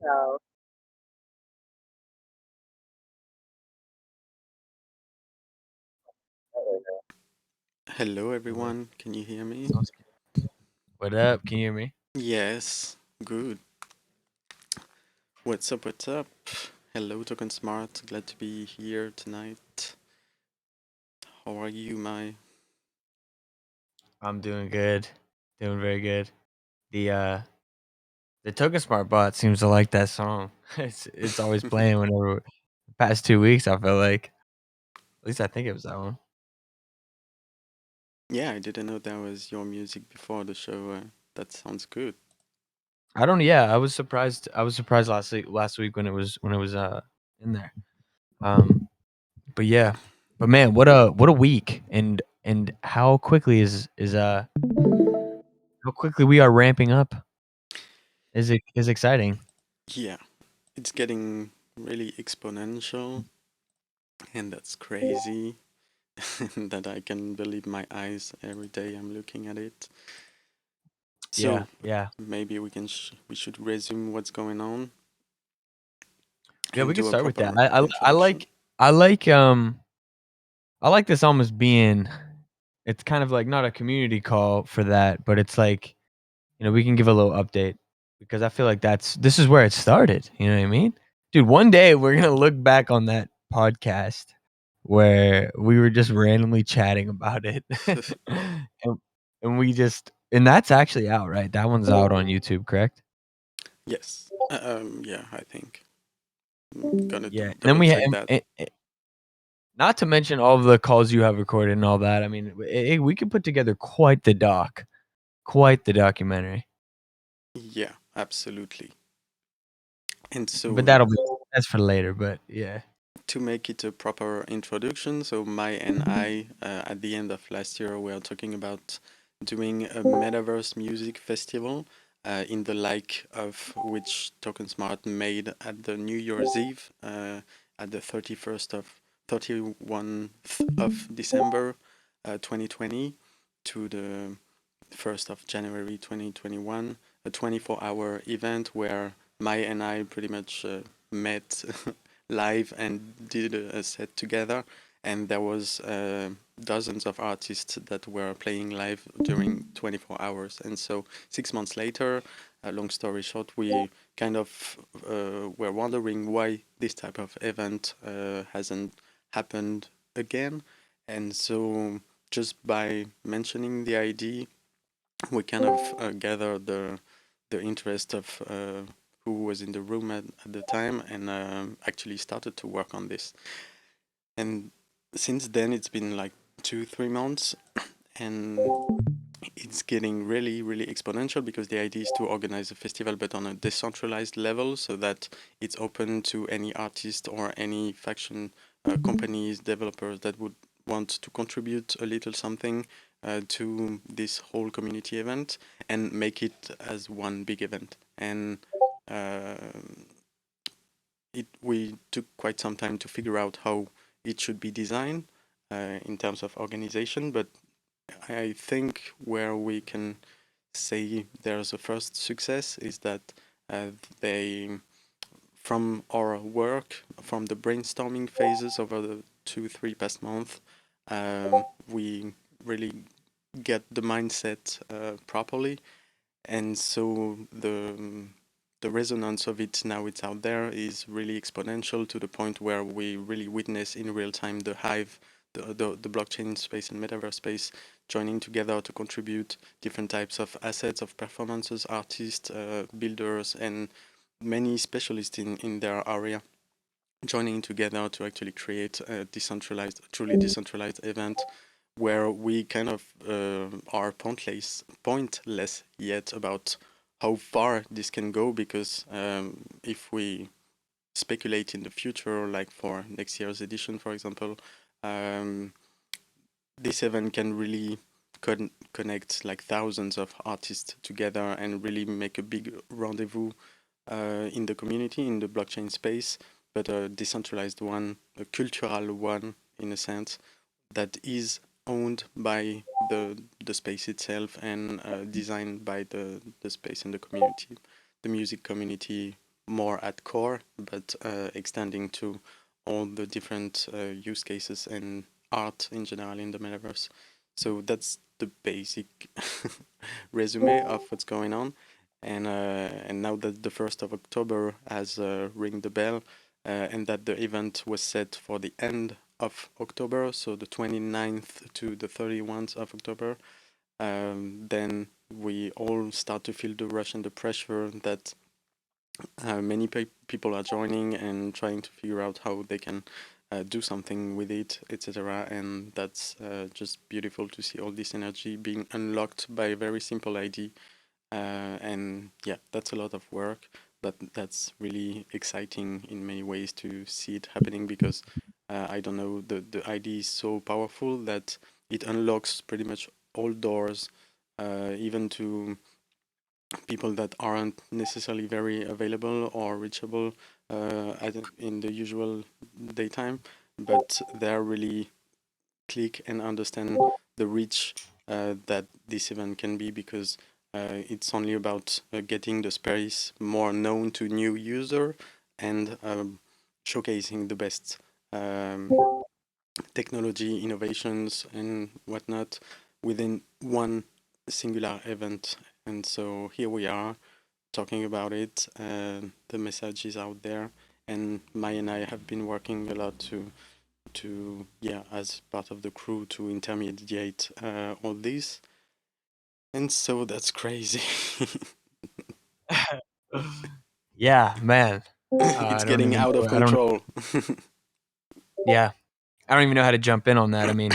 So, Hello, What? everyone. Can you hear me? Sounds good. What up? Can you hear me? Yes. Good. What's up? What's up? Hello, Token Smart. Glad to be here tonight. How are you, Mai? I'm doing good. Doing very good. The uh the Token Smart bot seems to like that song. It's always playing whenever the past 2 weeks I feel like. At least I think it was that one. Yeah, I didn't know that was your music before the show. That sounds good. I don't yeah, I was surprised last week when it was in there. Um but yeah. But man, what a week and how quickly we are ramping up is exciting. Yeah, it's getting really exponential, and that's crazy that I can believe my eyes every day I'm looking at it. Yeah, So yeah. maybe we should resume what's going on Yeah, we and could do a start with that. proper I introduction. like I like I like this almost being it's kind of like not a community call for that, but it's like, we can give a little update because I feel like this is where it started, you know what I mean? Dude, one day we're going to look back on that podcast where we were just randomly chatting about it. and, and we just and that's actually out, right? That one's out on YouTube, correct? Yes. Yeah, I think. Gonna Yeah. And then double check that. not to mention all of the calls you have recorded and all that. I mean, we could put together quite the documentary. Yeah, absolutely. And But so that's for later. But yeah, to make it a proper introduction, so Mai and I, at the end of last year, we are talking about doing a metaverse music festival in the like of which Token Smart made at the New Year's Eve, at the 31st of December, 2020 to the 1st of January 2021, a 24-hour event where Mai and I pretty much met live and did a set together. And there was dozens of artists that were playing live during 24 hours. And so 6 months later, long story short, we kind of were wondering why this type of event hasn't happened again. And so just by mentioning the idea, we kind of gathered the interest of who was in the room at the time and actually started to work on this. And since then, it's been like 2-3 months, and it's getting really, really exponential because the idea is to organize a festival, but on a decentralized level, so that it's open to any artist or any faction, companies, developers that would want to contribute a little something to this whole community event and make it as one big event. And uh, we took quite some time to figure out how it should be designed in terms of organization, but I think where we can say there's a first success is that uh, they, from our work, from the brainstorming phases over the 2-3 past months, we really get the mindset properly, and so the resonance of it now it's out there is really exponential to the point where we really witness in real time the hive, the blockchain space and metaverse space joining together to contribute different types of assets of performances, artists, builders, and many specialists in their area joining together to actually create a decentralized, truly decentralized event where we kind of are pointless yet about how far this can go, because if we speculate in the future, like for next year's edition, for example, um, this event can really connect like thousands of artists together and really make a big rendezvous in the community, in the blockchain space, but a decentralized one, a cultural one in a sense, that is owned by the space itself and designed by the space and the community, the music community more at core, but extending to all the different use cases and art in general in the metaverse. So that's the basic resume of what's going on. And now that the 1st of October has ring the bell, and that the event was set for the end of October, so the 29th to the 31st of October, then we all start to feel the rush and the pressure that many people are joining and trying to figure out how they can do something with it, etc. And that's just beautiful to see all this energy being unlocked by a very simple idea. And yeah, that's a lot of work, but that's really exciting in many ways to see it happening because I don't know, the idea is so powerful that it unlocks pretty much all doors, even to people that aren't necessarily very available or reachable in the usual daytime, but they're really click and understand the reach that this event can be because it's only about getting the space more known to new user and showcasing the best um, technology innovations and whatnot within one singular event. And so here we are talking about it. The message is out there, and Mai and I have been working a lot to yeah, as part of the crew to intermediate all this. And so that's crazy. Yeah, man. It's getting out of I don't control. yeah. I don't even know how to jump in on that. I mean,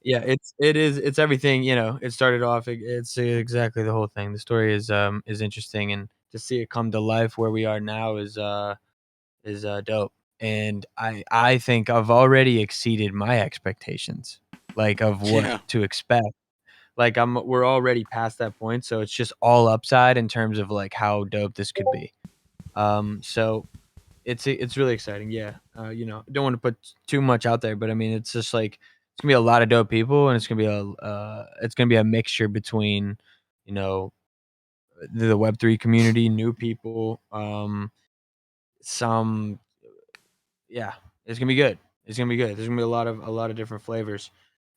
yeah, it's everything, you know, it started off it's exactly the whole thing. The story is interesting, and to see it come to life where we are now is dope. And I think I've already exceeded my expectations, like of what Yeah. to expect. Like we're already past that point, so it's just all upside in terms of like how dope this could be. So it's really exciting. Yeah. You know, don't want to put too much out there, but I mean, it's just like it's gonna be a lot of dope people, and it's gonna be a mixture between, you know, the Web3 community, new people, some yeah, it's gonna be good. It's gonna be good. There's gonna be a lot of different flavors,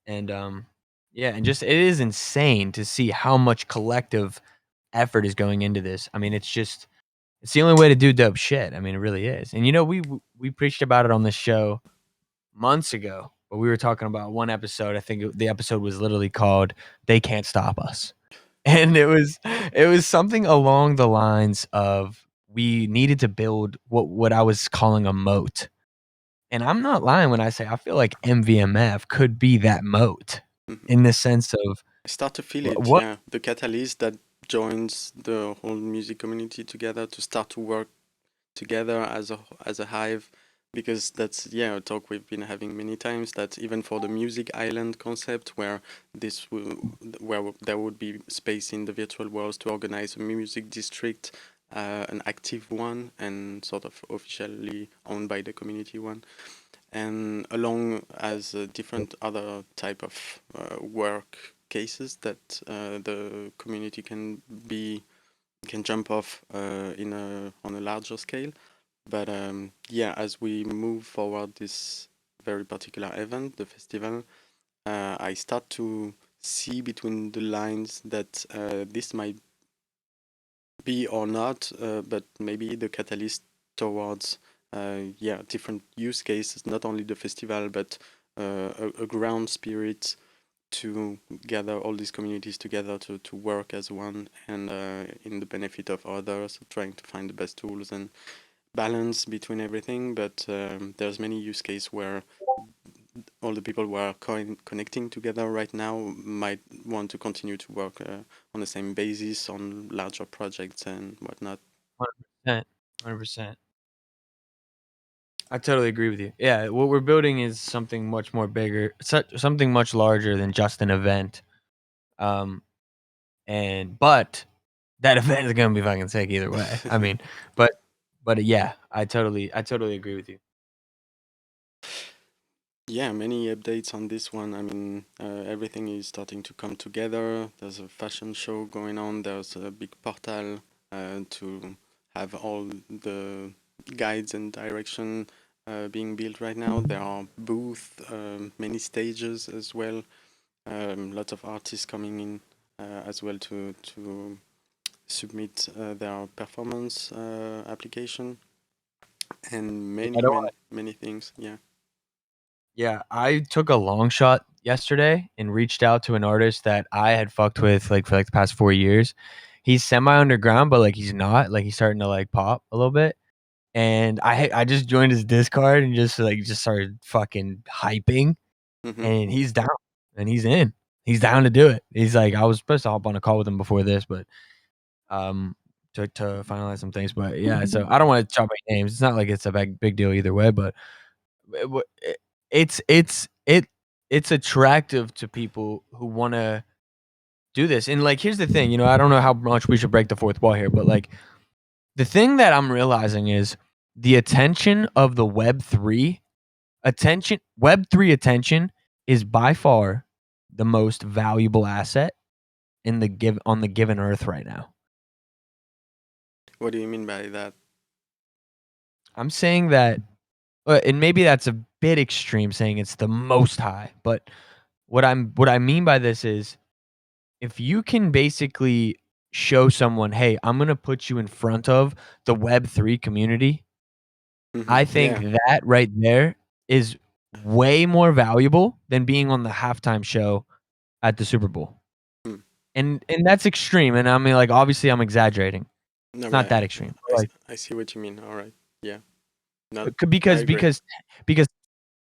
and yeah, and just it is insane to see how much collective effort is going into this. I mean, it's the only way to do dope shit. I mean, it really is. And you know, we preached about it on this show months ago, but we were talking about one episode. I think the episode was literally called "They Can't Stop Us," and it was something along the lines of we needed to build what I was calling a moat. And I'm not lying when I say I feel like MVMF could be that moat Mhm. in the sense of I start to feel it, what yeah. The catalyst that joins the whole music community together to start to work together as a hive, because that's yeah a talk we've been having many times, that even for the music island concept where where there would be space in the virtual worlds to organize a music district, an active one and sort of officially owned by the community one, and along as different other type of work cases that the community can jump off in a on a larger scale. But yeah, as we move forward this very particular event, the festival, I start to see between the lines that this might be or not, but maybe the catalyst towards yeah, different use cases, not only the festival, but a ground spirit to gather all these communities together to work as one and in the benefit of others, trying to find the best tools and balance between everything. But there's many use case where all the people who are connecting together right now might want to continue to work on the same basis on larger projects and whatnot. 100%, 100%. I totally agree with you. Yeah, what we're building is something much more bigger, something much larger than just an event. Um, and but that event is gonna be fucking sick either way. I mean, but yeah, I totally agree with you. Yeah, many updates on this one. I mean, everything is starting to come together. There's a fashion show going on. There's a big portal to have all the guides and direction being built right now. There are booths, many stages as well. Lots of artists coming in as well to submit their performance application and I don't many things. Yeah. Yeah, I took a long shot yesterday and reached out to an artist that I had fucked with, like, for, like, the past 4 years. He's semi underground, but, like, he's not, like, he's starting to, like, pop a little bit, and I just joined his Discord and just started fucking hyping, Mm-hmm. and he's down, and he's in. He's down to do it. He's like, I was supposed to hop on a call with him before this, but, to finalize some things, but yeah, so I don't wanna talk about names. It's not like it's a big deal either way, but it it's it's it it's attractive to people who wanna do this, and, like, here's the thing, I don't know how much we should break the fourth wall here, but, like, the thing that I'm realizing is the attention of the Web3 attention is by far the most valuable asset on the given earth right now. What do you mean by that? I'm saying that, and maybe that's a bit extreme saying it's the most high, but what I mean by this is if you can basically show someone, "Hey, I'm gonna put you in front of the Web3 community," Mm-hmm. I think Yeah. that right there is way more valuable than being on the halftime show at the Super Bowl. Mm. And that's extreme, and I mean, like, obviously, I'm exaggerating. No, It's but not that extreme. Like, I see what you mean. All right. Yeah. Not. c I agree. because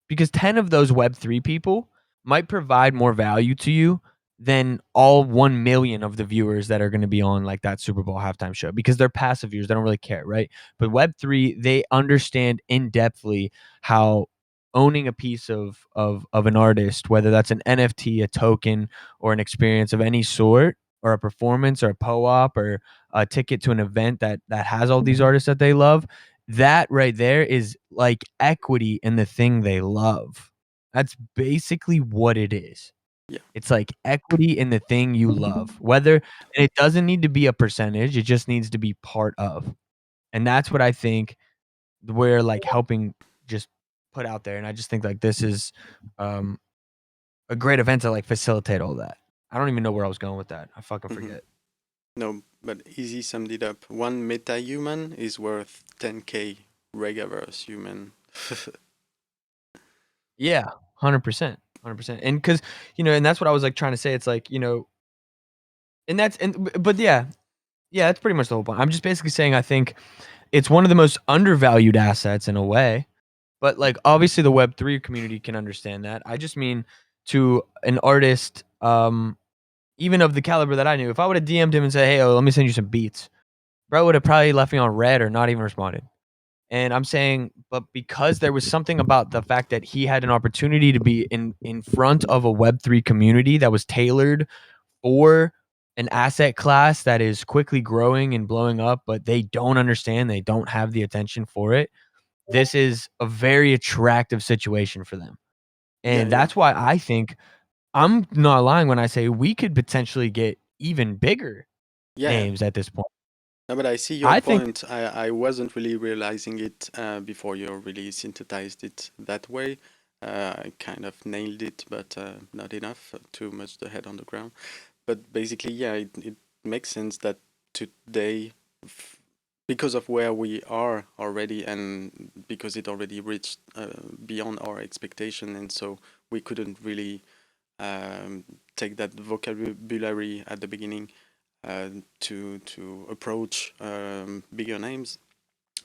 because 10 of those Web3 people might provide more value to you than all 1 million of the viewers that are going to be on like that Super Bowl halftime show because they're passive viewers. They don't really care, right? But Web3, they understand in depthly how owning a piece of an artist, whether that's an NFT, a token, or an experience of any sort, or a performance, or a po-op, or a ticket to an event that has all these artists that they love, that right there is like equity in the thing they love. That's basically what it is. Yeah. It's like equity in the thing you love. Whether and it doesn't need to be a percentage, it just needs to be part of. And that's what I think we're like helping just put out there. And I just think like this is um a great event to like facilitate all that. I don't even know where I was going with that. I fucking Mm-hmm. forget. No, but Easy summed it up. One meta human is worth 10K Regaverse human. Yeah, 100%. 100%. And cuz and that's what I was like trying to say. It's like, and that's and but yeah, yeah, that's pretty much the whole point. I'm just basically saying I think it's one of the most undervalued assets in a way, but like obviously the Web3 community can understand that. I just mean to an artist, even of the caliber that I knew, if I would have DM'd him and said, "Hey, let me send you some beats," bro would have probably left me on red or not even responded. And I'm saying, but because there was something about the fact that he had an opportunity to be in front of a Web3 community that was tailored or an asset class that is quickly growing and blowing up, but they don't understand, they don't have the attention for it. This is a very attractive situation for them. Yeah, And yeah. that's why I think I'm not lying when I say we could potentially get even bigger Yeah. names at this point. No, but I see your I think point. I wasn't really realizing it before you really synthesized it that way. I kind of nailed it, but not enough. Too much the head on the ground. But basically, yeah, it makes sense that today, f- because of where we are already, and because it already reached beyond our expectation, and so we couldn't really take that vocabulary at the beginning to approach bigger names.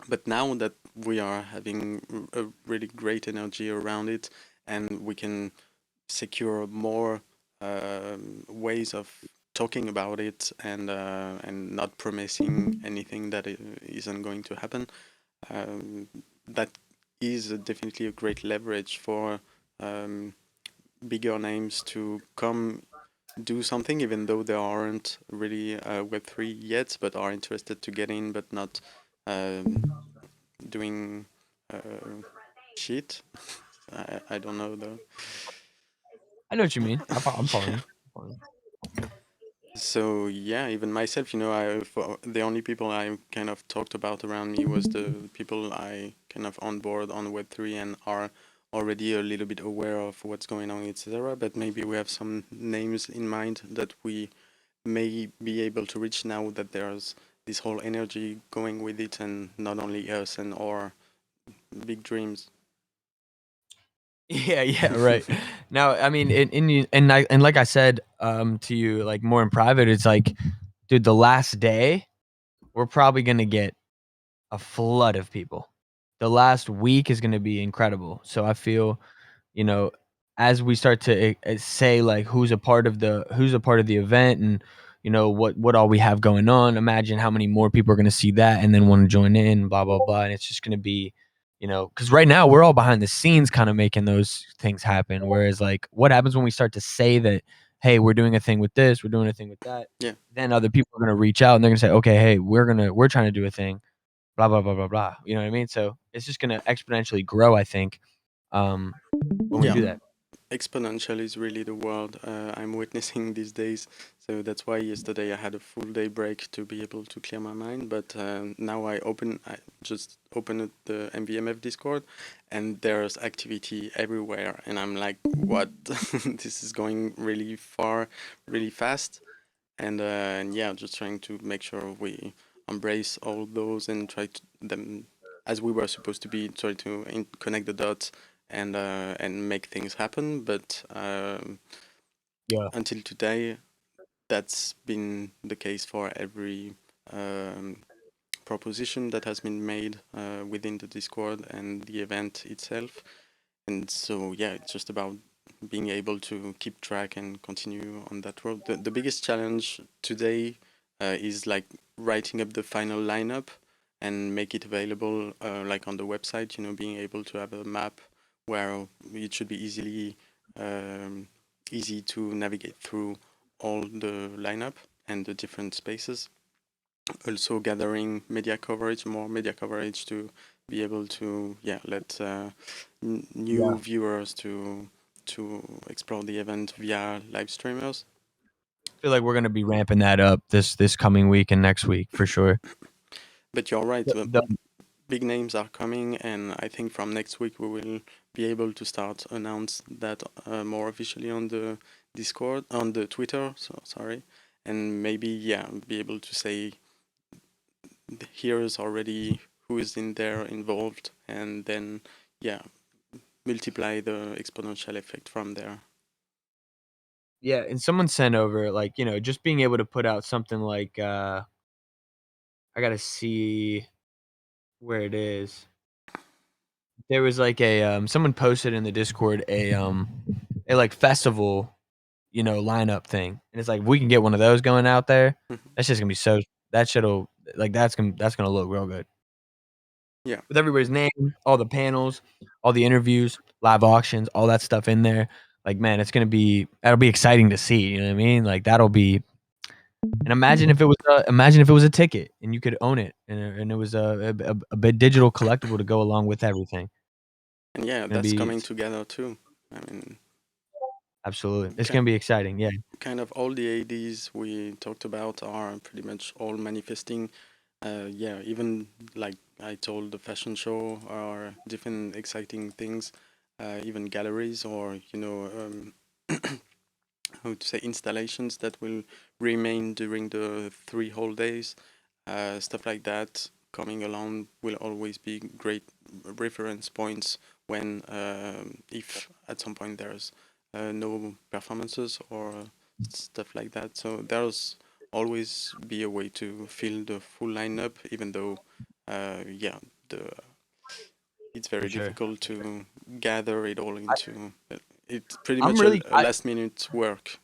But now that we are having a really great energy around it, and we can secure more ways of talking about it and not promising anything that isn't going to happen, um, that is definitely a great leverage for um, bigger names to come do something, even though they aren't really Web3 yet, but are interested to get in, but not um, doing uh, shit. I don't know though. I know what you mean. I'm following you. I'm following you. So yeah, even myself, the only people I kind of talked about around me was the people I kind of on board on Web3 and are already a little bit aware of what's going on, etc. But maybe we have some names in mind that we may be able to reach now that there's this whole energy going with it, and not only us and our big dreams. Yeah, yeah, right. Now, I mean, and like I said to you, like more in private, it's like, dude, the last day we're probably gonna get a flood of people. The last week is gonna be incredible. So I feel, you know, as we start to say like who's a part of the event, and what all we have going on, imagine how many more people are going to see that and then want to join in, blah blah blah, and it's just going to be, because right now we're all behind the scenes kind of making those things happen, whereas like what happens when we start to say that, hey, we're doing a thing with this, we're doing a thing with that, Yeah, then other people are going to reach out and they're going to say, okay, hey, we're trying to do a thing, blah blah blah blah blah, you know what I mean? So it's just going to exponentially grow, I think, um when we yeah. do that. Exponential is really the word I'm witnessing these days. So that's why yesterday I had a full day break to be able to clear my mind. But now I just opened the MVMF Discord, and there's activity everywhere, and I'm like, what? This is going really far, really fast. And yeah, just trying to make sure we embrace all those and try to them as we were supposed to be, try to connect the dots and make things happen. But Yeah. until today, that's been the case for every um, proposition that has been made within the Discord and the event itself. And so, yeah, it's just about being able to keep track and continue on that road. The biggest challenge today is like writing up the final lineup and make it available like on the website, being able to have a map where it should be um, easy to navigate through all the lineup and the different spaces. Also gathering media coverage, more media coverage to be able to, yeah, let new Yeah. viewers to explore the event via live streamers. I feel like we're gonna be ramping that up this coming week and next week for sure. But you're right, The big names are coming, and I think from next week we will be able to start announce that more officially on the Discord, on the Twitter. So sorry, and maybe yeah, be able to say here's already who is in there involved, and then yeah, multiply the exponential effect from there. Yeah, and someone sent over like, just being able to put out something like, I gotta see where it is. There was like someone posted in the Discord a like festival, lineup thing. And it's like, we can get one of those going out there. Mhm. That's just gonna be so that shit'll like that's gonna look real good. Yeah, With everybody's name, all the panels, all the interviews, live auctions, all that stuff in there. Like, man, that'll be exciting to see. You know what I mean? Like that'll be. And imagine if it was a ticket and you could own it, and it was a bit digital collectible to go along with everything. and yeah, It's gonna that's be coming together too. I mean, absolutely. It's ki- gonna be exciting. Yeah. kind of all the ADs we talked about are pretty much all manifesting. Yeah, even like I told, the fashion show or different exciting things, even galleries or how to say installations that will remain during the 3 whole days, stuff like that coming along will always be great reference points when if at some point there's no performances or stuff like that. So there's always be a way to fill the full lineup, even though yeah, the it's For very sure. difficult to gather it all I, into. It's pretty I'm much really. a last minute work.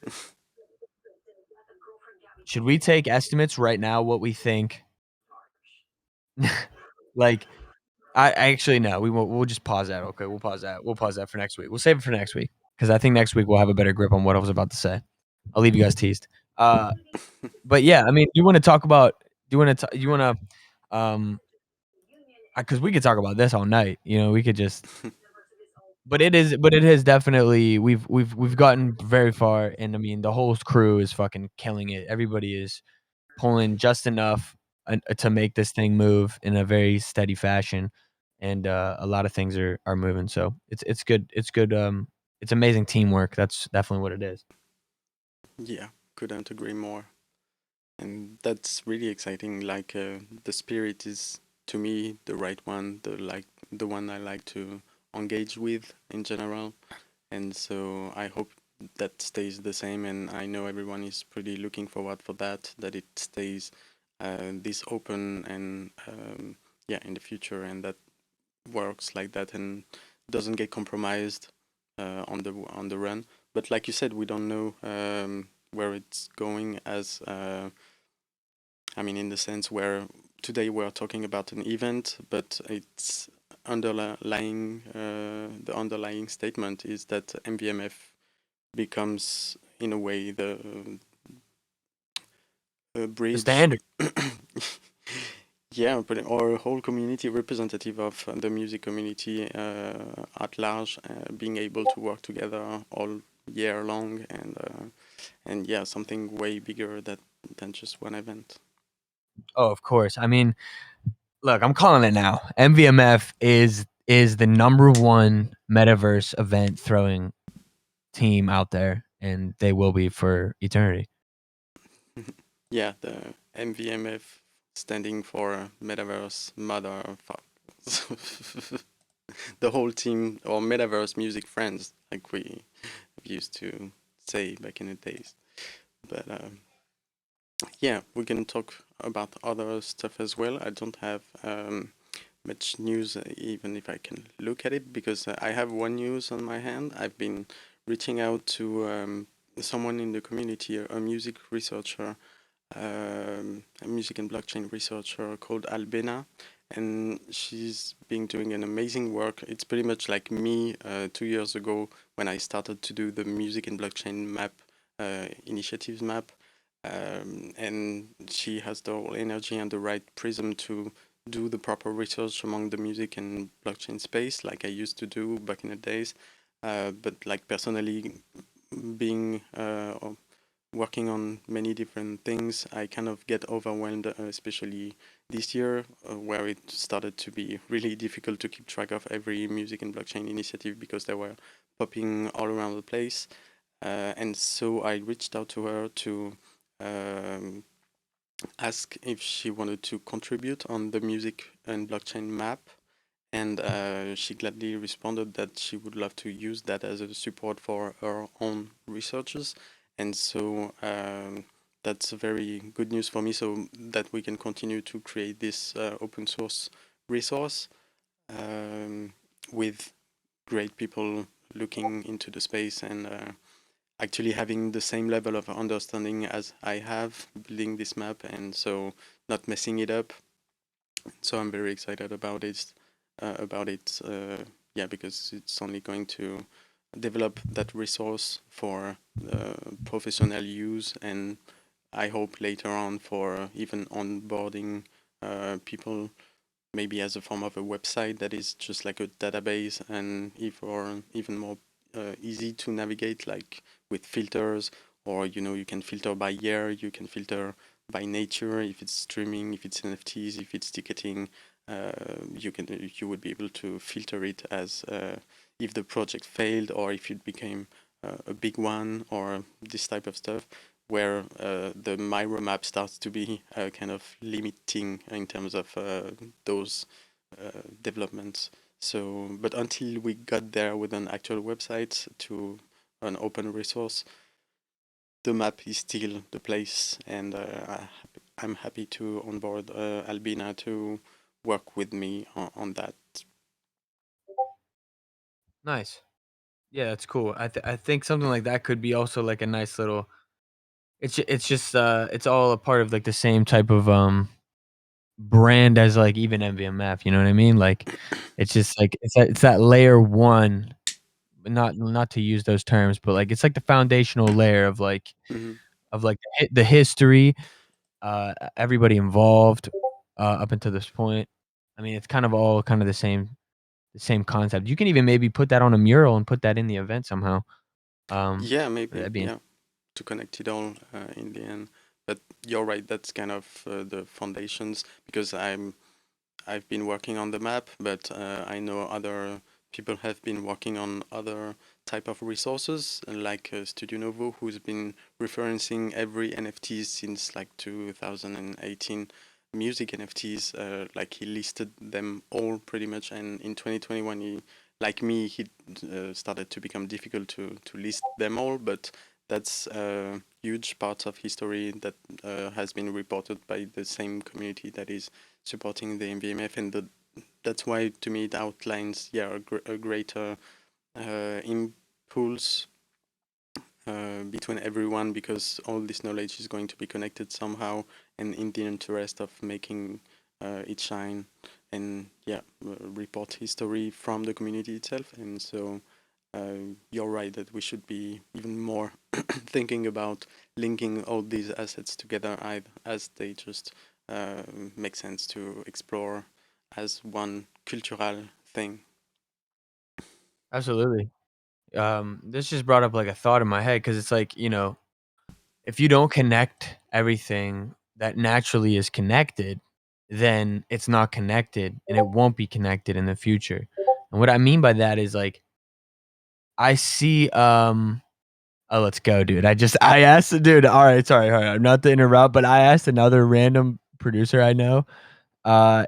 Should we take estimates right now? What we think? Like, I actually no. We won't. We'll just pause that. Okay, we'll pause that. We'll pause that for next week. We'll save it for next week because I think next week we'll have a better grip on what I was about to say. I'll leave you guys teased. But yeah, I mean, you want to talk about? Do you want to? You want to? Because we could talk about this all night. We could just but it is definitely we've gotten very far, and I mean the whole crew is fucking killing it. Everybody is pulling just enough to make this thing move in a very steady fashion, and a lot of things are moving. So it's good. It's good. It's amazing teamwork. That's definitely what it is. Yeah, couldn't agree more. And that's really exciting. Like the spirit is to me the right one, the one I like to engage with in general. And so I hope that stays the same. And I know everyone is pretty looking forward for that. That it stays this open and yeah, in the future, and that works like that and doesn't get compromised on the run. But like you said, we don't know where it's going as. I mean, in the sense where today we're talking about an event, but it's underlying the underlying statement is that MVMF becomes, in a way, the The bridge. standard. Yeah, but our whole community representative of the music community at large, being able to work together all year long, and yeah, something way bigger than just one event. Oh, of course. I mean, look, I'm calling it now. MVMF is the number one metaverse event throwing team out there, and they will be for eternity. Yeah, the MVMF standing for Metaverse Motherfuckers. The whole team, or Metaverse Music Friends, like we used to say back in the days. But yeah, we can talk about other stuff as well. I don't have much news, even if I can look at it, because I have one news on my hand. I've been reaching out to someone in the community, a music researcher, a music and blockchain researcher called Albena, and she's been doing an amazing work. It's pretty much like me 2 years ago when I started to do the music and blockchain map initiatives map. And she has the whole energy and the right prism to do the proper research among the music and blockchain space, like I used to do back in the days. But like personally, being working on many different things, I kind of get overwhelmed, especially this year, where it started to be really difficult to keep track of every music and blockchain initiative because they were popping all around the place. And so I reached out to her to um, ask if she wanted to contribute on the music and blockchain map. And she gladly responded that she would love to use that as a support for her own researches. And so that's very good news for me, so that we can continue to create this open source resource um, with great people looking into the space and actually having the same level of understanding as I have building this map, and so not messing it up. So I'm very excited about it. Yeah, because it's only going to develop that resource for professional use, and I hope later on for even onboarding people, maybe as a form of a website that is just like a database, and if or even more easy to navigate, like with filters, or you can filter by year, you can filter by nature, if it's streaming, if it's NFTs, if it's ticketing, you would be able to filter it as if the project failed or if it became a big one or this type of stuff, where the Miro map starts to be kind of limiting in terms of those developments. So, but until we got there with an actual website to an open resource, the map is still the place, and I'm happy to onboard Albina to work with me on that. Nice. Yeah, that's cool. I think something like that could be also like a nice little. It's just it's all a part of like the same type of brand as like even MVMF. You know what I mean? Like it's just like it's that layer one. Not to use those terms, but like it's like the foundational layer Hmm. of like the history, everybody involved up until this point. I mean, it's kind of all kind of the same same concept. You can even maybe put that on a mural and put that in the event somehow. Yeah, maybe. That'd be Yeah, to connect it all in the end. But you're right. That's kind of the foundations because I've been working on the map, but I know other people have been working on other type of resources, like Studio Novo, who's been referencing every NFT since like 2018 music NFTs. Like he listed them all pretty much, and in 2021, he, like me, he started to become difficult to list them all, but that's a huge part of history that has been reported by the same community that is supporting the MVMF, and that's why to me it outlines a greater impulse between everyone because all this knowledge is going to be connected somehow and in the interest of making it shine and report history from the community itself. And so you're right that we should be even more thinking about linking all these assets together as they just make sense to explore as one cultural thing. absolutely. This just brought up like a thought in my head because it's like, if you don't connect everything that naturally is connected, then it's not connected and it won't be connected in the future. And what I mean by that is like I see oh, let's go, dude. I asked the dude, all right, sorry, all right, not to interrupt, but I asked another random producer I know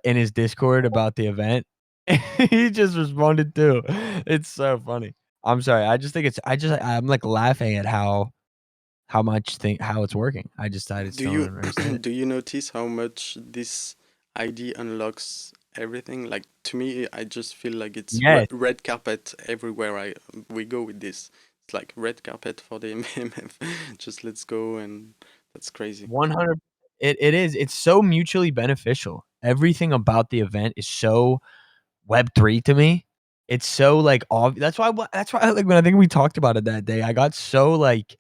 in his Discord about the event. He just responded too. It's so funny. I'm sorry. I just think I'm like laughing at how much think how it's working. I just I just Do don't you understand it. do you notice how much this ID unlocks everything? Like to me, I just feel like it's Yes, red carpet everywhere we go with this. It's like red carpet for the MMF. Just let's go, and that's crazy. 100. It is. It's so mutually beneficial. Everything about the event is so Web3 to me. It's so like that's why like when I think we talked about it that day, I got so like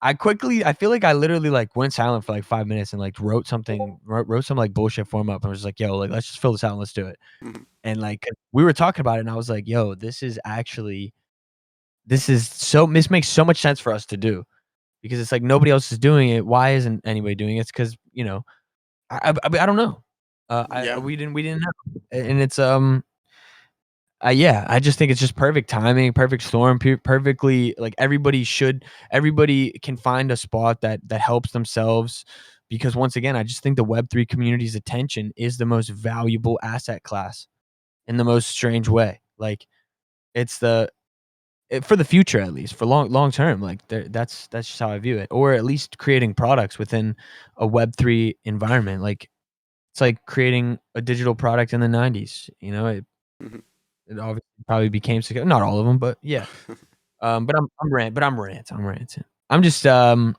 I feel like I literally like went silent for like 5 minutes and like wrote some like bullshit form up and was like, yo, like let's just fill this out and let's do it. Mhm. And like we were talking about it and I was like, yo, this makes so much sense for us to do because it's like nobody else is doing it. Why isn't anybody doing it? It's because, I don't know. Yeah. We didn't know. And it's yeah, I just think it's just perfect timing, perfect storm, perfectly like everybody can find a spot that helps themselves because once again, I just think the Web3 community's attention is the most valuable asset class in the most strange way. Like it's for the future at least, for long term, like that's just how I view it. Or at least creating products within a Web3 environment. Like it's like creating a digital product in the 90s, Mhm. it obviously probably became not all of them, but yeah. But I'm ranting. I'm just, yeah,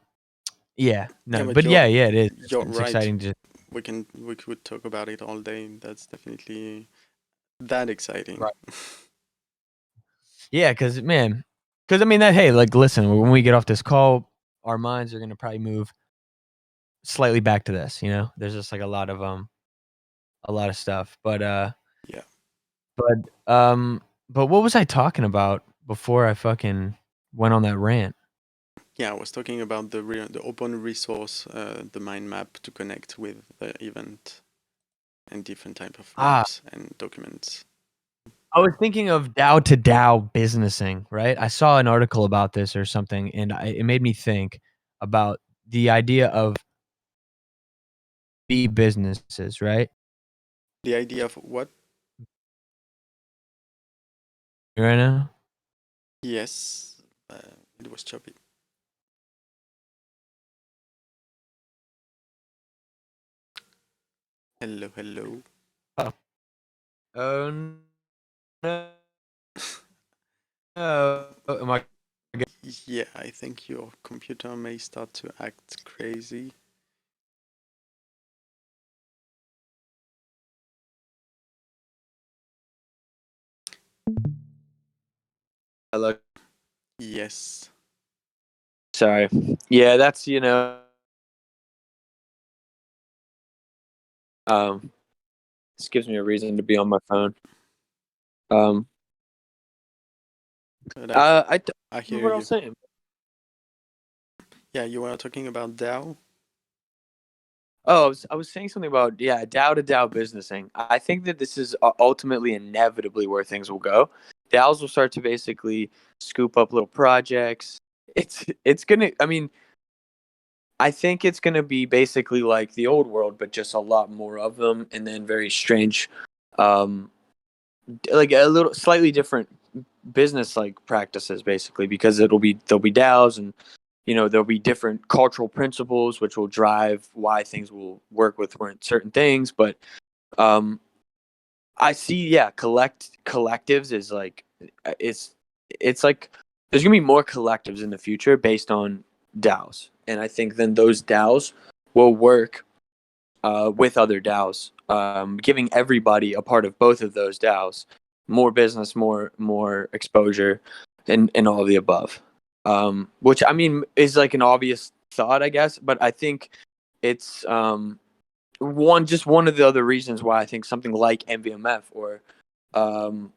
Yeah, no, but but yeah, it is. you're It's right. exciting to We could talk about it all day. That's definitely that exciting. right. Yeah, because I mean that hey, like listen, when we get off this call, our minds are gonna probably move slightly back to this, There's just like a lot of stuff. Yeah. But what was I talking about before I fucking went on that rant? Yeah, I was talking about the open resource, the mind map to connect with the event and different type of Ah, maps and documents. I was thinking of DAO to DAO businessing, right? I saw an article about this or something, and it made me think about the idea of B businesses, right? The idea of what? Right now, Yes, it was choppy. Hello, hello. oh, oh no, am I? Yeah, I think your computer may start to act crazy. Hello. Yes. Sorry. Yeah, that's this gives me a reason to be on my phone. Um, But I don't I remember hear what I you. was saying. Yeah, you were talking about DAO. Oh, I was saying something about, yeah, DAO to DAO businessing. I think that this is ultimately inevitably where things will go. DAOs will start to basically scoop up little projects. It's gonna. I mean, I think it's gonna be basically like the old world, but just a lot more of them, and then very strange, um, like a little slightly different business like practices, basically, because there'll be DAOs, and there'll be different cultural principles which will drive why things will work with certain things. But um I see, yeah, collectives is like, it's it's like there's gonna be more collectives in the future based on DAOs, and I think then those DAOs will work with other DAOs, giving everybody a part of both of those DAOs more business, more exposure, and all of the above. Which, I mean, is like an obvious thought, I guess, but I think it's one of the other reasons why I think something like MVMF, um,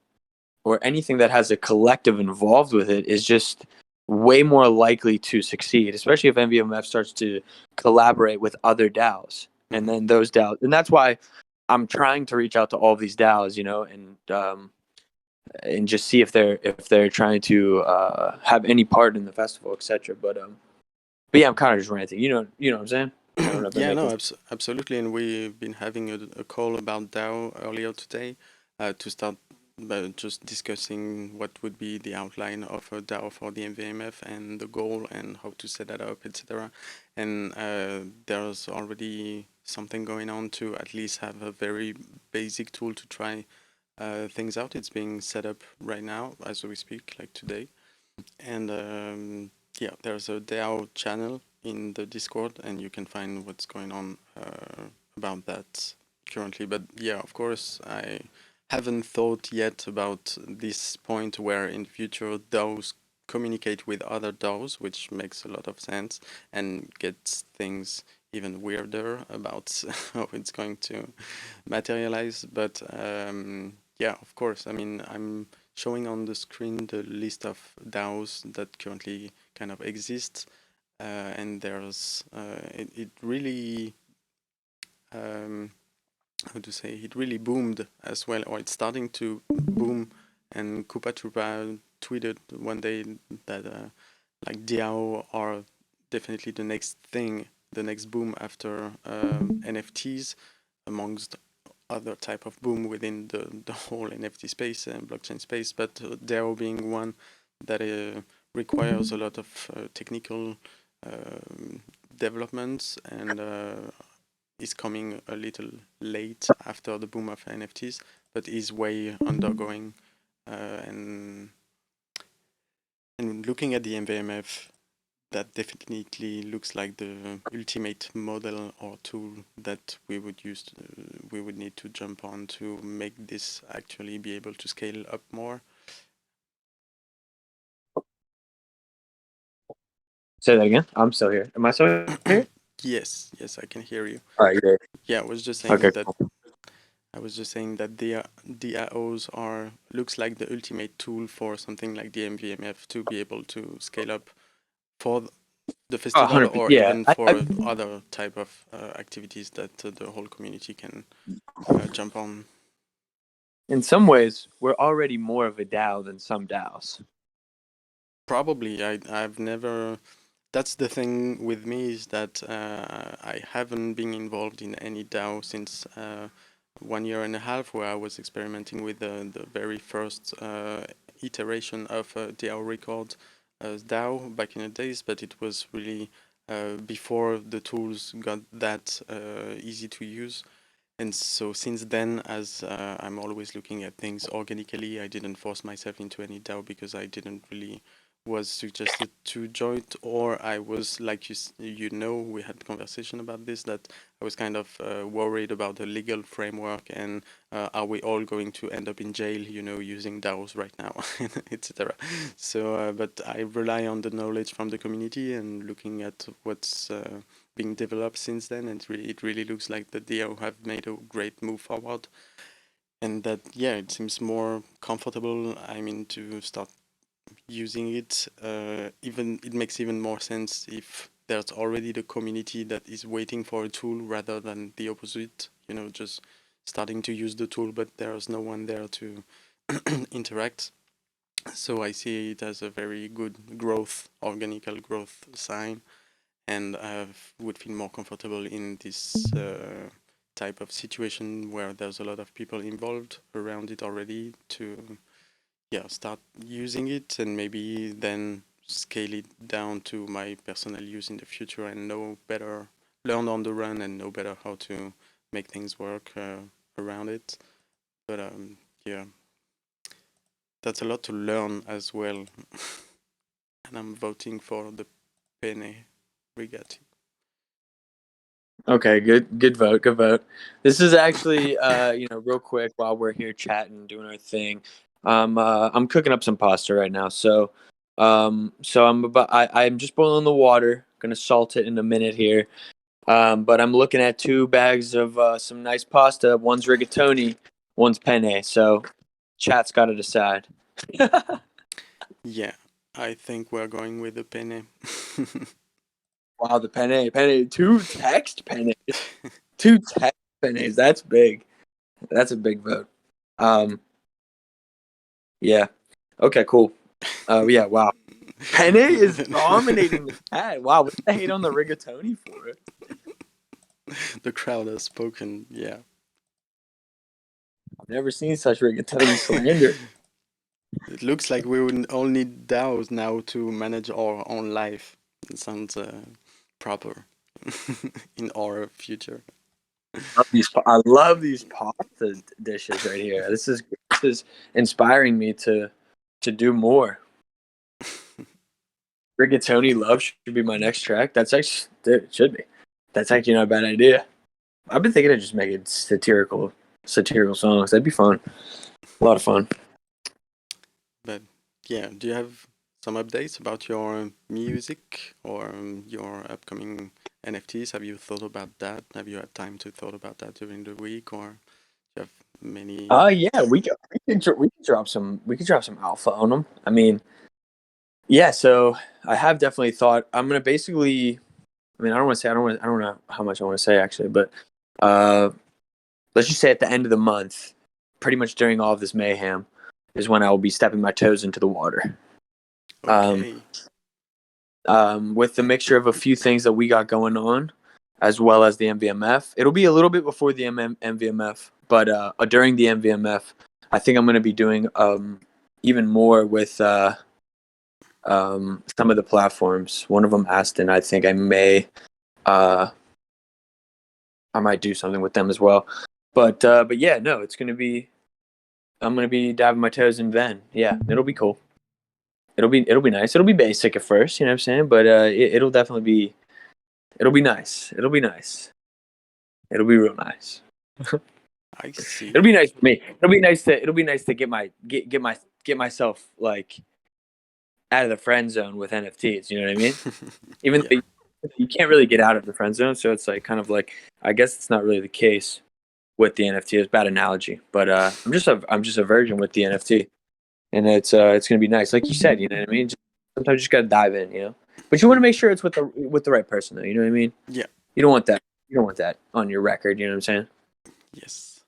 or anything that has a collective involved with it, is just way more likely to succeed, especially if MVMF starts to collaborate with other DAOs. And Hmm. then those DAOs, and that's why I'm trying to reach out to all of these DAOs, and just see if they're trying to have any part in the festival, etc. But yeah, I'm kind of just ranting. You know what I'm saying? I don't know if that Yeah, makes no, sense. absolutely. And we've been having a call about DAO earlier today to start just discussing what would be the outline of a DAO for the MVMF and the goal and how to set that up, etc. And there's already something going on to at least have a very basic tool to try things out. It's being set up right now as we speak, like today. And yeah, there's a DAO channel in the Discord, and you can find what's going on about that currently. But yeah, of course, I haven't thought yet about this point where in future DAOs communicate with other DAOs, which makes a lot of sense and gets things even weirder about how it's going to materialize. But yeah, of course, I mean, I'm showing on the screen the list of DAOs that currently kind of exist, and there's it really um, how to say, it really boomed as well, or it's starting to boom. And Koopa Troopa tweeted one day that like DAO are definitely the next thing, the next boom after NFTs, amongst other type of boom within the whole NFT space and blockchain space, but DAO being one that requires a lot of technical um developments and is coming a little late after the boom of NFTs, but is way undergoing. And looking at the MVMF, that definitely looks like the ultimate model or tool that we would use. We would need to jump on to make this actually be able to scale up more. Say that again. I'm still here. Am I still here? Yes, yes, I can hear you. All right, you're Yeah, I was just okay. saying that Cool. the DAOs are looks like the ultimate tool for something like the MVMF to be able to scale up for the festival 100%. or Yeah. even for other type of activities that the whole community can jump on. In some ways, we're already more of a DAO than some DAOs. Probably, I've never. That's the thing with me is that I haven't been involved in any DAO since 1 year and a half, where I was experimenting with the very first iteration of DAO record DAO back in the days, but it was really before the tools got that easy to use. And so since then, as I'm always looking at things organically, I didn't force myself into any DAO because I didn't really was suggested to join it, or I was like we had conversation about this, that I was kind of worried about the legal framework and are we all going to end up in jail, using DAOs right now, etc. So, but I rely on the knowledge from the community and looking at what's being developed since then, and it really looks like the DAO have made a great move forward. and that, yeah, it seems more comfortable. I mean, to start using it, even it makes even more sense if there's already the community that is waiting for a tool rather than the opposite, just starting to use the tool, but there's no one there to interact. So I see it as a very good growth, organical growth sign, and I would feel more comfortable in this type of situation where there's a lot of people involved around it already to, yeah, start using it and maybe then scale it down to my personal use in the future and learn on the run and know better how to make things work around it. But yeah, that's a lot to learn as well. And I'm voting for the Penne Brigati. Okay, good vote, good vote. This is actually, real quick while we're here chatting, doing our thing. I'm cooking up some pasta right now, so I'm just boiling the water. Gonna salt it in a minute here. But I'm looking at 2 bags of some nice pasta. One's rigatoni, one's penne. So chat's got to decide. Yeah, I think we're going with the Penne. Wow, the penne, 2 text pennes, 2 text pennes. That's big. That's a big vote. Um, yeah. Okay, cool. Yeah, wow. Penne is dominating the chat. Wow, what the hate on the rigatoni for it? The crowd has spoken, yeah. I've never seen such rigatoni slander. It looks like we would all need DAOs now to manage our own life. It sounds proper in our future. I love these pasta dishes right here. This is inspiring me to do more. Rigatoni Love should be my next track. That's actually it should be. That's actually not a bad idea. I've been thinking of just making satirical songs. That'd be fun. A lot of fun. But yeah, do you have some updates about your music or your upcoming NFTs? Have you thought about that? Have you had time to thought about that during the week, or do you have many? Yeah, we could drop some alpha on them. I mean, yeah. So I have definitely thought I'm gonna basically. I mean, I don't know how much I want to say actually, but uh, let's just say at the end of the month, pretty much during all of this mayhem, is when I will be stepping my toes into the water. Um, Okay. with the mixture of a few things that we got going on, as well as the MVMF. It'll be a little bit before the MVMF, but during the MVMF, I think I'm going to be doing even more with some of the platforms. One of them, Aston. I think uh, I might do something with them as well. But yeah, no, it's going to be. I'm going to be dabbing my toes in Ven. Yeah, it'll be cool. It'll be nice. It'll be basic at first, you know what I'm saying? But it'll definitely be. It'll be nice. It'll be nice. It'll be real nice. I see. It'll be nice for me. It'll be nice to get myself like out of the friend zone with NFTs. You know what I mean? Even Yeah. though you can't really get out of the friend zone, so it's like kind of like I guess it's not really the case with the NFT. It's a bad analogy, but I'm just a virgin with the NFT, and it's gonna be nice, like you said. You know what I mean? Sometimes you just gotta dive in, you know. But you want to make sure it's with the right person, though. You know what I mean? Yeah. You don't want that. You don't want that on your record. You know what I'm saying? Yes.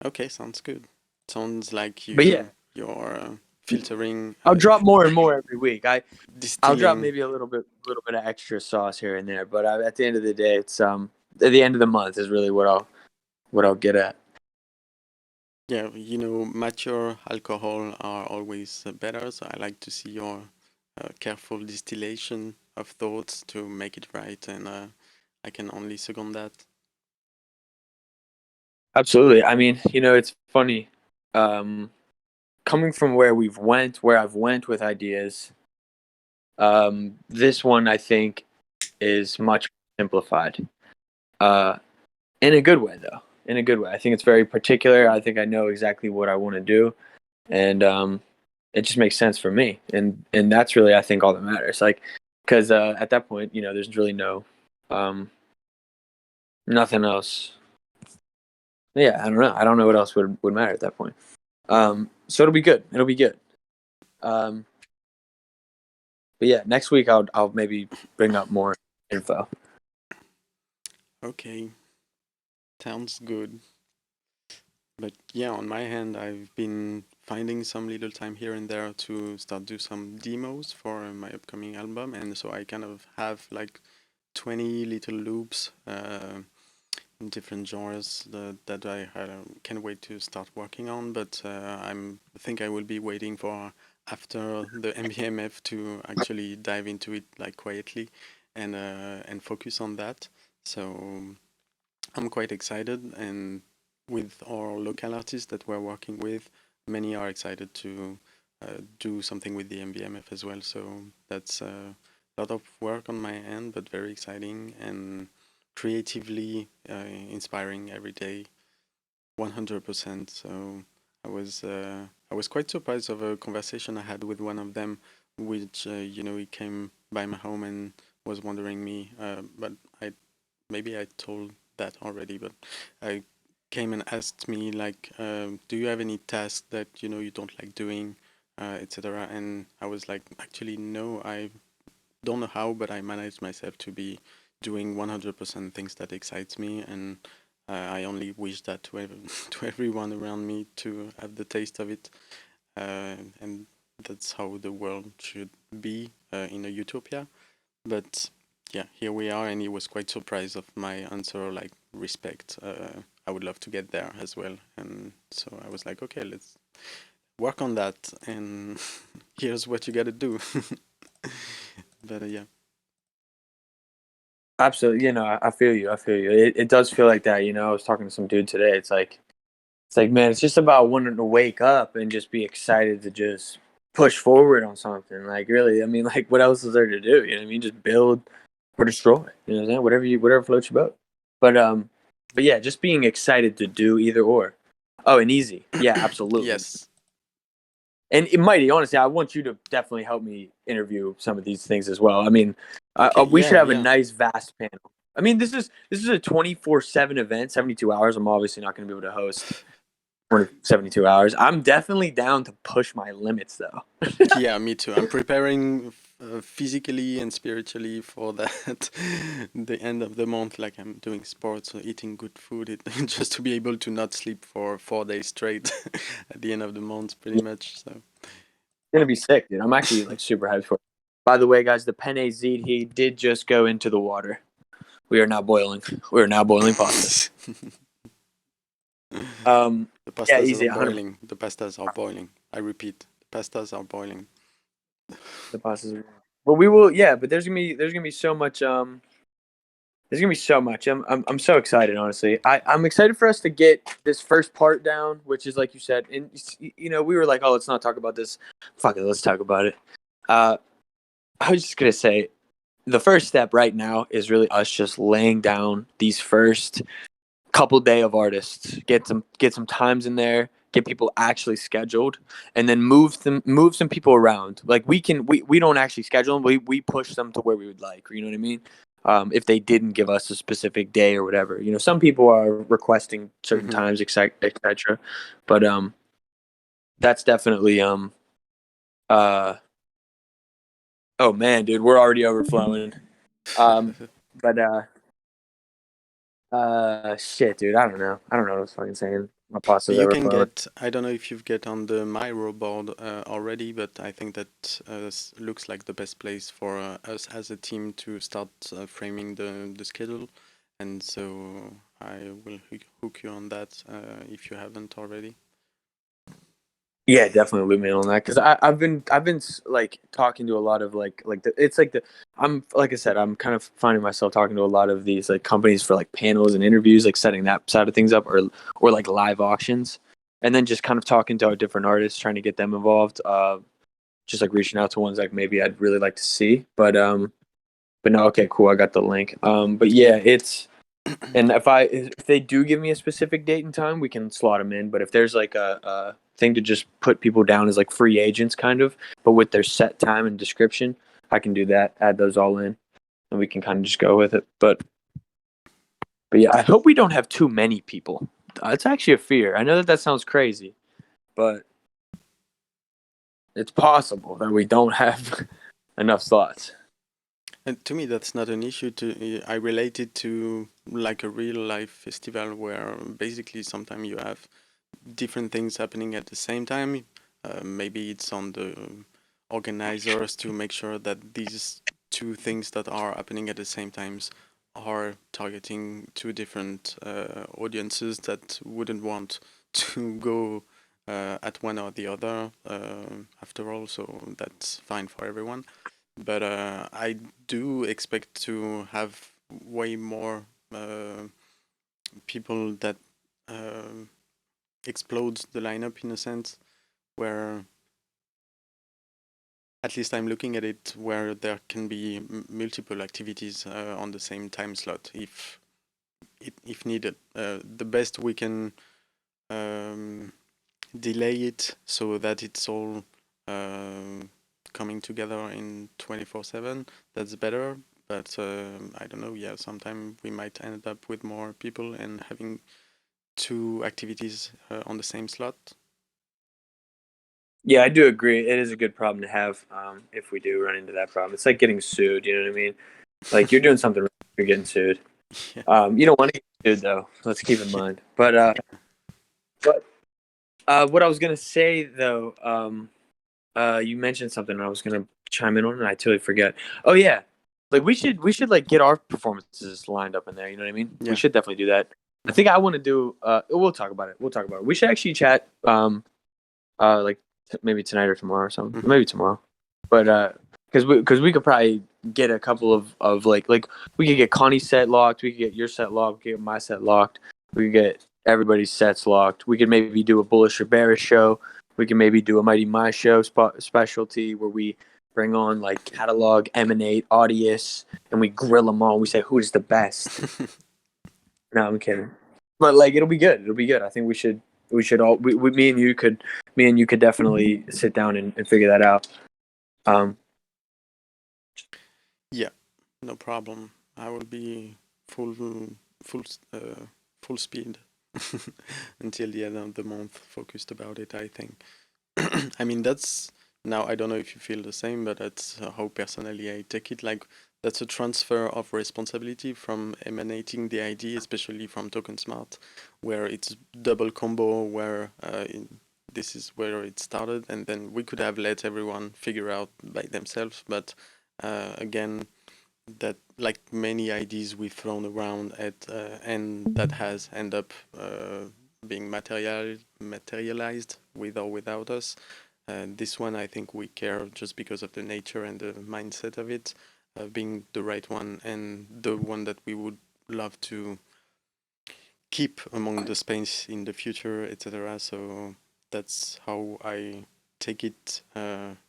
Okay, sounds good. Sounds like But yeah, you're filtering, I'll drop more and more every week. I'll drop distilling. maybe a little bit of extra sauce here and there, but at the end of the day, it's at the end of the month is really what I'll get at. Yeah, mature alcohol are always better, so I like to see your careful distillation of thoughts to make it right, and I can only second that. Absolutely. I mean, it's funny. Um, coming from where I've went with ideas, this one I think is much simplified. Uh, in a good way, though. In a good way. I think it's very particular. I think I know exactly what I want to do, and it just makes sense for me. And that's really, I think, all that matters. Like, because at that point, there's really no, nothing else Yeah, I don't know what else would matter at that point. So it'll be good. It'll be good. But yeah, next week I'll maybe bring up more info. Okay, sounds good. But yeah, on my hand, I've been finding some little time here and there to start do some demos for my upcoming album, and so I kind of have like 20 little loops in different genres that I can't wait to start working on. But I think I will be waiting for after the MBMF to actually dive into it like quietly and focus on that. So I'm quite excited, and with our local artists that we're working with, many are excited to do something with the MBMF as well. So that's a lot of work on my end, but very exciting and creatively inspiring every day, 100%. So I was quite surprised of a conversation I had with one of them, which he came by my home and was wondering me, but maybe I told that already, but I came and asked me like, do you have any tasks that you don't like doing, etc. And I was like, actually, no, I don't know how, but I manage myself to be doing 100% things that excites me, and I only wish that to to everyone around me to have the taste of it, and that's how the world should be in a utopia. But yeah, here we are, and he was quite surprised of my answer, like respect. I would love to get there as well, and so I was like, okay, let's work on that, and here's what you got to do. But yeah. Absolutely, I feel you. I feel you. It does feel like that. I was talking to some dude today. It's like, man, it's just about wanting to wake up and just be excited to just push forward on something. Like, really, I mean, like, what else is there to do? You know what I mean? Just build or destroy. You know what I'm saying? Whatever floats your boat. But yeah, just being excited to do either or. Oh, and easy. Yeah, absolutely. Yes. And Mighty, honestly, I want you to definitely help me interview some of these things as well. I mean, Okay. we should Yeah. have a Yeah. nice, vast panel. I mean, this is a 24/7 event, 72 hours. I'm obviously not going to be able to host for 72 hours. I'm definitely down to push my limits, though. Yeah, me too. I'm preparing physically and spiritually for that. The end of the month, like I'm doing sports or eating good food, just to be able to not sleep for 4 days straight at the end of the month, pretty much. So It's going to be sick, dude. I'm actually like super hyped for it. By the way, guys, the penne ziti, he did just go into the water. We are now boiling. We are now boiling pasta. the Yeah, pastas are easy. 100%. boiling. The pastas are boiling. I repeat, the pastas are boiling. The pastas. But we will. Yeah, but there's gonna be so much. There's gonna be so much. I'm so excited, honestly. I'm excited for us to get this first part down, which is like you said, and we were like, oh, let's not talk about this. Fuck it, let's talk about it. I was just gonna say, the first step right now is really us just laying down these first couple day of artists, get some times in there, get people actually scheduled, and then move some people around. Like we don't actually schedule them, we push them to where we would like. You know what I mean? If they didn't give us a specific day or whatever, some people are requesting certain Hmm. times, etc. But that's definitely uh oh man, dude, we're already overflowing. Um, but shit, dude, I don't know what I was fucking saying. My pasta's You can overflowing. get, I don't know if you've get on the Miro board already, but I think that looks like the best place for us as a team to start framing the schedule. And so I will hook you on that if you haven't already. Yeah, definitely loop me in on that because I've been like talking to a lot of it's like I'm like I said, I'm kind of finding myself talking to a lot of these like companies for like panels and interviews, like setting that side of things up, or like live auctions, and then just kind of talking to different artists, trying to get them involved. Just like reaching out to ones like maybe I'd really like to see, but no, okay, cool, I got the link. But yeah, it's. And if they do give me a specific date and time, we can slot them in. But if there's like a thing to just put people down as like free agents, kind of, but with their set time and description, I can do that. Add those all in, and we can kind of just go with it. But yeah, I hope we don't have too many people. it's actually a fear. I know that sounds crazy, but it's possible that we don't have enough slots. And to me, that's not an issue. I relate it to like a real life festival where basically sometimes you have different things happening at the same time. Maybe it's on the organizers to make sure that these two things that are happening at the same times are targeting two different audiences that wouldn't want to go at one or the other after all, so that's fine for everyone. But I do expect to have way more people that uh, explodes the lineup in a sense, where at least I'm looking at it where there can be multiple activities on the same time slot if needed. The best we can um, delay it so that it's all coming together in 24/7. That's better. But I don't know. Yeah, sometime we might end up with more people and having two activities on the same slot. Yeah, I do agree. It is a good problem to have if we do run into that problem. It's like getting sued. You know what I mean? Like you're doing something wrong, you're getting sued. Yeah. You don't want to get sued though. Let's keep in mind. But what I was gonna say though, you mentioned something and I was gonna chime in on and I totally forget. Oh yeah, like we should like get our performances lined up in there. You know what I mean? Yeah. We should definitely do that. I think I want to do. We'll talk about it. We'll talk about it. We should actually chat. Like maybe tonight or tomorrow or something. Maybe tomorrow, but because we could probably get a couple of like we could get Connie's set locked. We could get your set locked. We could get my set locked. We could get everybody's sets locked. We could maybe do a Bullish or Bearish show. We can maybe do a MightyMai show specialty where we bring on like Catalog, Emanate, Audius, and we grill them all. We say who's the best. No, I'm kidding. But like it'll be good. It'll be good. I think we should all me and you could definitely sit down and figure that out. Yeah, no problem. I will be full full full speed until the end of the month, focused about it, I think. I mean, that's now I don't know if you feel the same, but that's how personally I take it. Like that's a transfer of responsibility from emanating the idea, especially from Token Smart, where it's double combo, where this is where it started, and then we could have let everyone figure out by themselves. But again, that like many ideas we've thrown around at and that has end up being materialized with or without us. This one, I think we care just because of the nature and the mindset of it being the right one and the one that we would love to keep among the space in the future, etc. So that's how I take it,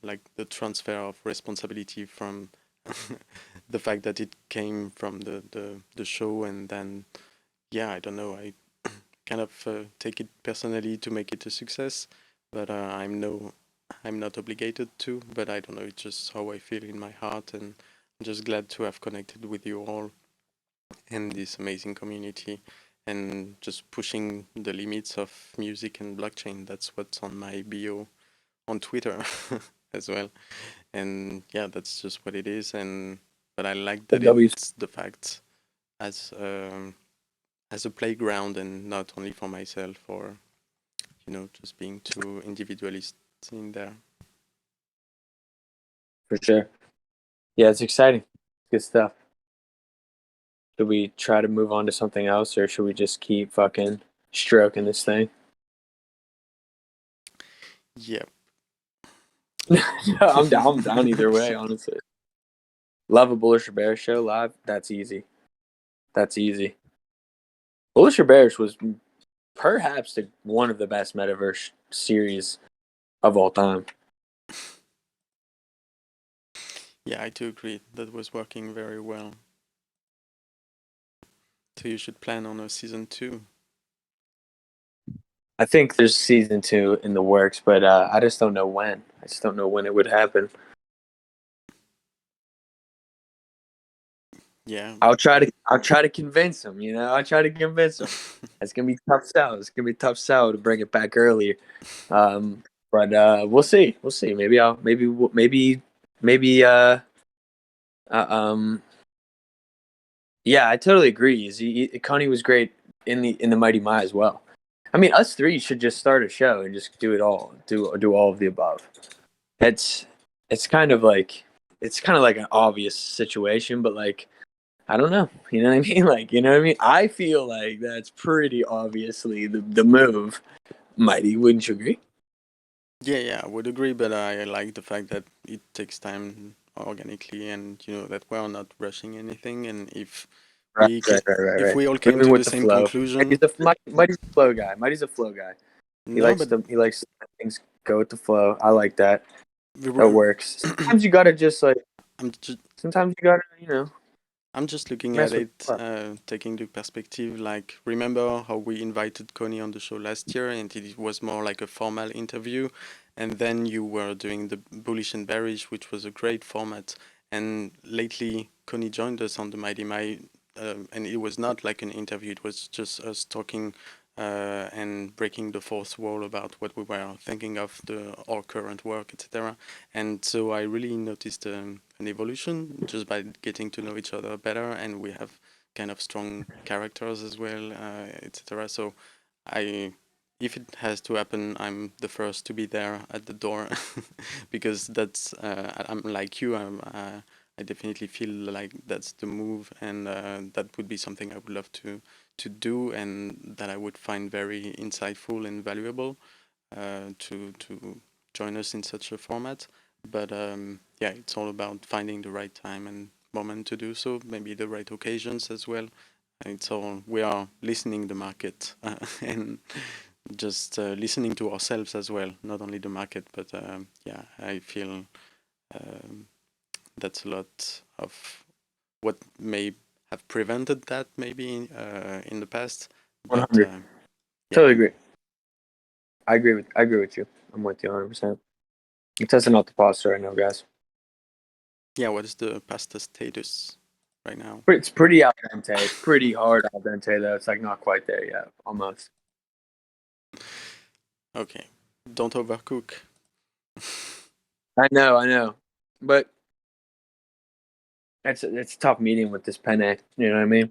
like the transfer of responsibility from the fact that it came from the show, and then yeah, I don't know, I kind of take it personally to make it a success, but I'm not obligated to, but I don't know, it's just how I feel in my heart, and I'm just glad to have connected with you all and this amazing community and just pushing the limits of music and blockchain. That's what's on my bio on Twitter as well. And yeah, that's just what it is. And but I like that it's the fact as as a playground and not only for myself or just being too individualist in there. For sure. Yeah, it's exciting. Good stuff. Should we try to move on to something else, or should we just keep fucking stroking this thing? Yeah. I'm down. I'm down either way, honestly. Love a Bullish or Bearish show live. That's easy. That's easy. Bullish or Bearish was perhaps one of the best metaverse series of all time. Yeah, I do agree. That was working very well. So you should plan on a season 2. I think there's season 2 in the works, but I just don't know when. I just don't know when it would happen. Yeah. I'll try to convince him. I'll try to convince him. It's gonna be tough sell. It's gonna be tough sell to bring it back earlier. But we'll see. We'll see. Maybe. Uh, um. Yeah, I totally agree. Connie was great in the Mighty Mai as well. I mean, us three should just start a show and just do it all. Do all of the above. It's it's kind of like an obvious situation, but like I don't know. You know what I mean? Like, you know what I mean? I feel like that's pretty obviously the move. Mighty, wouldn't you agree? Yeah, I would agree, but I like the fact that it takes time organically, and that we're not rushing anything. And if Right, we right, ca right, right, if right. we all came Moving to with the the same flow. conclusion, Mighty's a flow guy. Mighty's a flow guy. no, but He likes to let things go with the flow. I like that. we That were. works. Sometimes you gotta just like. I'm just Sometimes you gotta I'm just looking at mess with the it, flow. taking the perspective. Like, remember how we invited Connie on the show last year, and it was more like a formal interview, and then you were doing the bullish and bearish, which was a great format. And lately, Connie joined us on the Mighty Mai, and it was not like an interview; it was just us talking and breaking the fourth wall about what we were thinking of our current work, etc. And so I really noticed an evolution just by getting to know each other better, and we have kind of strong characters as well, etc. So I, if it has to happen, I'm the first to be there at the door because I'm like you. I definitely feel like that's the move, and that would be something I would love to do, and that I would find very insightful and valuable to join us in such a format. But yeah, it's all about finding the right time and moment to do so, maybe the right occasions as well. It's all we are listening the market and just listening to ourselves as well, not only the market. But yeah, I feel um, that's a lot of what may have prevented that maybe in the past. But 100. yeah, Totally agree. I agree with you. I'm with you 100%. I'm testing out the pasta right now, guys. yeah. What is the pasta status right now? It's pretty al dente. It's pretty hard al dente though. It's like not quite there yet. Almost. Okay, don't overcook. I know. But it's a tough meeting with this penne. You know what I mean?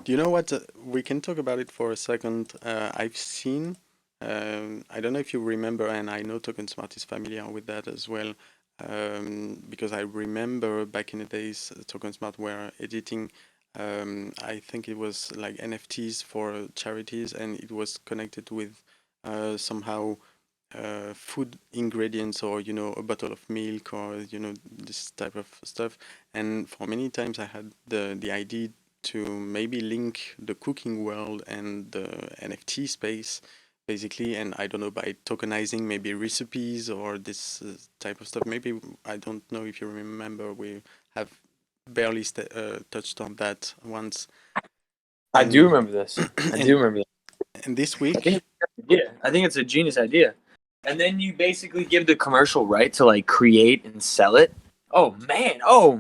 Do you know what? We can talk about it for a second. I've seen, I don't know if you remember, and I know Token Smart is familiar with that as well, because I remember back in the days, Token Smart were editing, I think it was like NFTs for charities, and it was connected with somehow food ingredients, or a bottle of milk, or this type of stuff. And for many times I had the idea to maybe link the cooking world and the NFT space, basically, and I don't know, by tokenizing maybe recipes or this type of stuff. Maybe, I don't know if you remember, we have barely touched on that once. I do And remember this. I do and remember this. and this I think week, it's a good idea. I think it's a genius idea. And then you basically give the commercial right to like create and sell it. Oh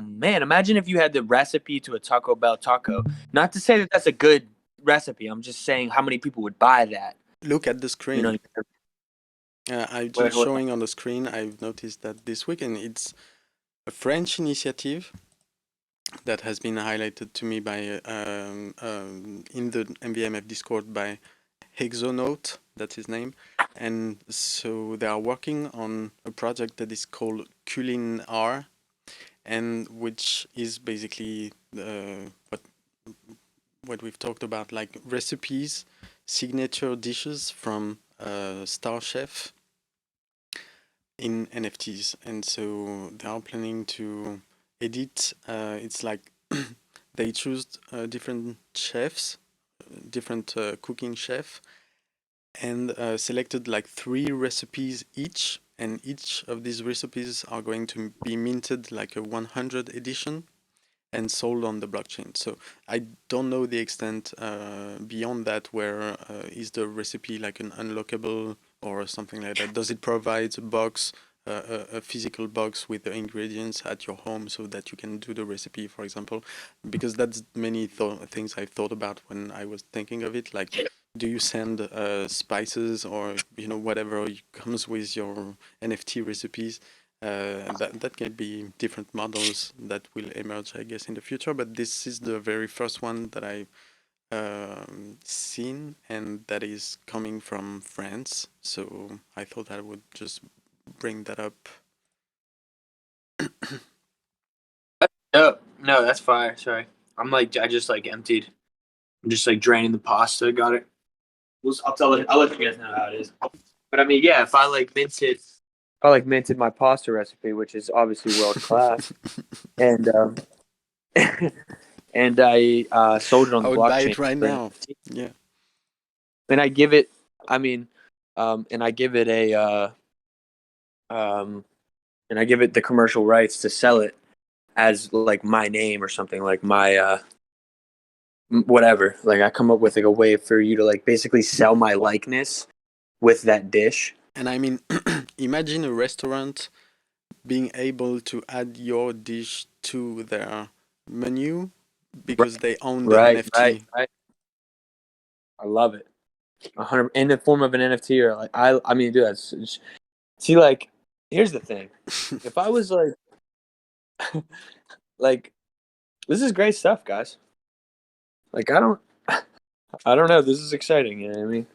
man! Imagine if you had the recipe to a Taco Bell taco. Not to say that that's a good recipe. I'm just saying how many people would buy that. look at the You know. screen. I'm Wait, just hold showing on the screen. I've noticed that this week, and it's a French initiative that has been highlighted to me by in the MVMF Discord by Hexonaut, that's his name. And so they are working on a project that is called Culin R, and which is basically what we've talked about, like recipes, signature dishes from star chef in NFTs. And so they are planning to edit. It's like they choose different chefs, different cooking chef, and selected like 3 recipes each. And each of these recipes are going to be minted like a 100 edition and sold on the blockchain. So I don't know the extent beyond that. Where is the recipe like an unlockable or something like that? Does it provide a box a physical box with the ingredients at your home so that you can do the recipe, for example? Because that's many things I thought about when I was thinking of it. Like, do you send spices or whatever comes with your NFT recipes? That can be different models that will emerge, I guess, in the future. But this is the very first one that I seen, and that is coming from France. So I thought I would just bring that up. No, that's fire. Sorry, I just like emptied. I'm just like draining the pasta. Got it. I'll let you guys know how it is. But I mean, yeah, if I like minted my pasta recipe, which is obviously world class, and and I sold it on I the would buy blockchain it right for an now. NFT. Yeah. And I give it, I mean, and I give it um, and I give it the commercial rights to sell it as like my name or something, like my whatever. Like I come up with like a way for you to like basically sell my likeness with that dish. And I mean, imagine a restaurant being able to add your dish to their menu because they own the Right, right, NFT. right. I love it. 100 in the form of an NFT or like I mean, dude, see, like here's the thing. If I was like this is great stuff, guys. Like I don't know. This is exciting. You know what I mean?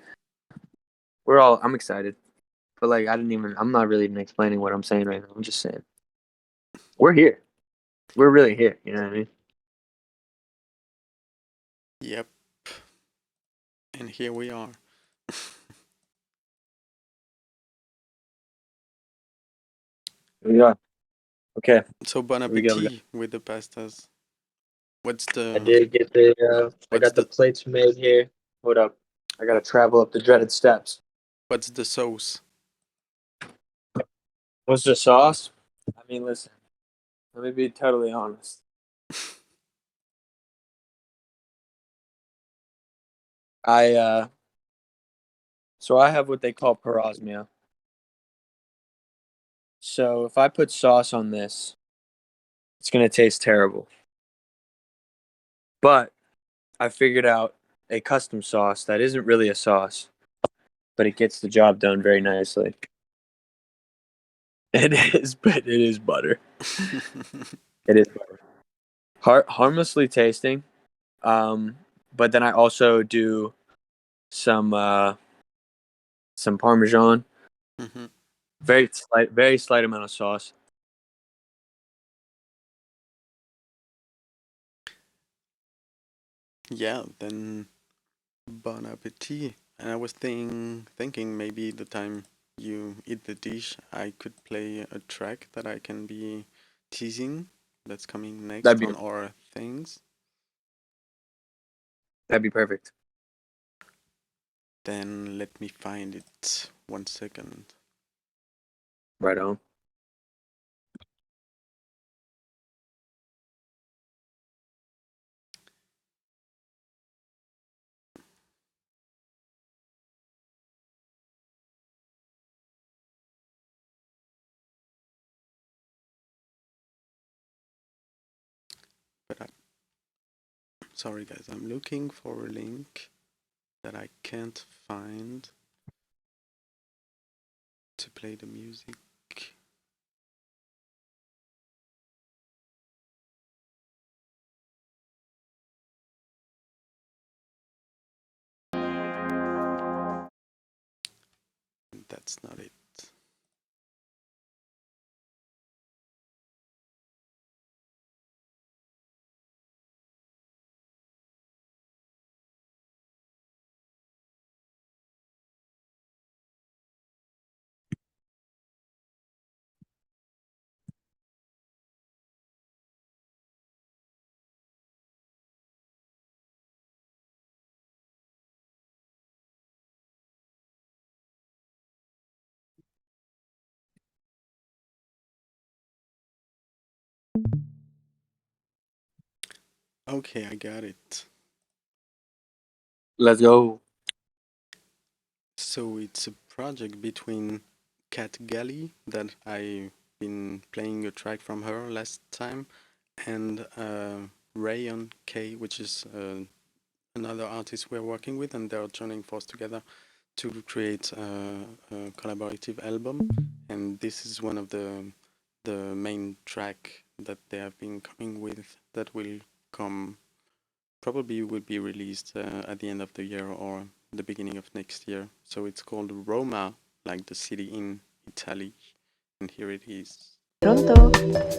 I'm excited, but like I'm not really even explaining what I'm saying right now. I'm just saying we're here. We're really here. You know what I mean? Yep. And here we are. Here we are. Okay, So bon here we go. appetit with the pastas. What's I the did get I what's got the the plates made here. Hold up. I gotta travel up the dreaded steps. what's the sauce? What's the sauce? I mean, listen. Let me be totally honest. I so I have what they call parosmia. So if I put sauce on this, it's gonna taste terrible. But I figured out a custom sauce that isn't really a sauce, but it gets the job done very nicely. It is, but it is butter. It is butter. Harmlessly tasting. But then I also do some some Parmesan, Hmm. very slight amount of sauce. Yeah, then bon appetit. And I was thinking maybe the time you eat the dish, I could play a track that I can be teasing that's coming That'd next be on our things. that'd be perfect. Then let me find it. 1 second. Right on. But sorry guys, I'm looking for a link that I can't find to play the music. That's not it. Okay, I got it. Let's go. So it's a project between Cat Galley that I've been playing a track from her last time, and Rayon K, which is another artist we're working with, and they're joining force together to create a collaborative album. And this is one of the main track that they have been coming with that will come, probably will be released at the end of the year or the beginning of next year. So it's called Roma, like the city in Italy, and here it is. Pronto?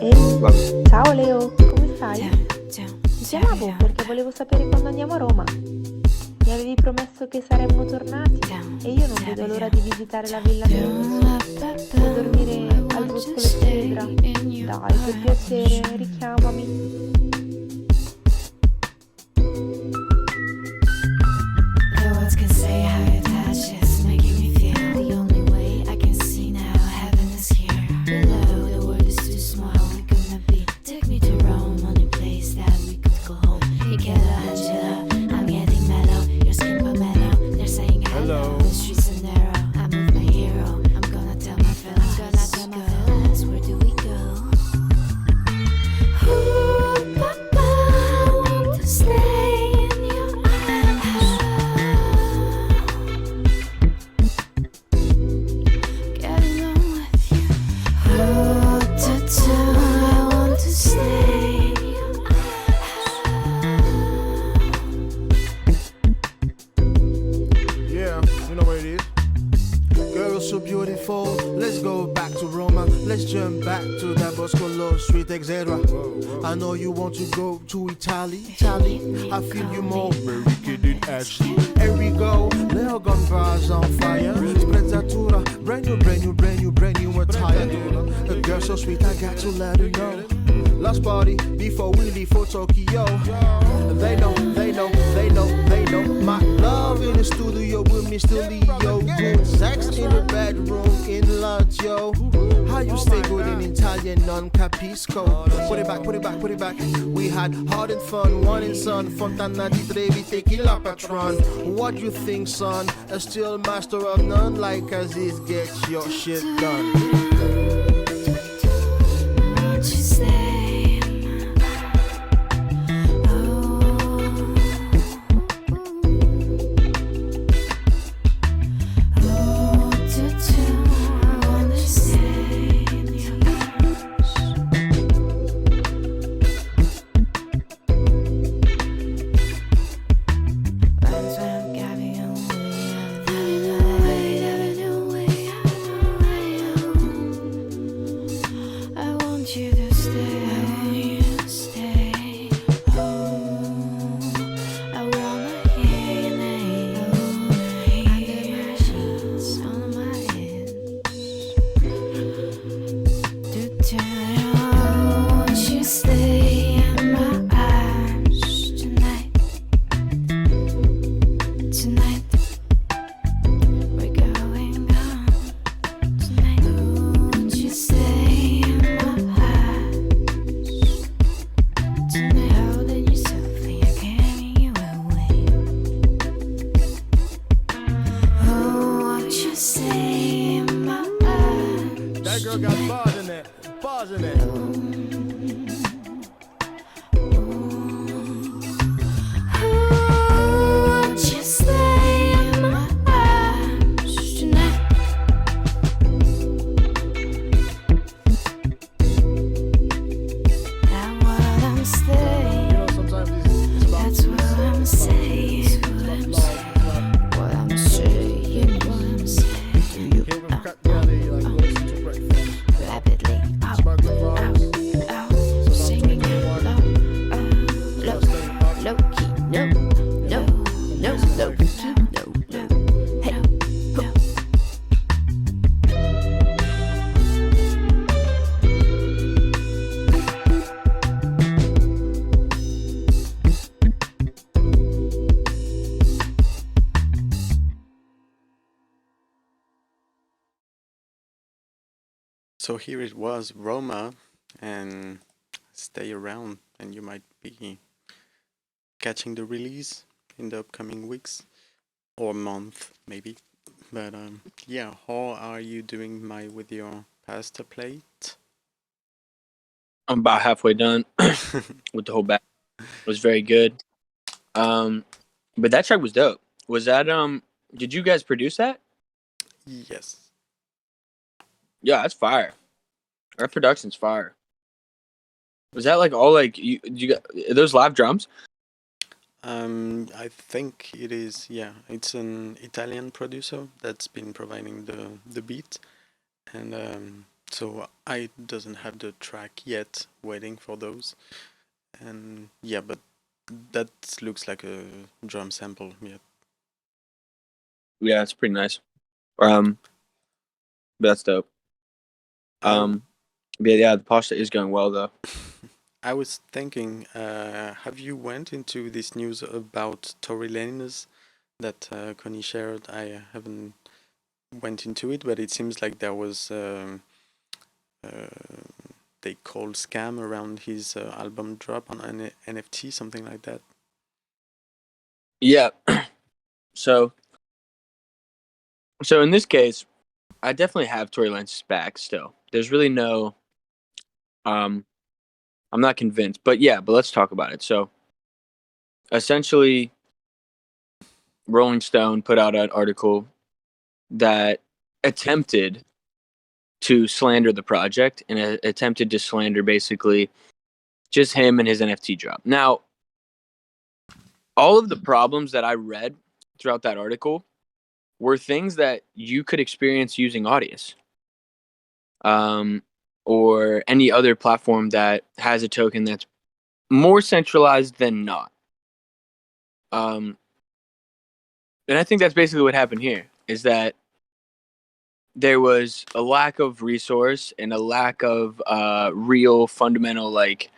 Ehi, ciao Leo, come stai? Ti chiamavo perché volevo sapere quando andiamo a Roma. Mi avevi promesso che saremmo tornati e io non vedo l'ora di visitare la villa Phoenix o dormire al bosco Le Cedra. Dai, per piacere, richiamami. So beautiful, let's go back to Roma. Let's jump back to that Boscolo Street, etc. I know you want to go to Italy. I feel you more barricaded actually. Here we go, Leo gun bars on fire. Sprezzatura, brand new attire. A girl so sweet, I got to let her know. Last party before we leave for Tokyo. They know. My love in the studio with Mr. Leo. Good sex in the bedroom in Lazio. How you stay good in Italian, non capisco. Put it back. We had hard and fun, one in sun. Fontana di Trevi, tequila patron. What you think, son? A still master of none. Like Aziz, get your shit done. So here it was, Roma, and stay around and you might be catching the release in the upcoming weeks or month maybe. But yeah, how are you doing, Mai, with your pasta plate? I'm about halfway done with the whole bag. It was very good. But that track was dope. Was that did you guys produce that? Yes. Yeah, that's fire. Our production's fire. Was that like all like you got are those live drums? I think it is. Yeah, it's an Italian producer that's been providing the beat, and so I doesn't have the track yet. Waiting for those, and yeah, but that looks like a drum sample. Yeah. Yeah, it's pretty nice. Um, but that's dope. But yeah, the pasta is going well though. I was thinking, have you went into this news about Tory Lanez that Connie shared? I haven't went into it, but it seems like there was they called scam around his album drop on an NFT, something like that. Yeah. So in this case, I definitely have Tory Lanez's back still. There's really no I'm not convinced. But yeah, but let's talk about it. So essentially Rolling Stone put out an article that attempted to slander the project and attempted to slander basically just him and his NFT drop. Now, all of the problems that I read throughout that article were things that you could experience using Audius, or any other platform that has a token that's more centralized than not. And I think that's basically what happened here, is that there was a lack of resource and a lack of real fundamental like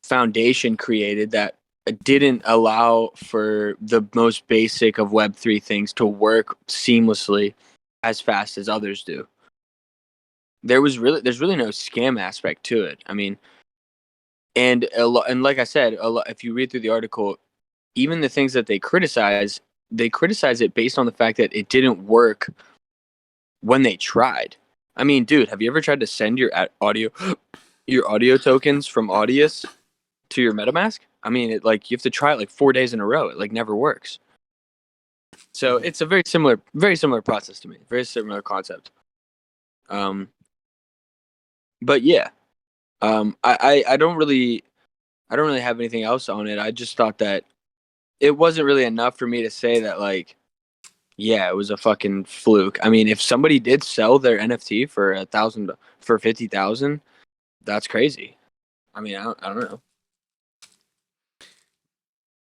foundation created that didn't allow for the most basic of Web3 things to work seamlessly as fast as others do. There's really no scam aspect to it. I mean, and like I said, if you read through the article, even the things that they criticize it based on the fact that it didn't work when they tried. I mean, dude, have you ever tried to send your audio tokens from Audius to your MetaMask? I mean, it like you have to try it like 4 days in a row. It like never works. So it's a very similar process to me. Very similar concept. But yeah, I don't really have anything else on it. I just thought that it wasn't really enough for me to say that like, yeah, it was a fucking fluke. I mean, if somebody did sell their NFT for 50,000, that's crazy. I mean, I don't know.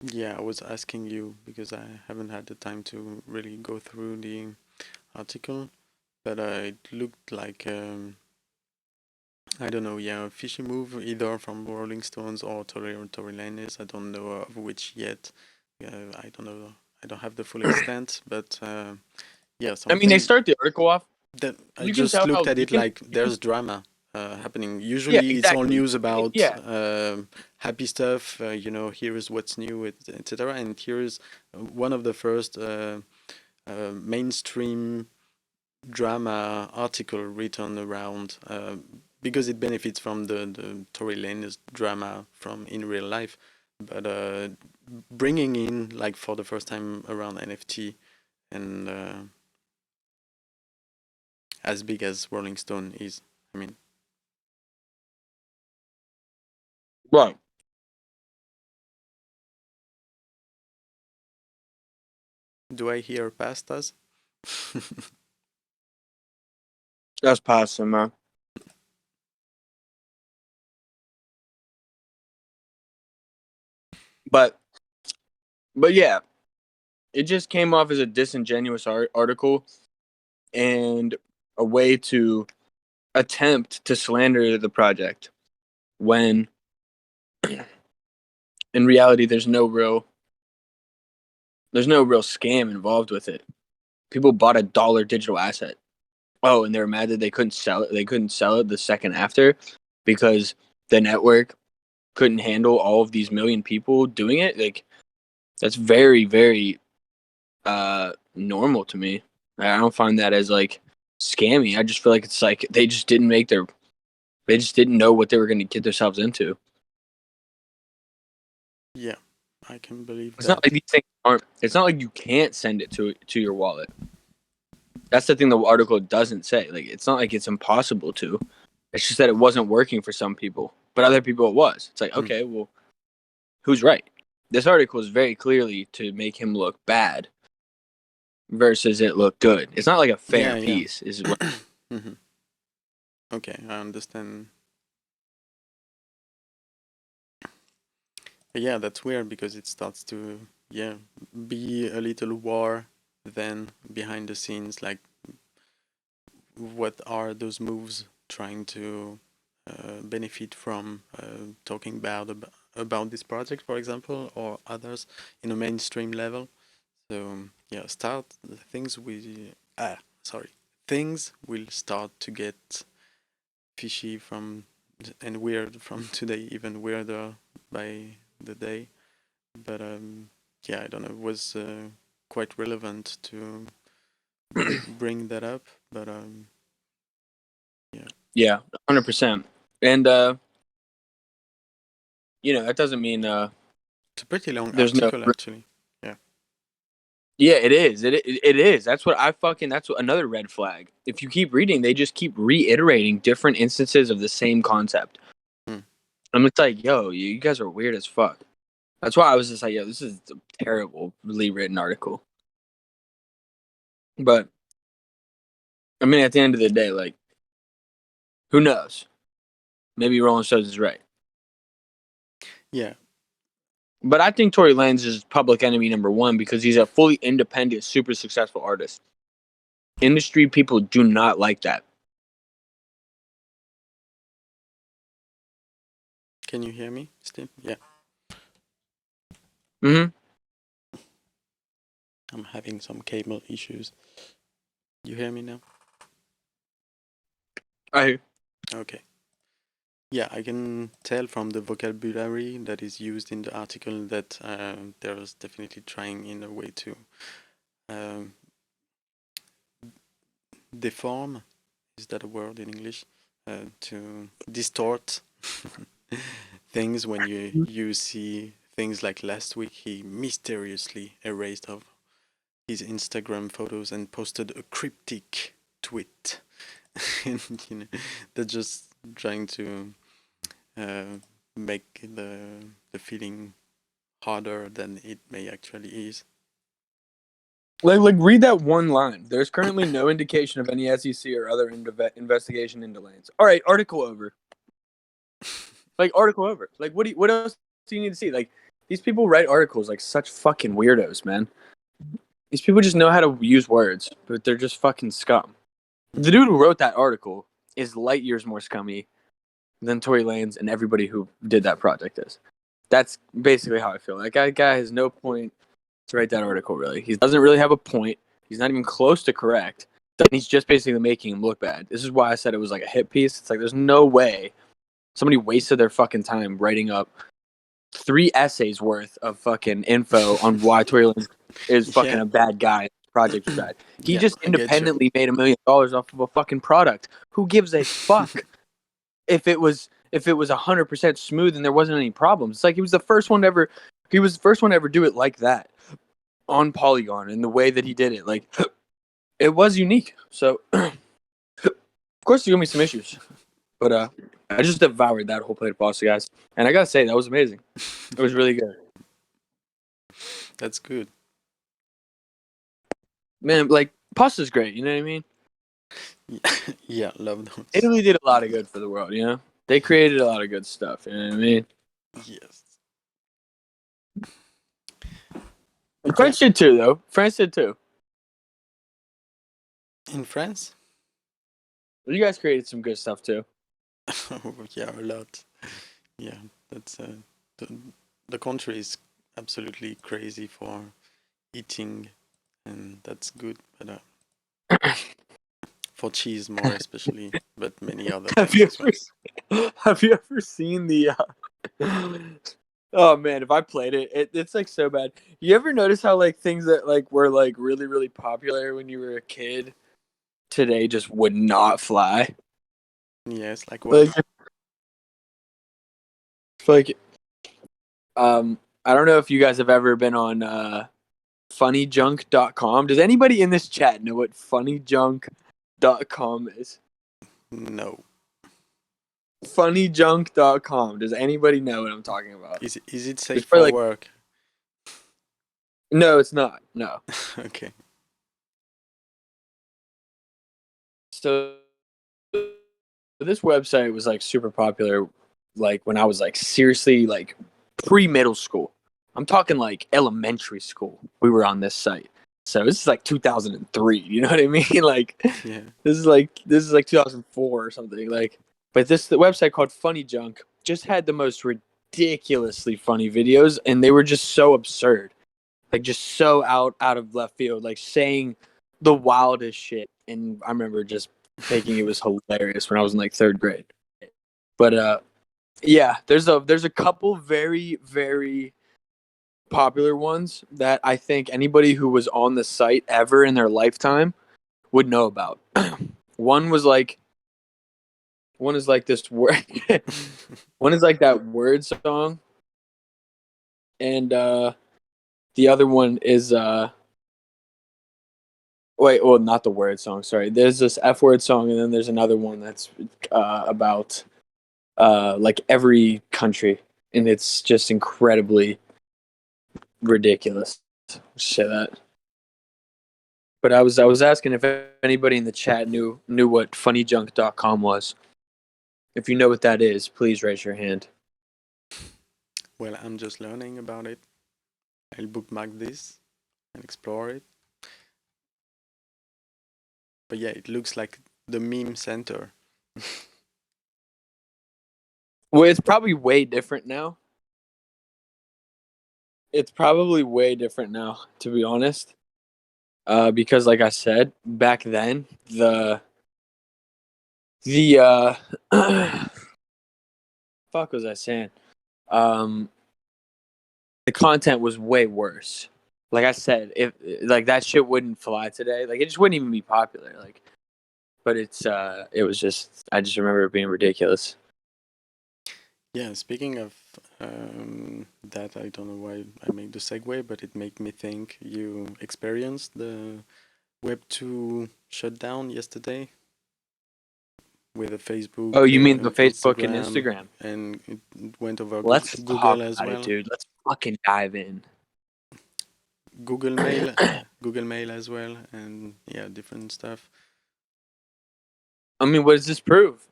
Yeah, I was asking you because I haven't had the time to really go through the article, but it looked like I don't know, yeah, a fishy move either from Rolling Stones or Tory Lanez. I don't know of which yet. I don't know. I don't have the full extent, but yeah, I mean, they something start the article off. that I You can just tell looked how at you it can. like there's drama happening. Yeah, Usually it's all exactly. news about Yeah, happy stuff, here is what's new, etc. And here is one of the first mainstream drama article written around because it benefits from the Tory Lanez drama from in real life, but bringing in like for the first time around NFT and as big as Rolling Stone is, I mean, right. do I hear pastas? That's passing, man. But yeah, it just came off as a disingenuous article and a way to attempt to slander the project when in reality there's no real scam involved with it. People bought a dollar digital asset. Oh, and they were mad that they couldn't sell it. They couldn't sell it the second after because the network couldn't handle all of these million people doing it. Like that's very, very normal to me. I don't find that as like scammy. I just feel like it's like they just didn't know what they were going to get themselves into. Yeah, I can believe It's that. not like these things aren't. It's not like you can't send it to your wallet. That's the thing the article doesn't say. Like, it's not like it's impossible to. It's just that it wasn't working for some people, but other people it was. It's like, okay, well, who's right? This article is very clearly to make him look bad versus it look good. It's not like a fair piece. Is what. Mm-hmm. Okay, I understand. But yeah, that's weird because it starts to be a little war then behind the scenes, like what are those moves trying to benefit from talking about this project, for example, or others in a mainstream level. So yeah, things will start to get fishy and weird from today, even weirder by the day. But yeah, I don't know. It was quite relevant to bring that up. But Yeah, 100%. And that doesn't mean it's a pretty long there's no. article, actually. Yeah, it is. It is. That's another red flag. If you keep reading, they just keep reiterating different instances of the same concept. I'm just like, yo, you guys are weird as fuck. That's why I was just like, yo, this is a terribly written article. But I mean, at the end of the day, like, who knows? Maybe Rolling Stones is right. Yeah. But I think Tory Lanez is public enemy number one because he's a fully independent, super successful artist. Industry people do not like that. Can you hear me, Steve? Yeah. Mm-hmm. I'm having some cable issues. You hear me now? Okay. Yeah, I can tell from the vocabulary that is used in the article that there's definitely trying in a way to deform, is that a word in English? To distort things when you see things like last week he mysteriously erased of his Instagram photos and posted a cryptic tweet. And they're just trying to make the feeling harder than it may actually is. Like read that one line. There's currently no indication of any SEC or other investigation into Lanez. All right, article over. Like article over. Like what else do you need to see? Like these people write articles like such fucking weirdos, man. These people just know how to use words, but they're just fucking scum. The dude who wrote that article is light years more scummy than Tory Lanez and everybody who did that project is. That's basically how I feel. Like that guy has no point to write that article, really. He doesn't really have a point. He's not even close to correct. And he's just basically making him look bad. This is why I said it was like a hit piece. It's like there's no way somebody wasted their fucking time writing up 3 essays worth of fucking info on why Tory Lanez is fucking a bad guy. Project was bad. He just independently made $1 million off of a fucking product. Who gives a fuck if it was 100% smooth and there wasn't any problems? It's like he was the first one to ever do it like that on Polygon and the way that he did it. Like it was unique. So of course there's gonna be some issues. But I just devoured that whole plate of pasta, guys. And I gotta say, that was amazing. It was really good. That's good. Man, like, pasta's great, you know what I mean? Yeah, love those. Italy did a lot of good for the world, you know? They created a lot of good stuff, you know what I mean? Yes. France did too, though. France did too. In France? You guys created some good stuff too. Oh, yeah, a lot. Yeah, that's the country is absolutely crazy for eating, and that's good. But for cheese more especially, but many other things as well. Have you ever seen the Oh man, if I played it, it's like so bad. You ever notice how like things that like were like really really popular when you were a kid today just would not fly? Yes, like what? Like I don't know if you guys have ever been on funnyjunk.com. Does anybody in this chat know what funnyjunk.com is? No. Funnyjunk.com. Does anybody know what I'm talking about? Is it It's safe probably for like work? no, it's not. No. Okay. So this website was like super popular like when I was like seriously like pre-middle school. I'm talking like elementary school. We were on this site. So this is like 2003, you know what I mean? Like Yeah. this is like 2004 or something. Like but the website called Funny Junk just had the most ridiculously funny videos and they were just so absurd. Like just so out of left field, like saying the wildest shit. And I remember just thinking it was hilarious when I was in like third grade. But yeah, there's a couple very very popular ones that I think anybody who was on the site ever in their lifetime would know about. one was like one is like this word one is like that word song and the other one is wait, well, not the word song. Sorry, there's this F word song, and then there's another one that's about like every country, and it's just incredibly ridiculous. Say that. But I was asking if anybody in the chat knew what funnyjunk.com was. If you know what that is, please raise your hand. Well, I'm just learning about it. I'll bookmark this and explore it. But yeah, it looks like the meme center. Well, it's probably way different now. It's probably way different now, to be honest. Because like I said, back then the fuck was I saying? Um, the content was way worse. Like I said, if like that shit wouldn't fly today, like it just wouldn't even be popular. Like, but it was just I just remember it being ridiculous. Yeah, speaking of that, I don't know why I made the segue, but it made me think you experienced the Web 2 shutdown yesterday with the Facebook, Oh, you mean the Facebook and Instagram, Instagram? and it went over Let's Google talk as about it, well. dude. Let's fucking dive in. Google Mail, Google Mail as well, and yeah, different stuff. I mean, what does this prove?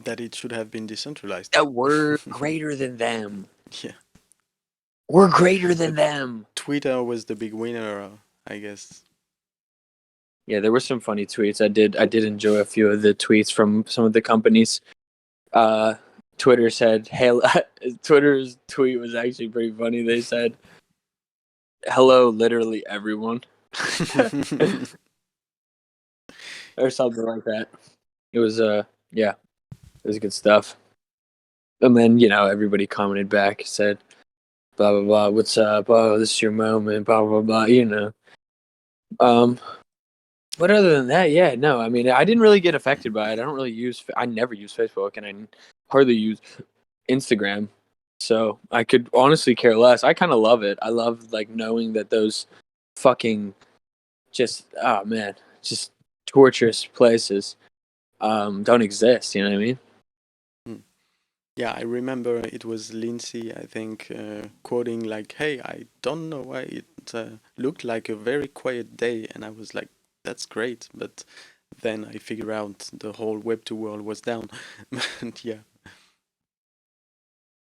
That it should have been decentralized. That we're greater than them. Yeah. We're greater than them. Twitter was the big winner, I guess. Yeah, there were some funny tweets. I did enjoy a few of the tweets from some of the companies. Twitter said, "Hey," Twitter's tweet was actually pretty funny. They said, "Hello, literally everyone," or something like that. It was yeah, it was good stuff. And then everybody commented back, said, "Blah blah blah, what's up? Oh, this is your moment." Blah blah blah. Um, But other than that, yeah, no. I mean, I didn't really get affected by it. I never use Facebook, and I hardly use Instagram. So I could honestly care less. I kind of love it. I love like knowing that those fucking just oh man, just torturous places don't exist. You know what I mean? Yeah, I remember it was Lindsay, I think, quoting like, "Hey, I don't know why it looked like a very quiet day," and I was like, "That's great," but then I figured out the whole Web2 world was down. And yeah,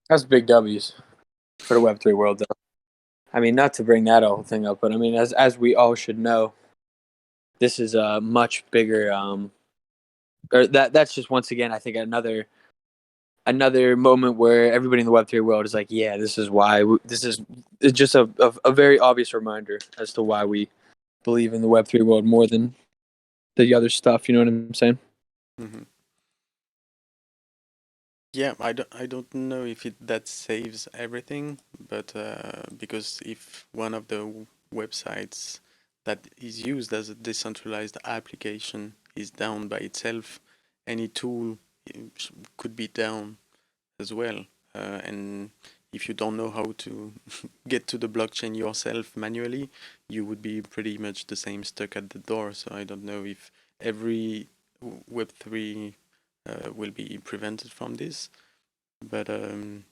That's big W's for the Web3 world, though. I mean, not to bring that whole thing up, but I mean, as we all should know, this is a much bigger. Or that's just once again, I think another moment where everybody in the Web3 world is like, yeah, this is why it's just a very obvious reminder as to why we believe in the Web3 world more than the other stuff. You know what I'm saying? hmm Yeah, I don't know if that saves everything, but because if one of the websites that is used as a decentralized application is down by itself, any tool could be down as well. And if you don't know how to get to the blockchain yourself manually, you would be pretty much the same stuck at the door. So I don't know if every Web3 will be prevented from this. But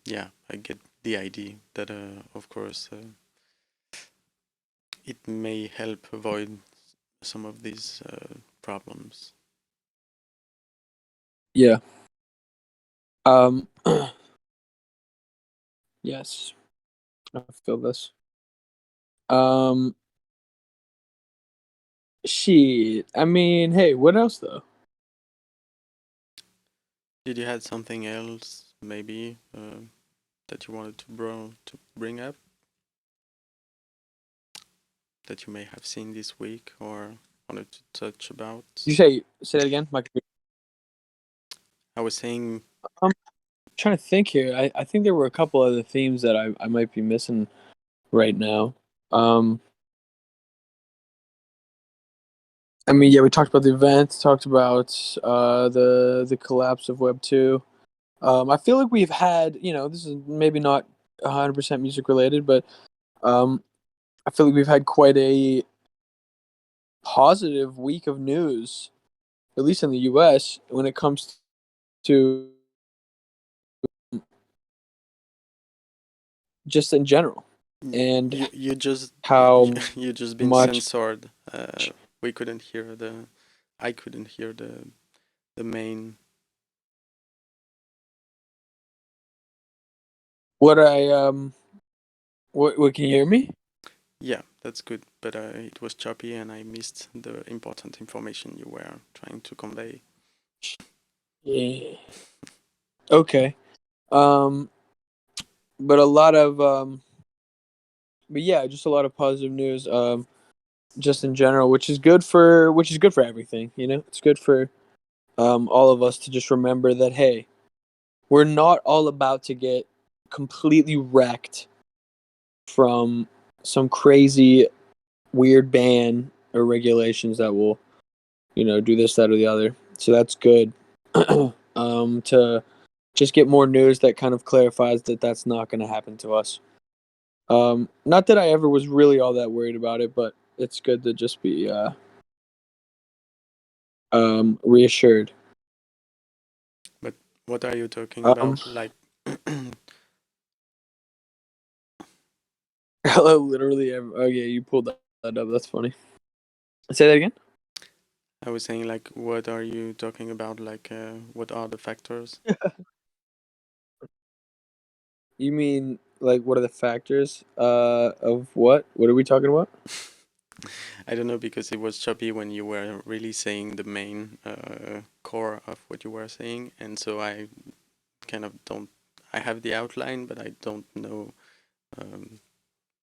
yeah, I get the idea that, of course, it may help avoid some of these problems. Yeah. Yes, I feel this. Um, Shit. I mean, hey, what else though? Did you had something else maybe that you wanted to bring up that you may have seen this week or wanted to touch about? Did you say that again? I was saying, I'm trying to think here. I think there were a couple other themes that I might be missing right now. I mean, yeah, we talked about the event, talked about the collapse of Web 2. I feel like we've had, this is maybe not 100% music related, but I feel like we've had quite a positive week of news, at least in the US, when it comes to just in general, and you just how you just been much censored. We couldn't hear I couldn't hear the main. what I what can you hear me? Yeah, that's good. But it was choppy and I missed the important information you were trying to convey. Yeah. Okay. Um, but a lot of but yeah, just a lot of positive news. Just in general, which is good for everything. It's good for all of us to just remember that hey, we're not all about to get completely wrecked from some crazy weird ban or regulations that will do this, that, or the other. So that's good. To just get more news that kind of clarifies that that's not going to happen to us. Not that I ever was really all that worried about it, but it's good to just be reassured. But what are you talking about? Like, Literally, oh yeah, you pulled that up. That's funny. Say that again. I was saying, like, what are you talking about? Like, what are the factors? You mean like what are the factors of what? What are we talking about? I don't know because it was choppy when you were really saying the main core of what you were saying, and so I kind of don't. I have the outline, but I don't know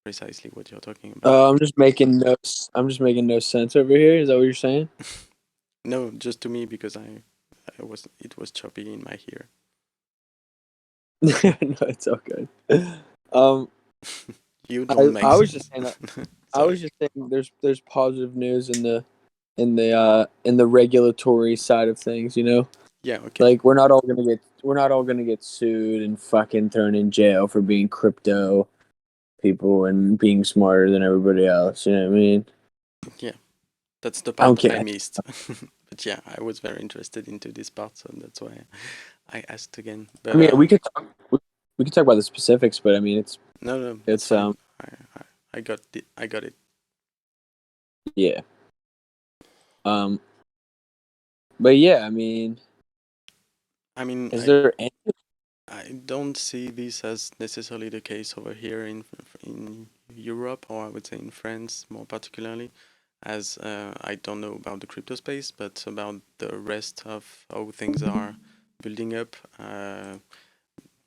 precisely what you're talking about. I'm just making notes. I'm just making no sense over here. Is that what you're saying? No, just to me because it was choppy in my ear. No, it's all good. Um, You don't make I was just sense. saying. I Sorry. was just saying. There's positive news in the regulatory side of things. Yeah. Okay. Like we're not all gonna get sued and fucking thrown in jail for being crypto people and being smarter than everybody else. You know what I mean? Yeah. That's the I don't part I care. missed. But yeah, I was very interested into this part, so that's why I asked again. I But mean, we could talk about the specifics, but I mean, no, no, that's it's fine. I got it. yeah. Um, but yeah, I mean, I mean, is there any? I don't see this as necessarily the case over here in Europe, or I would say in France more particularly, as I don't know about the crypto space, but about the rest of how things are building up.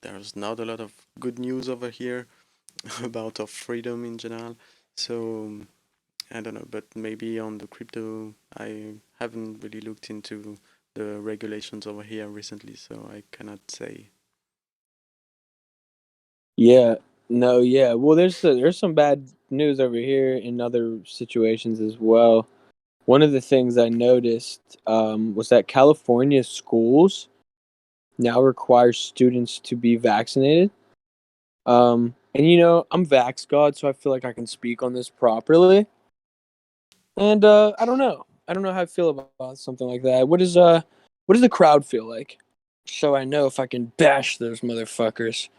There's not a lot of good news over here about our freedom in general. So I don't know, but maybe on the crypto, I haven't really looked into the regulations over here recently, so I cannot say Yeah. No. Yeah. Well, there's some bad news over here in other situations as well. One of the things I noticed was that California schools now require students to be vaccinated. And I'm Vax God, so I feel like I can speak on this properly. And I don't know. I don't know how I feel about something like that. What does the crowd feel like? So I know if I can bash those motherfuckers.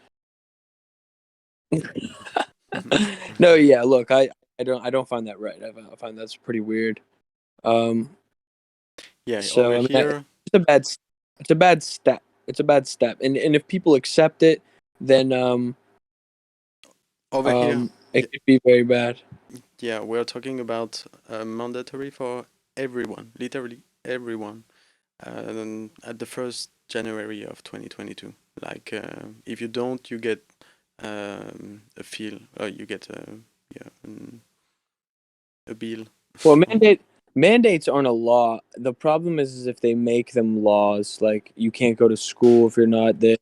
No, yeah. Look, I don't find that right. I find that's pretty weird. Um, Yeah, so over I mean, here, it's a bad step. It's a bad step. And if people accept it, then over here, it could be very bad. yeah, we're talking about mandatory for everyone, literally everyone, at the 1st January of 2022. Like, if you don't, you get a feel, you get a bill. Well, mandates aren't a law. The problem is if they make them laws. Like you can't go to school if you're not there.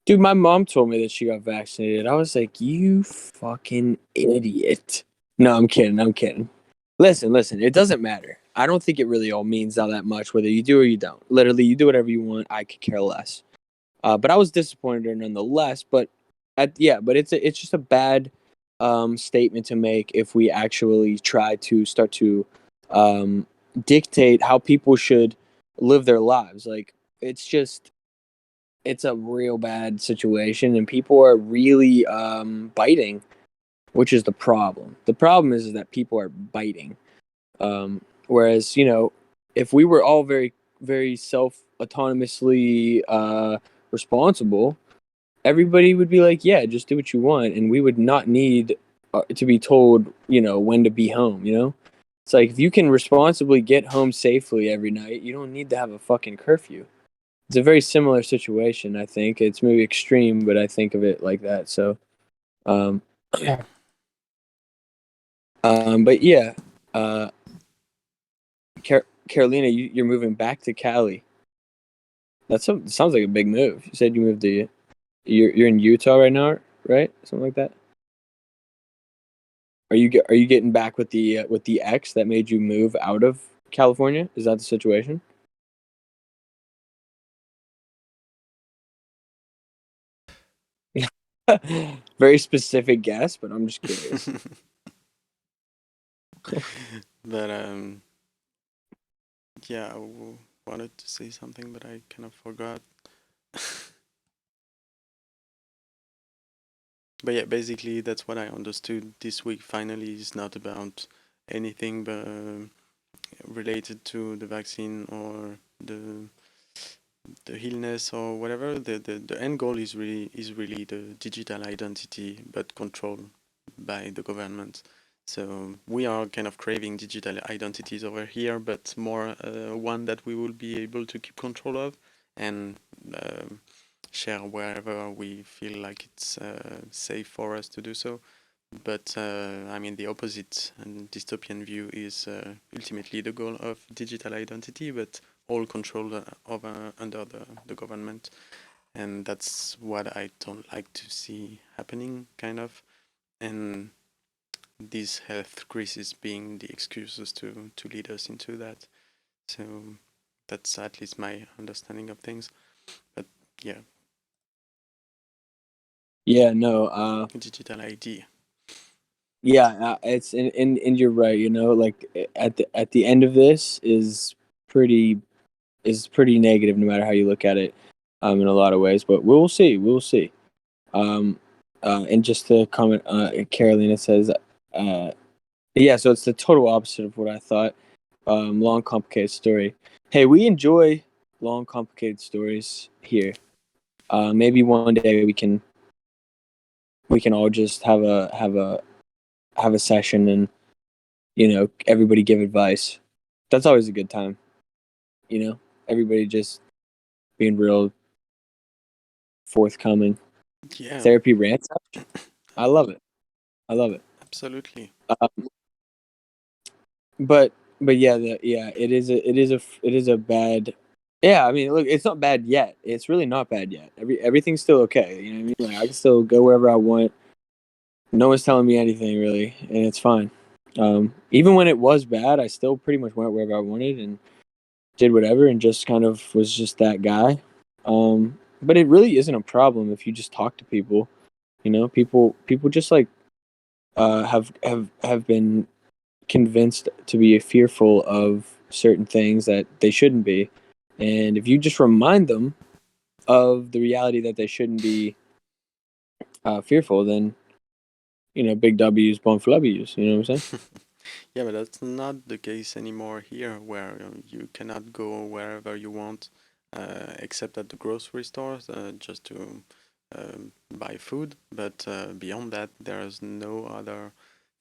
Dude, my mom told me that she got vaccinated. I was like, you fucking idiot. No, I'm kidding. I'm kidding. Listen. It doesn't matter. I don't think it really all means all that much whether you do or you don't. Literally, you do whatever you want. I could care less. But I was disappointed in her nonetheless. But it's just a bad statement to make if we actually try to start to um, dictate how people should live their lives. Like it's a real bad situation, and people are really biting, which is the problem. The problem is that people are biting. Whereas if we were all very very self autonomously responsible, everybody would be like, yeah, just do what you want, and we would not need to be told, when to be home. It's like if you can responsibly get home safely every night, you don't need to have a fucking curfew. It's a very similar situation. I think it's maybe extreme, but I think of it like that. So, um, but yeah, uh, Carolina, you're moving back to Cali. Sounds like a big move. You said you moved to you're in Utah right now, right? Something like that. Are you getting back with the ex that made you move out of California? Is that the situation? Very specific guess, but I'm just curious. But yeah, wanted to say something, but I kind of forgot. But yeah, basically that's what I understood this week. Finally, is not about anything but related to the vaccine or the illness or whatever. The end goal is really the digital identity, but controlled by the government. So we are kind of craving digital identities over here, but more one that we will be able to keep control of and share wherever we feel like it's safe for us to do so. But I mean, the opposite and dystopian view is ultimately the goal of digital identity, but all controlled over under the government. And that's what I don't like to see happening, kind of. And this health crisis being the excuses to lead us into that. So that's at least my understanding of things. But yeah, Yeah, no, digital ID. yeah, it's and you're right. Like at the end of this pretty pretty negative, no matter how you look at it, in a lot of ways. But we'll see, we'll see. Um, and just to comment, Carolina says, yeah, so it's the total opposite of what I thought. Long, complicated story. Hey, we enjoy long, complicated stories here. Maybe one day we can all just have a session and everybody give advice. That's always a good time. Everybody just being real forthcoming. Yeah, Therapy rant session. I love it. I love it. absolutely. But yeah, it is a bad Yeah, I mean, look, it's not bad yet. It's really not bad yet. Everything's still okay. You know what I mean? Like I can still go wherever I want. No one's telling me anything really, and it's fine. Even when it was bad, I still pretty much went wherever I wanted and did whatever, and just kind of was just that guy. But it really isn't a problem if you just talk to people. You know, people just like have been convinced to be fearful of certain things that they shouldn't be, and if you just remind them of the reality that they shouldn't be fearful, then big W's, born for W's. You know what I'm saying? Yeah, but that's not the case anymore here, where you cannot go wherever you want, except at the grocery stores, just to buy food. But beyond that, there's no other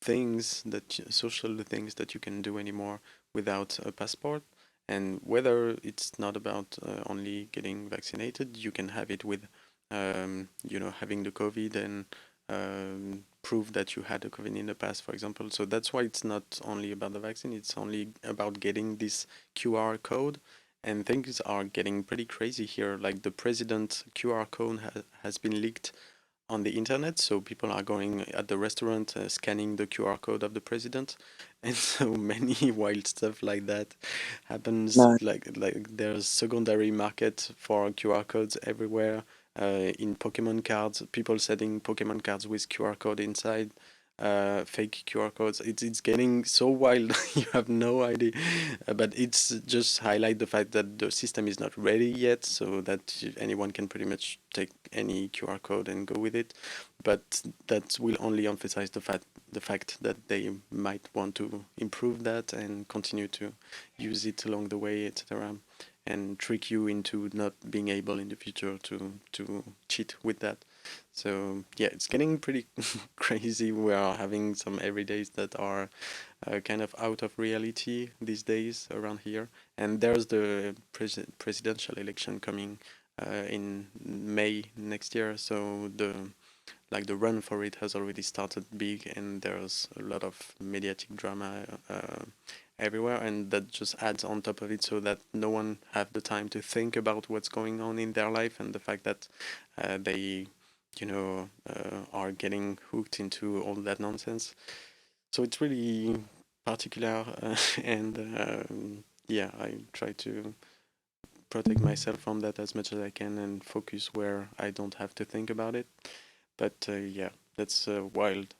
social things that you can do anymore without a passport. And whether it's not about only getting vaccinated, you can have it with, having the COVID and prove that you had a COVID in the past, for example. So that's why it's not only about the vaccine, it's only about getting this QR code. And things are getting pretty crazy here. Like the president QR code has been leaked on the internet, so people are going at the restaurant, scanning the QR code of the president, and so many wild stuff like that happens. No. Like there's secondary market for QR codes everywhere. In Pokemon cards, people selling Pokemon cards with QR code inside, fake QR codes. It's getting so wild, you have no idea. But it's just highlight the fact that the system is not ready yet, so that anyone can pretty much take any QR code and go with it. But that will only emphasize the fact that they might want to improve that and continue to use it along the way, etc., and trick you into not being able in the future to cheat with that. So yeah, it's getting pretty crazy. We are having some everydays that are kind of out of reality these days around here. And there's the presidential election coming in May next year. So the run for it has already started big, and there's a lot of mediatic drama everywhere, and that just adds on top of it, so that no one have the time to think about what's going on in their life, and the fact that they are getting hooked into all that nonsense. So it's really particular, and yeah, I try to protect myself from that as much as I can and focus where I don't have to think about it. But yeah, that's wild.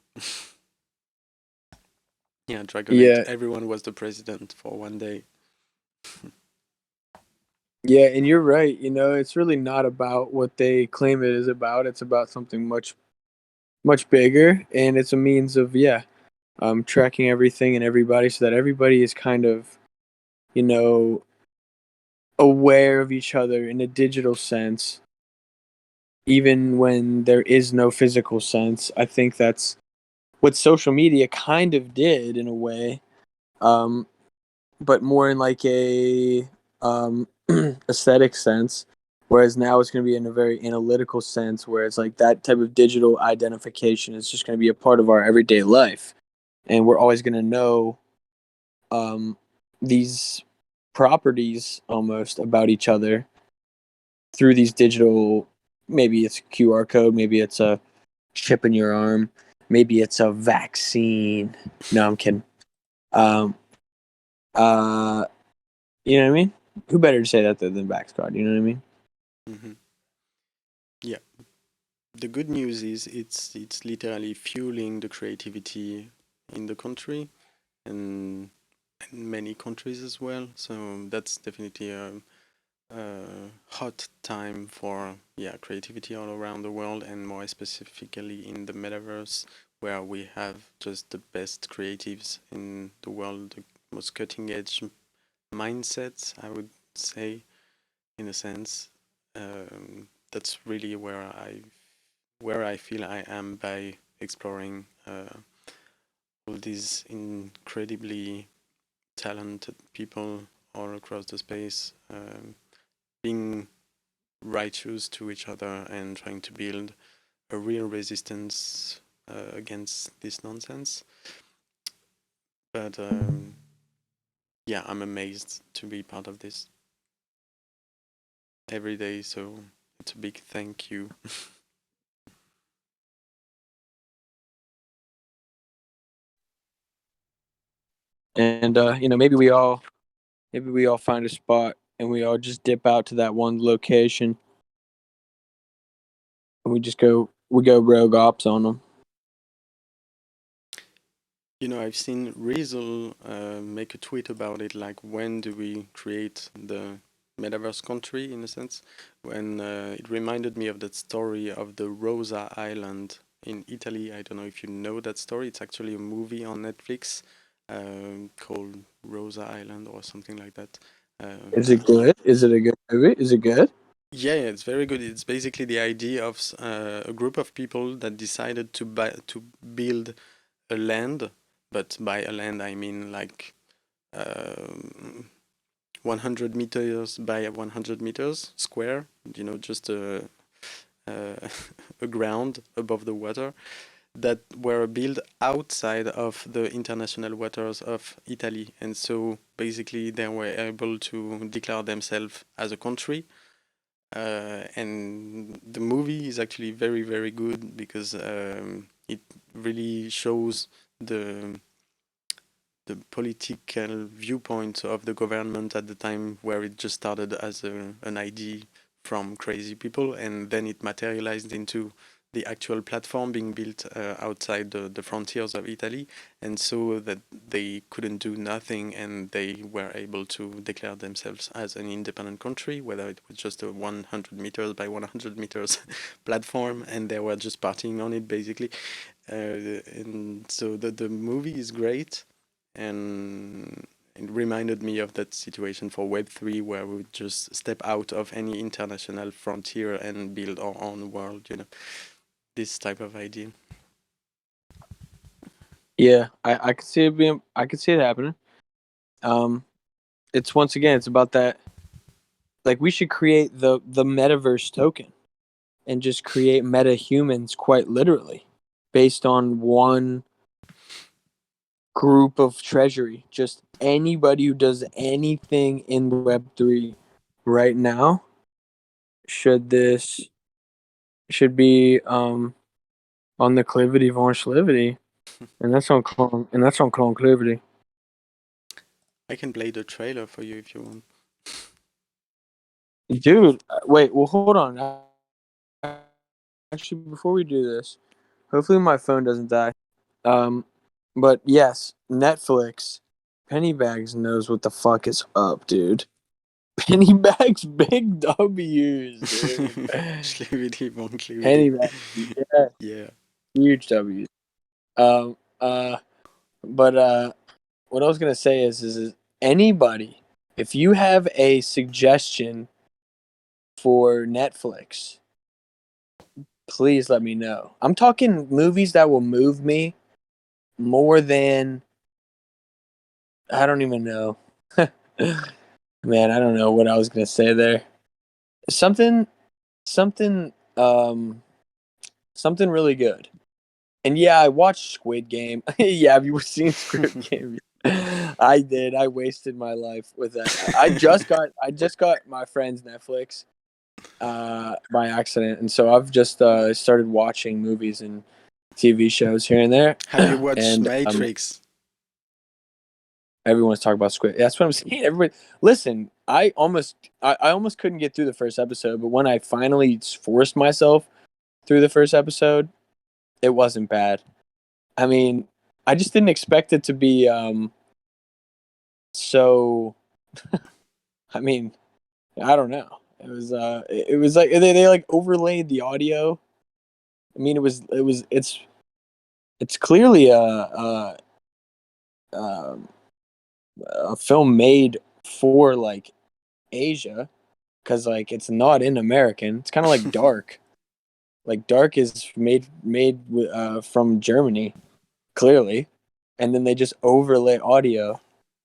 Yeah, Dragonite, Yeah, everyone was the president for one day. yeah, and you're right. It's really not about what they claim it is about. It's about something much, much bigger, and it's a means of tracking everything and everybody, so that everybody is kind of you know aware of each other in a digital sense, even when there is no physical sense. I think that's what social media kind of did in a way, um, but more in like a aesthetic sense. Whereas now it's going to be in a very analytical sense, where it's like that type of digital identification is just going to be a part of our everyday life, and we're always going to know um, these properties almost about each other through these digital. Maybe it's a QR code, maybe it's a chip in your arm, maybe it's a vaccine. No, I'm kidding. Um, uh, you know what I mean? Who better to say that than Vaxcard? You know what I mean? Hmm. Yeah. The good news is it's literally fueling the creativity in the country, and in many countries as well. So that's definitely a hot time for creativity all around the world, and more specifically in the metaverse, where we have just the best creatives in the world, the most cutting edge mindsets, I would say, in a sense. That's really where I feel I am by exploring all these incredibly talented people all across the space, being righteous to each other and trying to build a real resistance against this nonsense. But yeah, I'm amazed to be part of this. every day. So it's a big thank you. And maybe we all find a spot and we all just dip out to that one location and we go rogue ops on them. I've seen Riesel make a tweet about it, like when do we create the metaverse country, in a sense, when it reminded me of that story of the Rosa Island in Italy. I don't know if you know that story. It's actually a movie on Netflix called Rosa Island or something like that. Is it good? Is it a good movie? Is it good? Yeah, it's very good. It's basically the idea of a group of people that decided to build a land, but by a land I mean like 100 meters by 100 meters square. Just a a ground above the water that were built outside of the international waters of Italy, and so basically they were able to declare themselves as a country. And the movie is actually very, very good because it really shows the political viewpoint of the government at the time, where it just started as an idea from crazy people, and then it materialized into the actual platform being built outside the frontiers of Italy, and so that they couldn't do nothing, and they were able to declare themselves as an independent country, whether it was just a 100 meters by 100 meters platform, and they were just partying on it, basically. And so the movie is great, and it reminded me of that situation for Web3, where we would just step out of any international frontier and build our own world, this type of idea. Yeah, I could see it being. I could see it happening. It's once again, it's about that. Like we should create the metaverse token, and just create meta humans, quite literally, based on one group of treasury. Just anybody who does anything in Web3 right now should be on the clivity von schlivity, and that's on clivity. I can play the trailer for you if you want. Dude, wait, well, hold on. Actually, before we do this, hopefully my phone doesn't die. But yes, Netflix, Pennybags knows what the fuck is up, dude. Pennybags, big W's, dude. Schlivity von Clivity. Pennybags, yeah, Yeah. huge W's. Um, uh, but what I was gonna say is anybody, if you have a suggestion for Netflix, please let me know. I'm talking movies that will move me more than I don't even know. Man, I don't know what I was gonna say there. Something, something, something really good. And yeah, I watched Squid Game. Yeah, have you seen Squid Game? I did. I wasted my life with that. I just got my friend's Netflix by accident, and so I've just started watching movies and TV shows here and there. Have you watched And Matrix? everyone's talking about Squid. That's what I'm saying. Everybody, listen. I almost couldn't get through the first episode, but when I finally forced myself through the first episode, it wasn't bad. I mean, I just didn't expect it to be so. I mean, I don't know. It was like they like overlaid the audio. I mean, it's clearly a film made for like Asia, because like it's not in American. It's kind of like Dark. Like Dark is made from Germany, clearly, and then they just overlay audio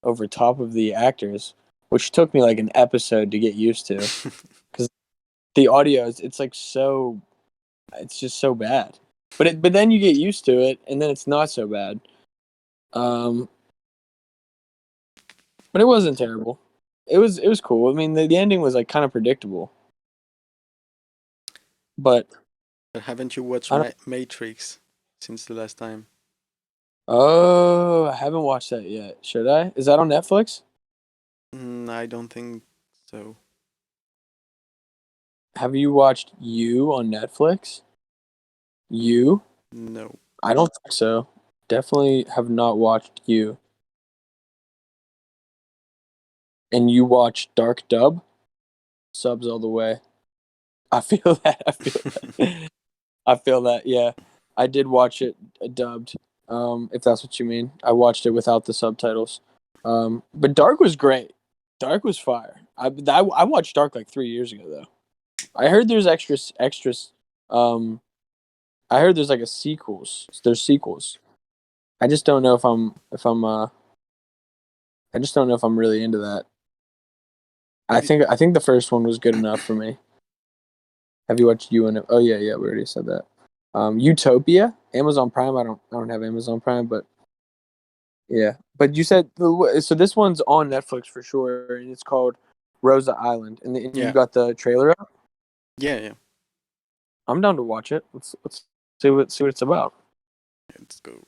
over top of the actors, which took me like an episode to get used to, because the audio it's like so, it's just so bad. But then you get used to it, and then it's not so bad. Um, but it wasn't terrible. It was cool. I mean, the ending was like kind of predictable. but haven't you watched I don't. Matrix since the last time? Oh, I haven't watched that yet. Should I? Is that on Netflix? I don't think so. Have you watched You on Netflix? You? No. I don't think so. Definitely have not watched You. And you watch Dark Dub? Subs all the way. I feel that. I feel that. I feel that. Yeah, I did watch it dubbed. If that's what you mean, I watched it without the subtitles. But Dark was great. Dark was fire. I watched Dark like 3 years ago though. I heard there's extras. I heard there's like a sequels. There's sequels. I just don't know I just don't know if I'm really into that. I think the first one was good enough for me. Have you watched You and Oh yeah, we already said that. Utopia, Amazon Prime. I don't have Amazon Prime, but yeah. But you said so. This one's on Netflix for sure, and it's called Rosa Island. And you Yeah. got the trailer up. Yeah. I'm down to watch it. Let's see what it's about. Let's go.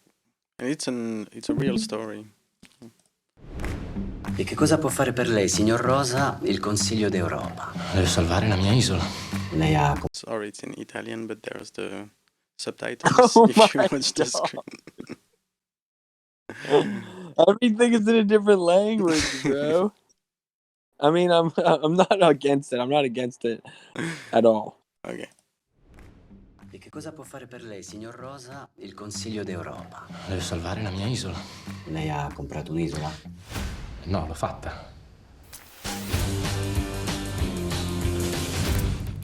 And it's a real story. E che cosa può fare per lei, signor Rosa, il Consiglio d'Europa? Deve salvare la mia isola. Lei ha... Sorry, it's in Italian, but there's the subtitles Oh if you my watch the God. screen. Everything is in a different language, bro. I mean, I'm not against it. I'm not against it at all. Okay. E che cosa può fare per lei, signor Rosa, il Consiglio d'Europa? Deve salvare la mia isola. Lei ha comprato un'isola? No, l'ho fatta.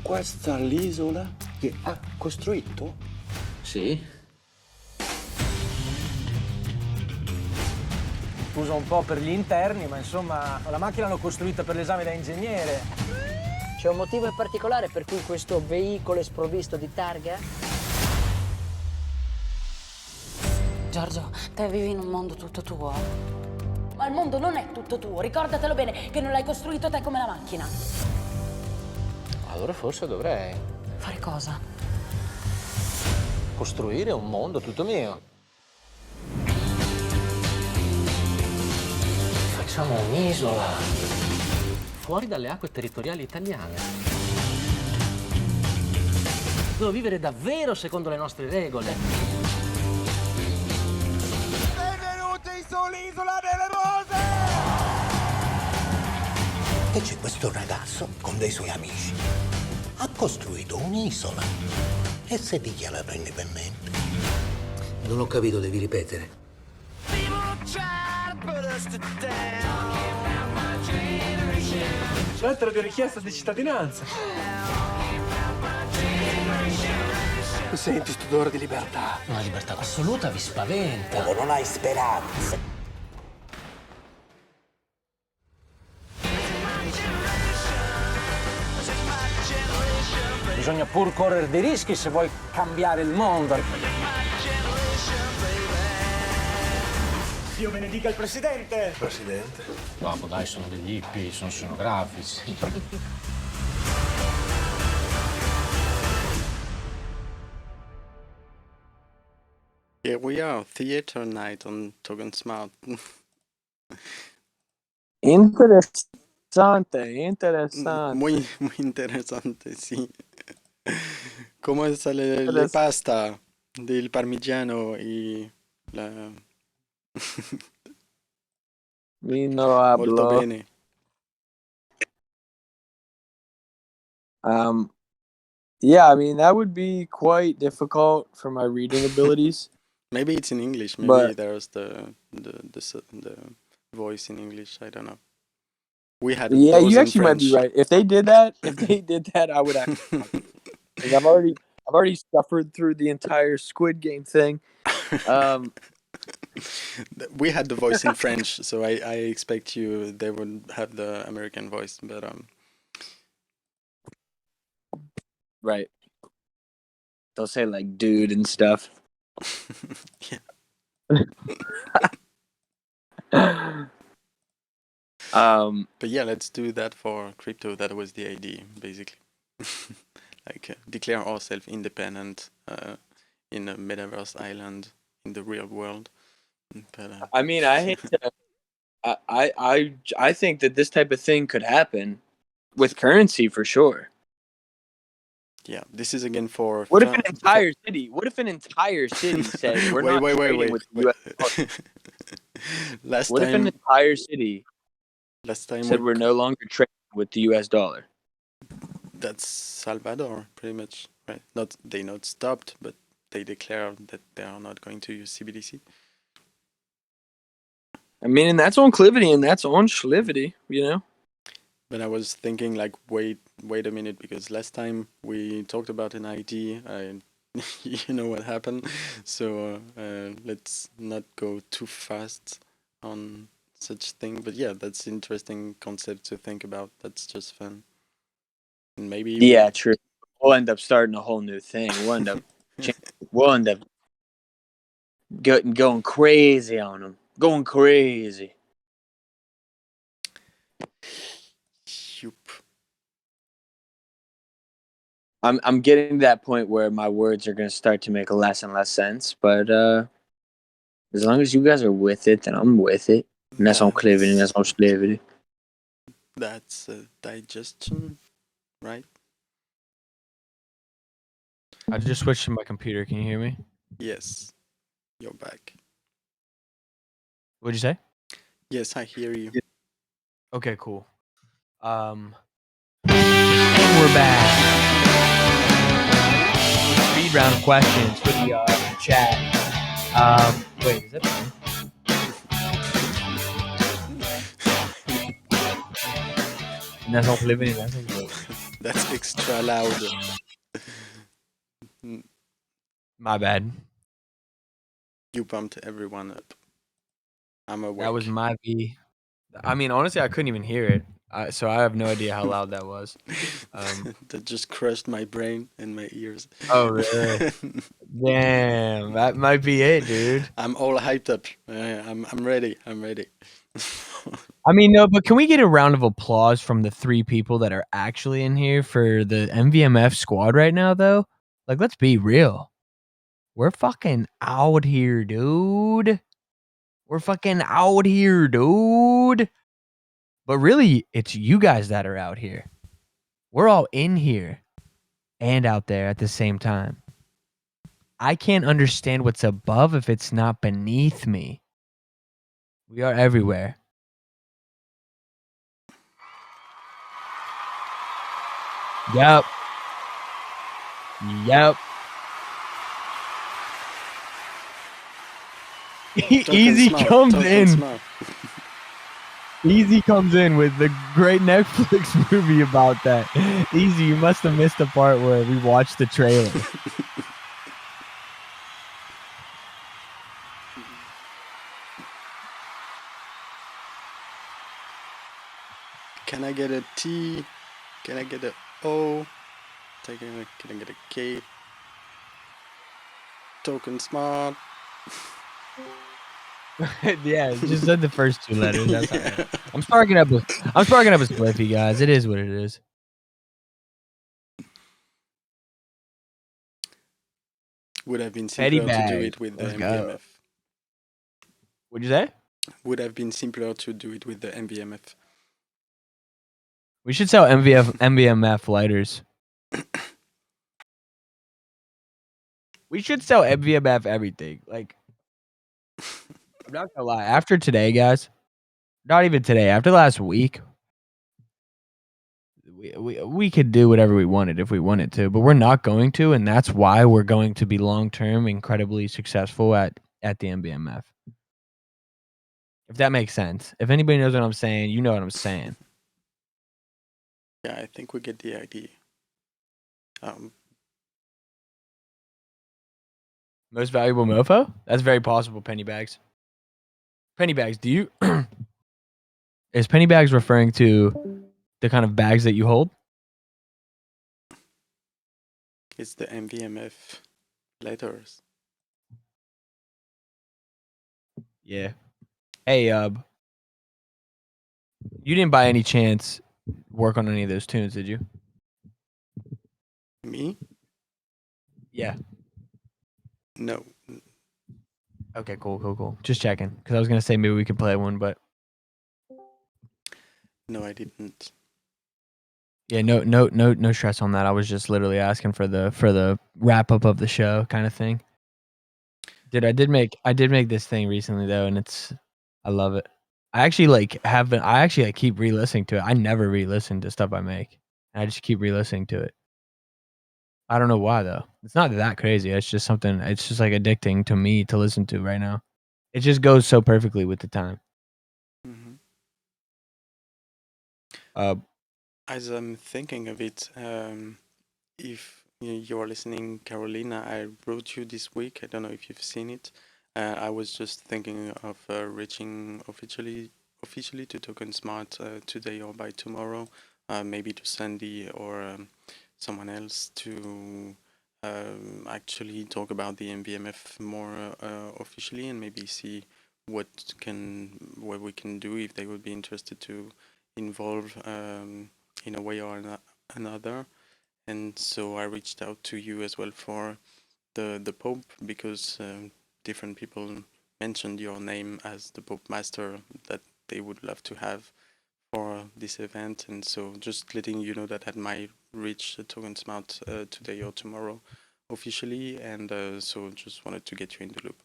Questa è l'isola che ha costruito? Sì. Scusa un po' per gli interni, ma insomma, la macchina l'ho costruita per l'esame da ingegnere. C'è un motivo in particolare per cui questo veicolo è sprovvisto di targa? Giorgio, te vivi in un mondo tutto tuo. Ma il mondo non è tutto tuo, ricordatelo bene, che non l'hai costruito te come la macchina. Allora forse dovrei Fare cosa? costruire un mondo tutto mio. Facciamo un'isola fuori dalle acque territoriali italiane. Devo vivere davvero secondo le nostre regole. Benvenuti sull'isola delle rose! E c'è questo ragazzo con dei suoi amici. Ha costruito un'isola e si dichiara per indipendente. Non ho capito, devi ripetere. Lettera di richiesta di cittadinanza. Senti, st'odore di libertà. Una libertà assoluta vi spaventa. Non hai speranze. Bisogna pur correre dei rischi se vuoi cambiare il mondo. Dio benedica il presidente! Presidente? Dopo dai, sono degli hippie, sono scenografici. Yeah, we are theater night on Togan Smart. Interessante. Muy interesante, sí. ¿Cómo sale la pasta del parmigiano y la... No Molto hablo. bene. Yeah, I mean that would be quite difficult for my reading abilities. Maybe it's in English. Maybe But- there's the voice in English. I don't know. We had Yeah, those you in actually might be French. right. If they did that, I would actually. 'Cause I've already suffered through the entire Squid Game thing. We had the voice in French, so I expect they would have the American voice, but Right. They'll say like dude and stuff. yeah. Um, But yeah, let's do that for crypto. That was the idea, basically. like declare ourselves independent in a metaverse island in the real world. But I mean, I hate to. I think that this type of thing could happen with currency for sure. yeah, this is again for. What if an entire city? What if an entire city said we're not trading with the U.S. dollar? Last What if an time entire city said we we're no longer trading with the U.S. dollar? that's Salvador, pretty much, right? Not they not stopped, but they declared that they are not going to use CBDC. I mean, and that's on Clivity and that's on Schlivity, you know? But I was thinking, like, wait a minute, because last time we talked about an ID, you know what happened. So let's not go too fast on such thing. But yeah, that's interesting concept to think about. That's just fun. And maybe Yeah, true. We'll end up starting a whole new thing. We'll end up going crazy on them. Going crazy. I'm getting to that point where my words are going to start to make less and less sense, but as long as you guys are with it, then I'm with it. And that's on Clivity, and that's on Schlivity. That's digestion, right? I just switched to my computer. Can you hear me? Yes, you're back. What'd you say? Yes, I hear you. Okay, cool. And we're back. Speed round of questions for the chat. Wait, is that me? And that's all living. That's extra loud. My bad. You pumped everyone up. I'm awake. That was my V. I mean, honestly, I couldn't even hear it. So I have no idea how loud that was. That just crushed my brain and my ears. Oh, really? Damn, that might be it, dude. I'm all hyped up. I'm ready. I'm ready. I mean, no, but can we get a round of applause from the 3 people that are actually in here for the MVMF squad right now, though? Like, let's be real. We're fucking out here, dude. We're fucking out here, dude. But really, it's you guys that are out here. We're all in here and out there at the same time. I can't understand what's above if it's not beneath me. We are everywhere. Yep. Easy comes in. Easy comes in with the great Netflix movie about that. Easy, you must have missed the part where we watched the trailer. Can I get a T? Can I get a O? Can I get a K? Token smart. Yeah, just said the first 2 letters. That's all right. I'm sparking up with Spliffy, guys. It is what it is. Would have been simpler to do it with the Let's MVMF. go. What'd you say? Would have been simpler to do it with the MVMF. We should sell MVMF lighters. We should sell MVMF everything. Like, I'm not gonna lie. After today, guys, not even today. After last week, we could do whatever we wanted if we wanted to, but we're not going to, and that's why we're going to be long term, incredibly successful at the MVMF. If that makes sense. If anybody knows what I'm saying, you know what I'm saying. Yeah, I think we get the idea. Most valuable mofo? That's very possible, Pennybags. Pennybags, do you... Is Pennybags referring to the kind of bags that you hold? It's the MVMF letters. Yeah. Hey, you didn't by any chance work on any of those tunes, did you? Me? Yeah. No. Okay, cool. Just checking because I was gonna say maybe we could play one, but No, I didn't. yeah, no stress on that. I was just literally asking for the wrap up of the show kind of thing. I did make this thing recently though, and I love it. I actually keep re-listening to it. I never re-listen to stuff I make. I just keep re-listening to it. I don't know why though. It's not that crazy. It's just something. It's just like addicting to me to listen to right now. It just goes so perfectly with the time. Mm-hmm. Uh, As I'm thinking of it, if you're listening, Carolina, I wrote you this week. I don't know if you've seen it. I was just thinking of reaching officially to Token Smart today or by tomorrow, maybe to Sandy or someone else to actually talk about the MVMF more officially and maybe see what we can do if they would be interested to involve in a way or another. And so I reached out to you as well for the Pope because different people mentioned your name as the Pope Master that they would love to have for this event. And so just letting you know that I might reach Token Smart today or tomorrow officially. And so just wanted to get you in the loop.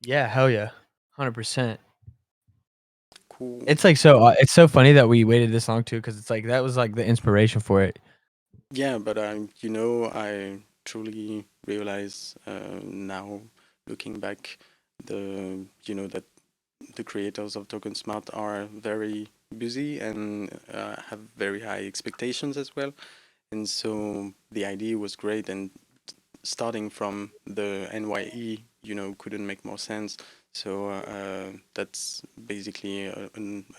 yeah, hell yeah, 100%. Cool. It's like it's so funny that we waited this long too, because it's like that was like the inspiration for it. Yeah, but I truly realize now, looking back, that the creators of Token Smart are very busy and have very high expectations as well. And so the idea was great, and starting from the NYE, couldn't make more sense. So that's basically a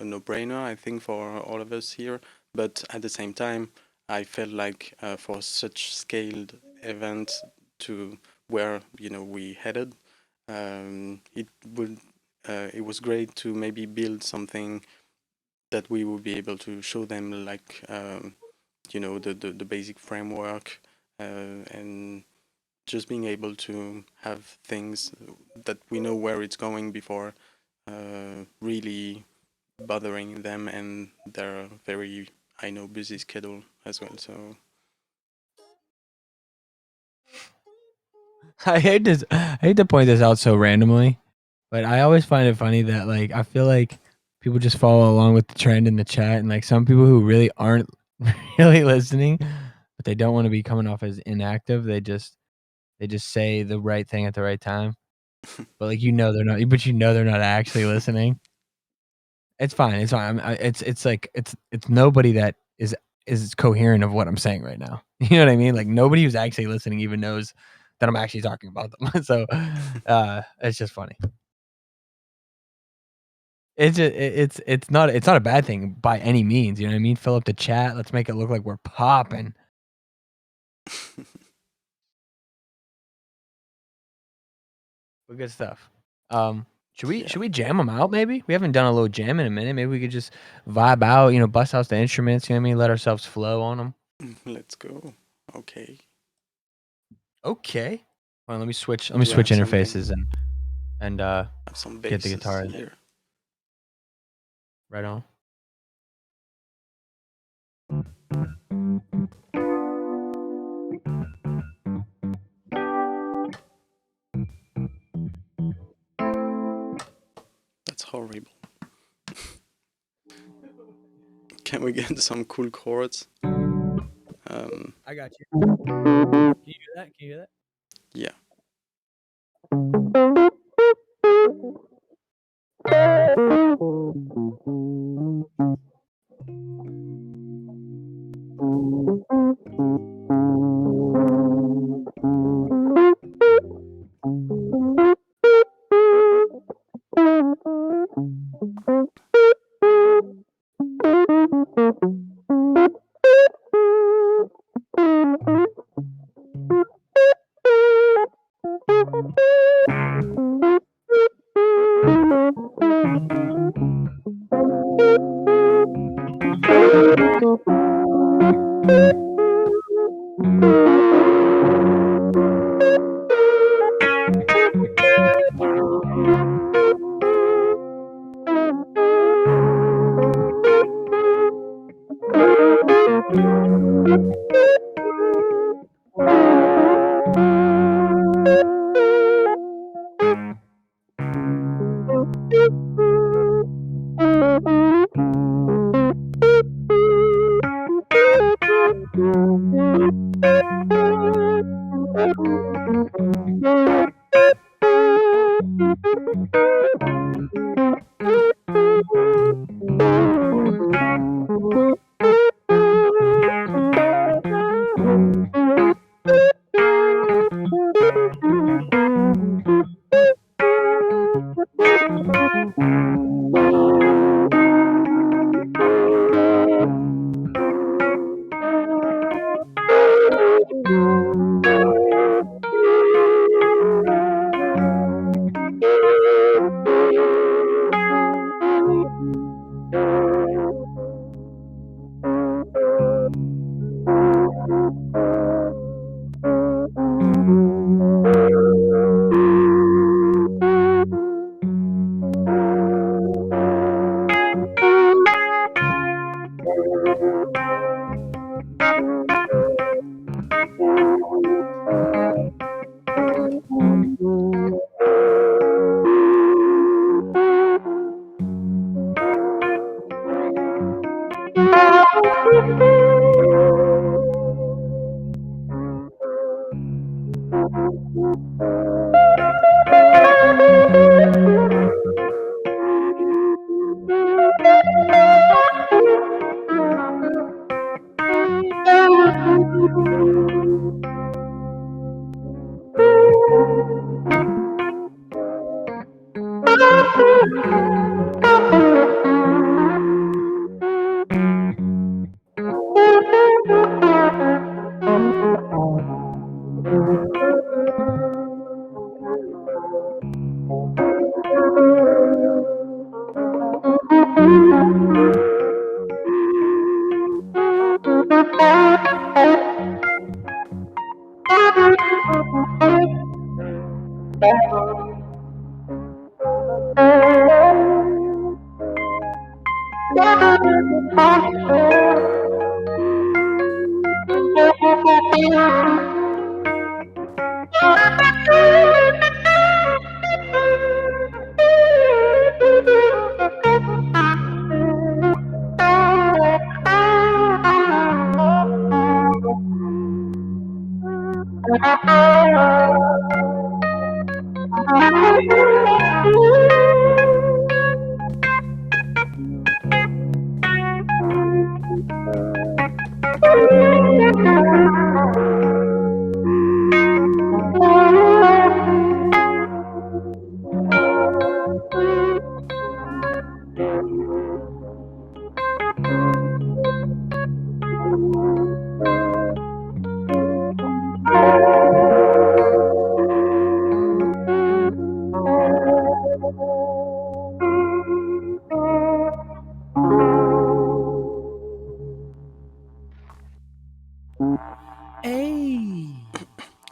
no-brainer, I think, for all of us here. But at the same time, I felt like for such scaled event to where we headed, it was great to maybe build something that we would be able to show them, like the basic framework and just being able to have things that we know where it's going before really bothering them and their very, I know, busy schedule as well. So I hate to point this out so randomly, but I always find it funny that like I feel like people just follow along with the trend in the chat, and like some people who really aren't really listening, but they don't want to be coming off as inactive. They just say the right thing at the right time, but like they're not. But they're not actually listening. It's fine. It's fine. It's like it's nobody that is coherent of what I'm saying right now. You know what I mean? Like nobody who's actually listening even knows that I'm actually talking about them. So it's just funny. It's not a bad thing by any means. You know what I mean? Fill up the chat. Let's make it look like we're popping. But good stuff. Should we jam them out? Maybe we haven't done a little jam in a minute. Maybe we could just vibe out. Bust out the instruments. You know what I mean? Let ourselves flow on them. Let's go. Okay. Okay. Hold on, let me switch interfaces and have some get the guitar in here. Right on. That's horrible. Can we get some cool chords? I got you. Can you hear that? Can you hear that? Yeah.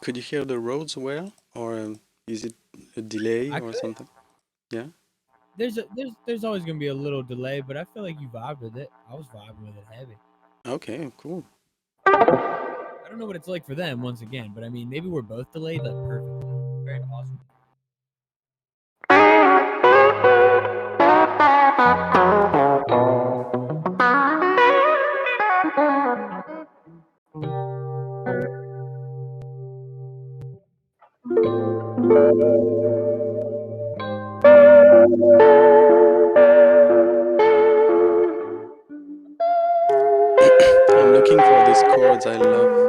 Could you hear the roads well, or is it a delay I or could. something? Yeah. There's always gonna be a little delay, but I feel like you vibed with it. I was vibing with it heavy. Okay, cool. I don't know what it's like for them once again, but I mean maybe we're both delayed like perfectly. Very awesome. I'm looking for these chords. I love.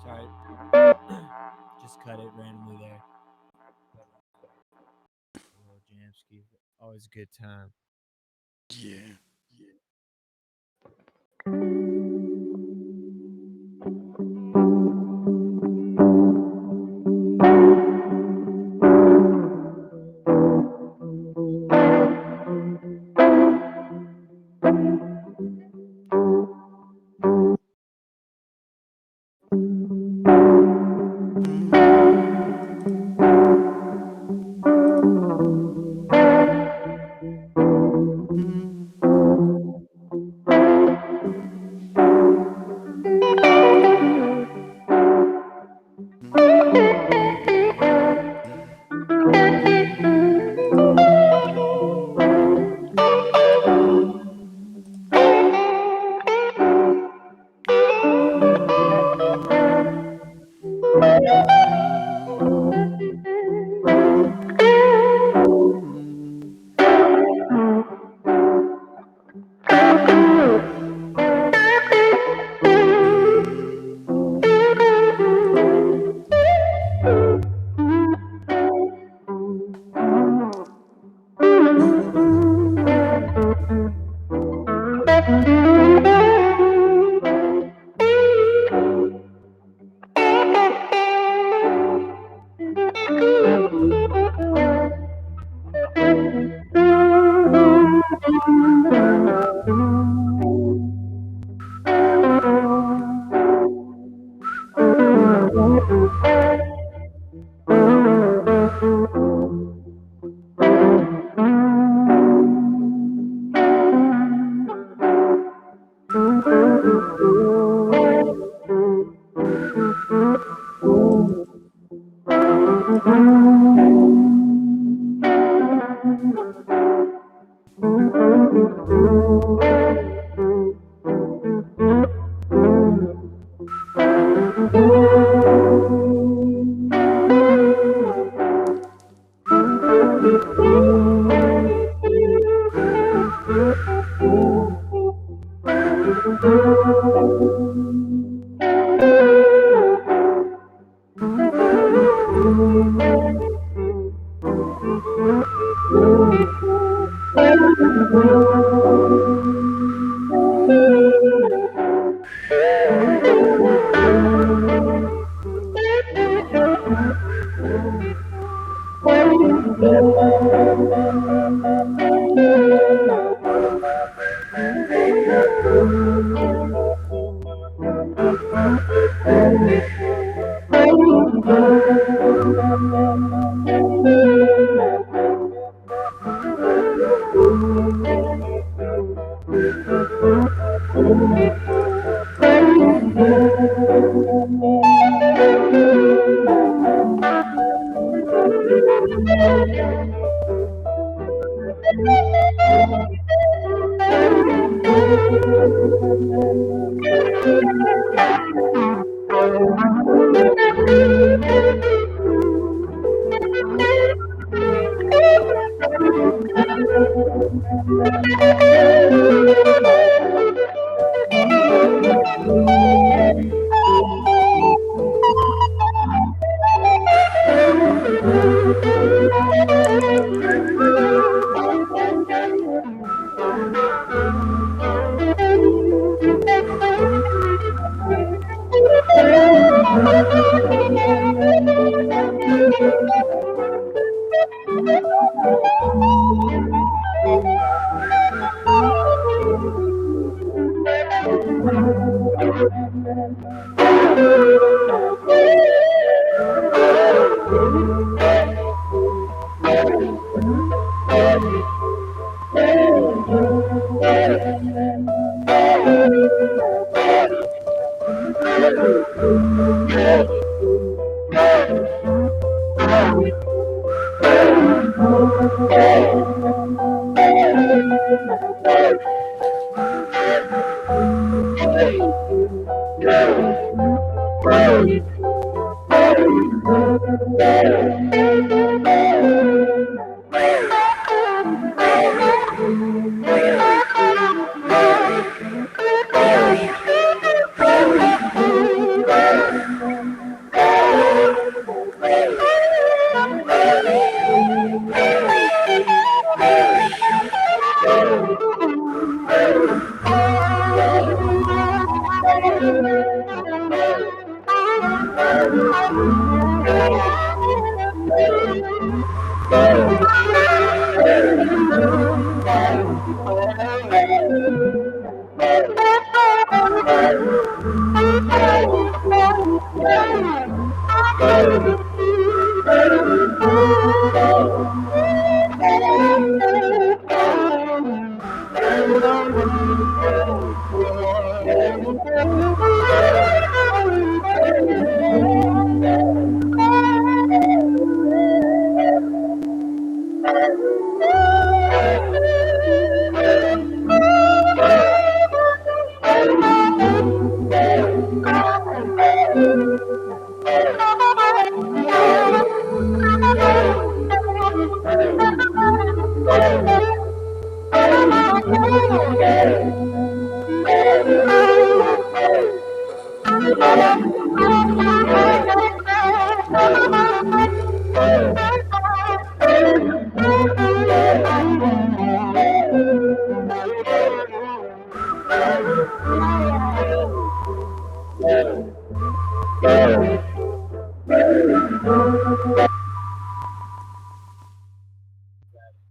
Sorry. Just cut it randomly there. A little Jamski. Always a good time. Yeah.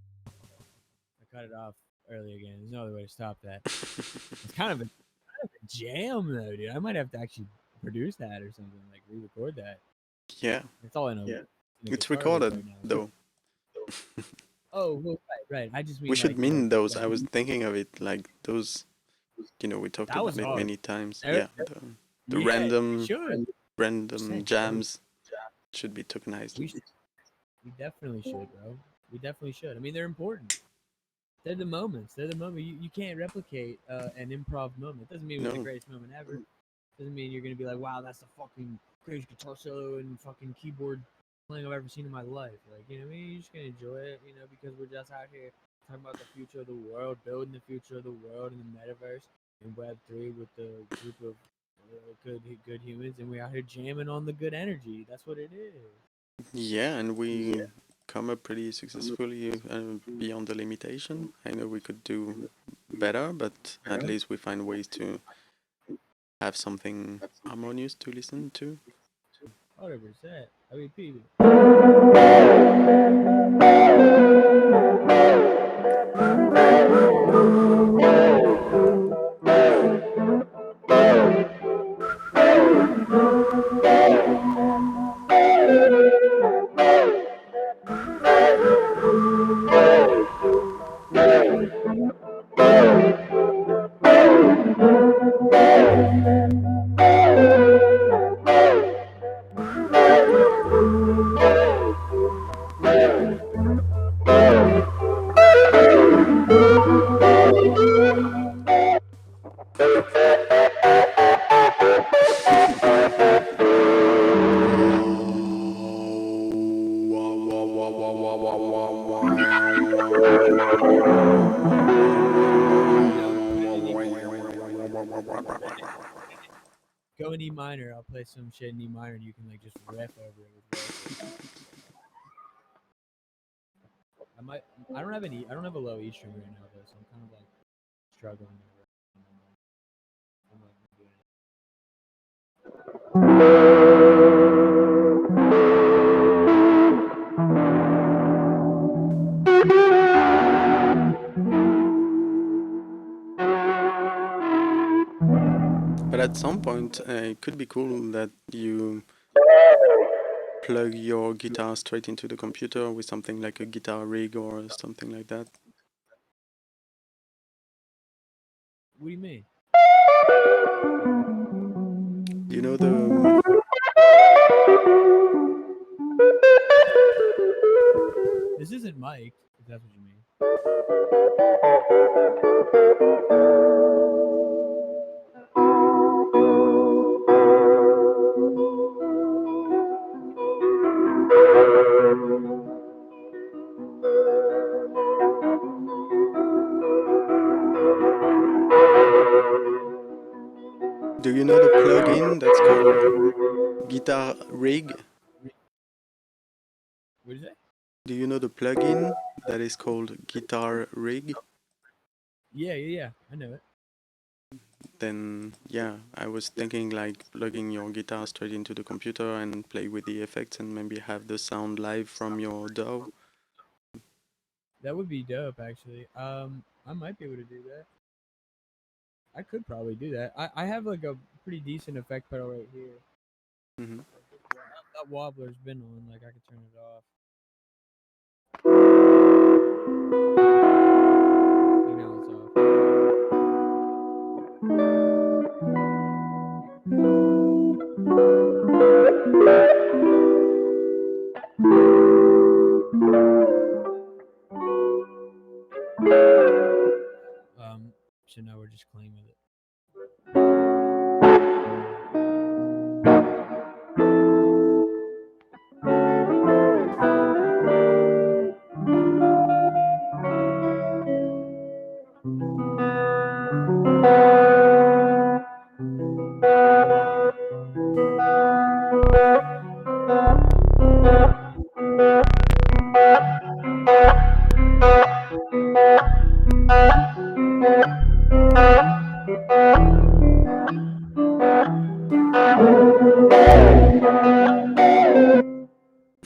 I cut it off early again. There's no other way to stop that. It's kind of a jam though, dude. I might have to actually produce that or something, like re-record that. Yeah. It's all in a. Yeah. In a It's guitar lick recorded right now. though. Oh, well, right. I just mean We should like, mint those. I was thinking of it like those. We talked That was about it hard. many times. There- Yeah, the Yeah, random sure. jams should be tokenized. We definitely should, bro. We definitely should. I mean, they're important. They're the moments. They're the moment. You can't replicate an improv moment. It doesn't mean it was the No. greatest moment ever. Doesn't mean you're gonna be like, wow, that's the fucking greatest guitar solo and fucking keyboard playing I've ever seen in my life. Like, you know what I mean? You're just gonna enjoy it, you know, because we're just out here talking about the future of the world, building the future of the world in the metaverse. in Web3 with the group of good humans, and we're out here jamming on the good energy. That's what it is. Yeah, and we come up pretty successfully beyond the limitation. I know we could do better, but at least we find ways to have something harmonious to listen to. 100%. I mean, people. Go in E minor. I'll play some shit in E minor, and you can like just riff over it with vocals. I don't have a low E string right now though, so I'm kind of like struggling. But at some point, it could be cool that you plug your guitar straight into the computer with something like a guitar rig or something like that. What do you mean? You know the... This isn't Mike, if that's what you mean. Do you know the plugin that's called Guitar Rig? What is it? Do you know the plugin that is called Guitar Rig? Yeah. I know it. Then, yeah, I was thinking like plugging your guitar straight into the computer and play with the effects and maybe have the sound live from your DAW. That would be dope, actually. I might be able to do that. I could probably do that. I have like a pretty decent effect pedal right here. Mm-hmm. That wobbler's been on, like I could turn it off. And now it's off. So now we're just playing with it.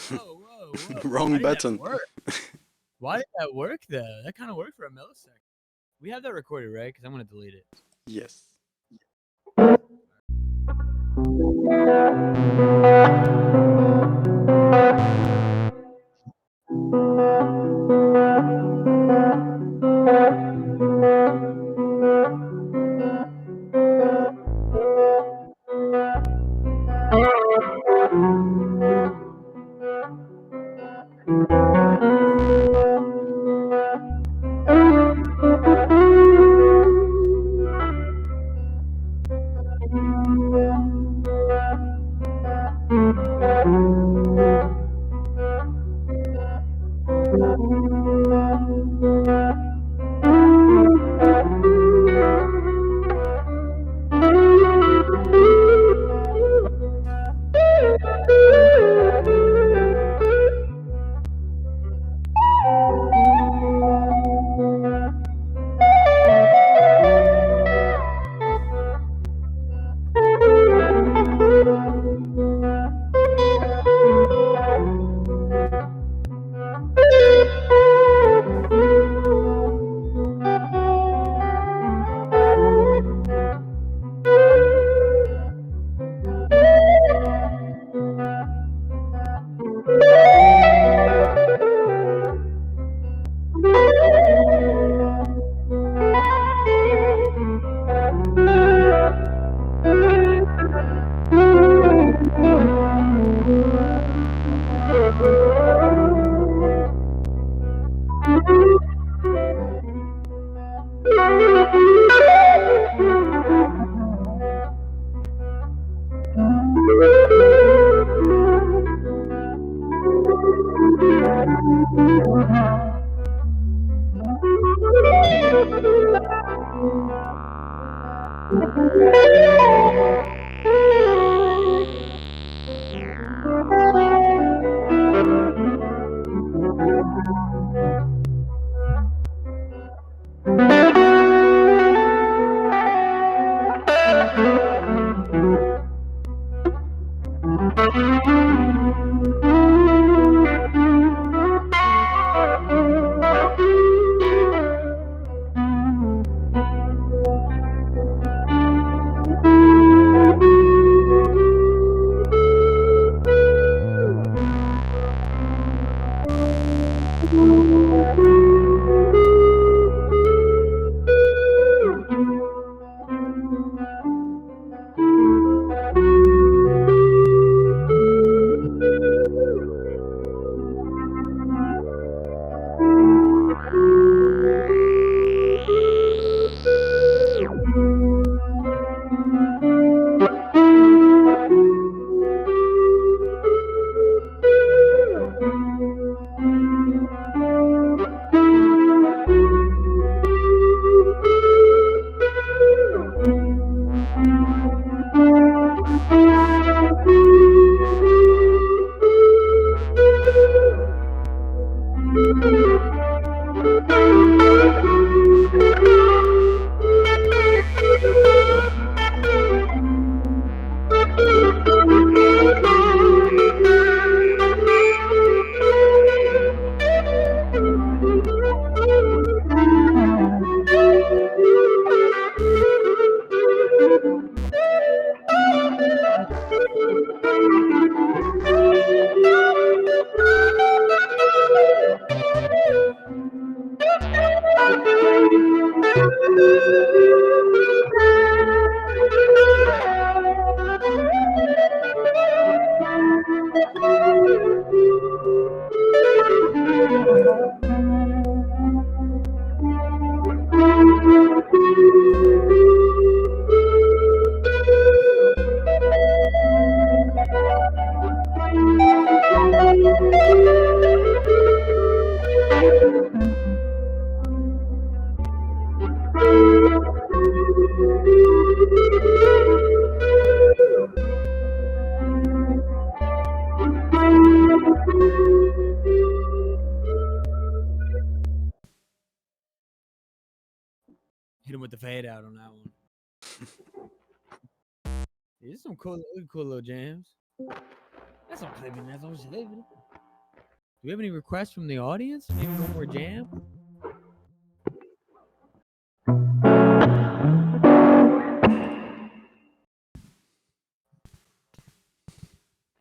Whoa. Wrong button. Why did that work though? That kind of worked for a millisecond. We have that recorded, right? Because I'm gonna delete it. Yes. Hit him with the fade out on that one. There's some cool little jams. That's all living. That's all living. Do we have any requests from the audience? Maybe one more jam?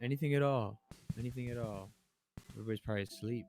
Anything at all? Anything at all? Everybody's probably asleep.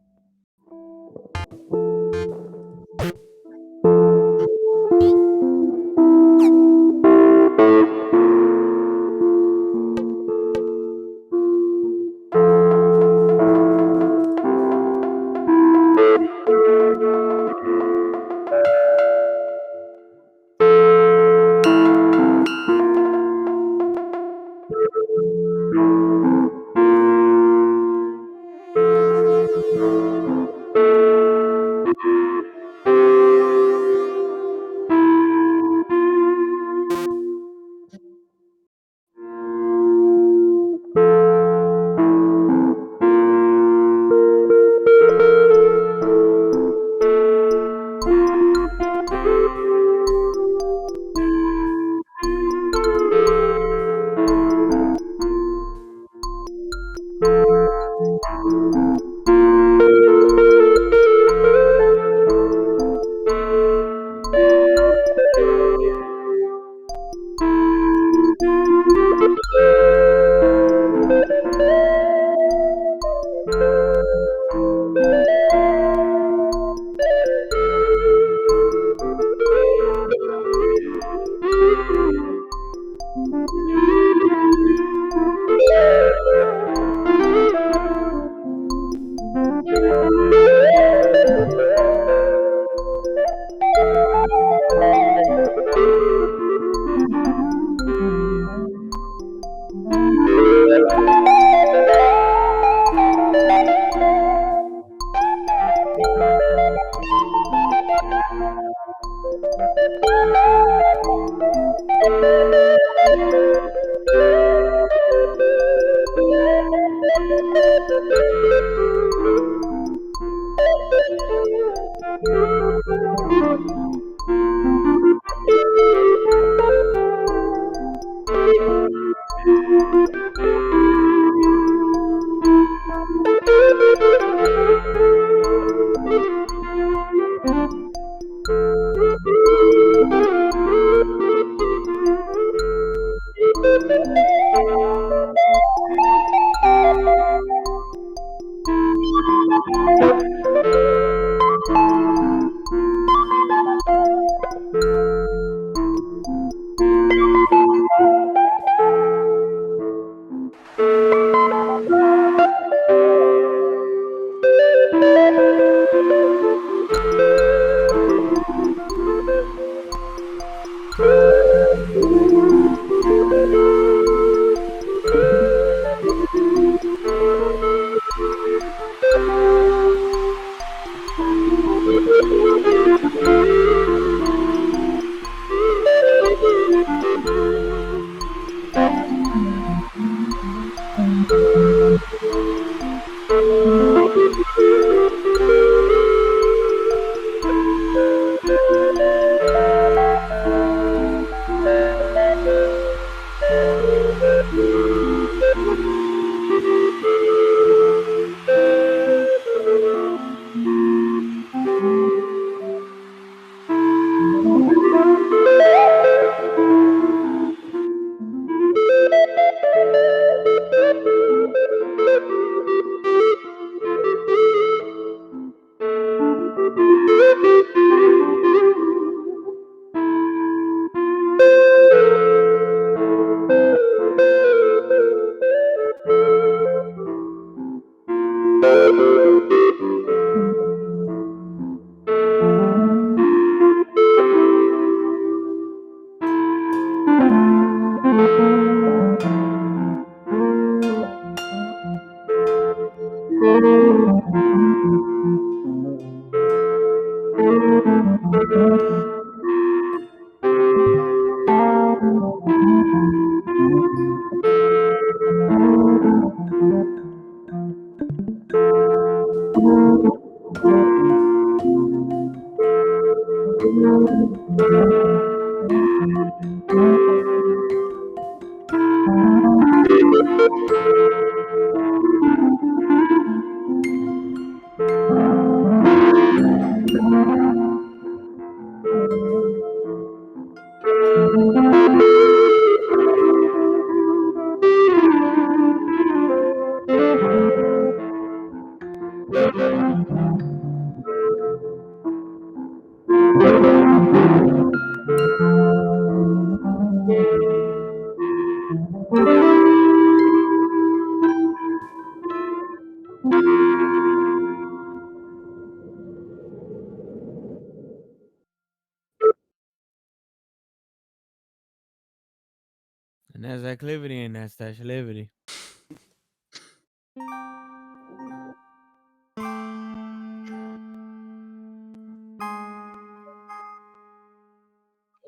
And that's that clivity and that's that shlivity.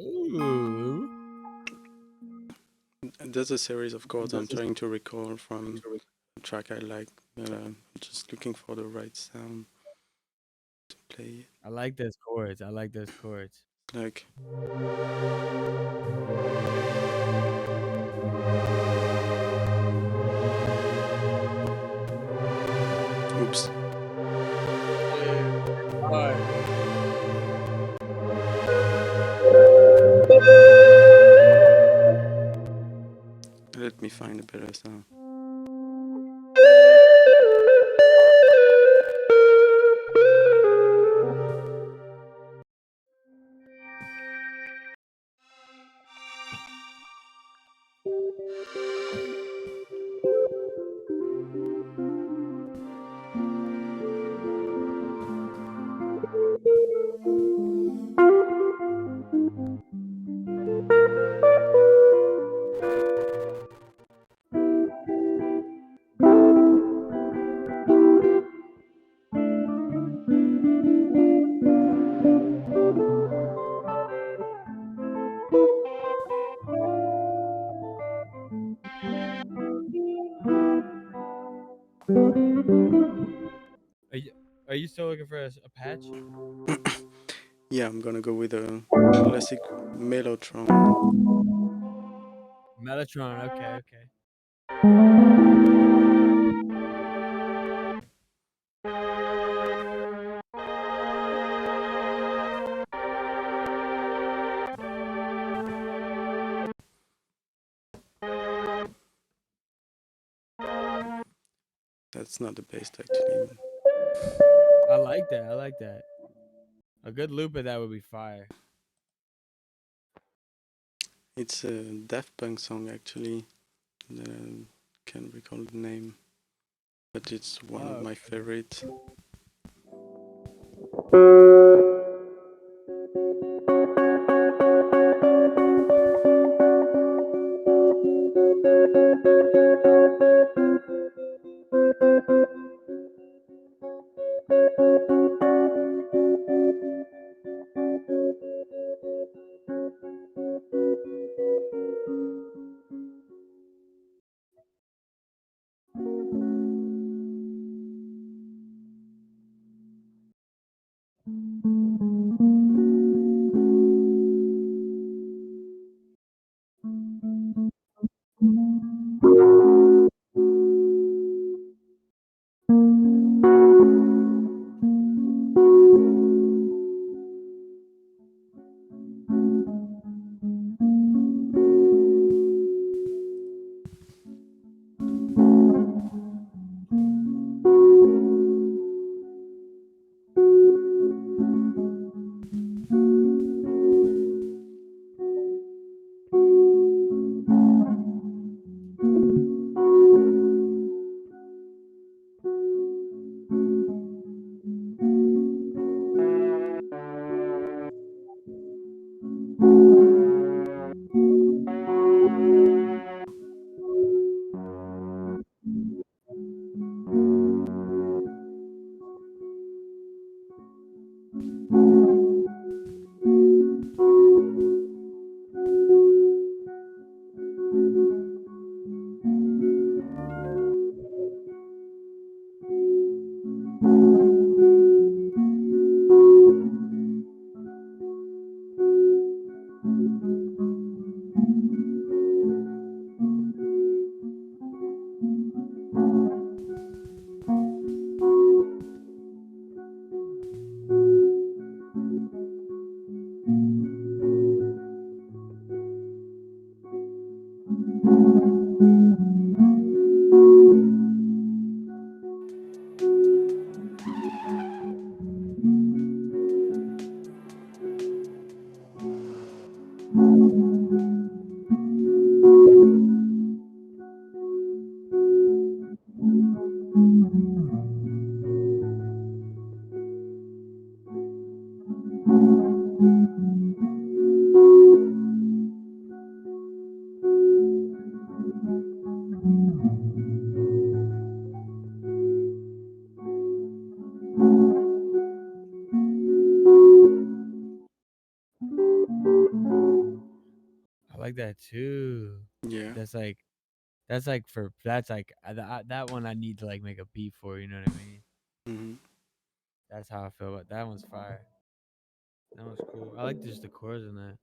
Ooh. There's a series of chords I'm trying to recall from a track I like. Just looking for the right sound to play. I like those chords. I like those chords. Like. Oops. Let me find a better sound. you still looking for a patch? Yeah, I'm gonna go with a classic Mellotron. Mellotron. Okay, okay. That's not the best actually. I like that. I like that. A good loop of that would be fire. It's a Daft Punk song actually. Can't recall the name, but it's one of my favorites. I like that too. Yeah. That's like that one I need to like make a beat for. You know what I mean? Mm-hmm. That's how I feel about that one's fire. That one's cool. I like just the chords in that.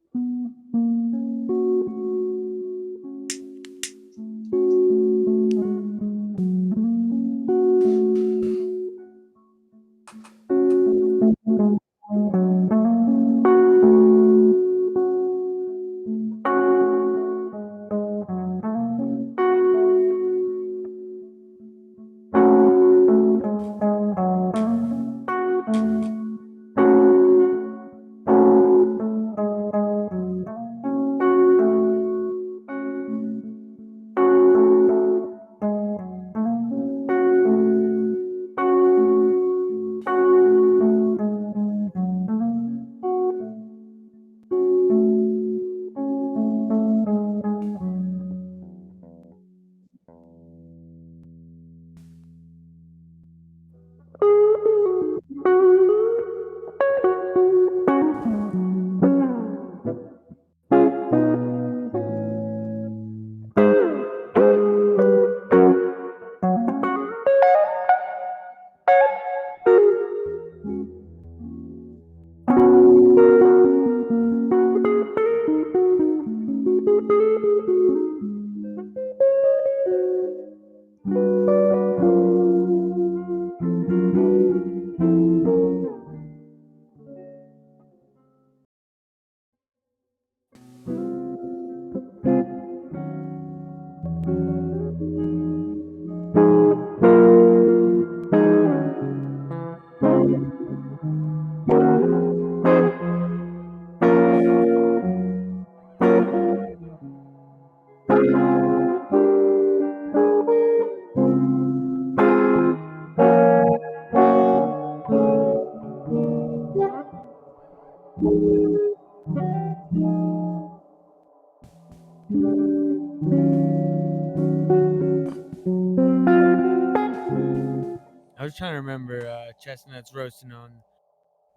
I was trying to remember chestnuts roasting on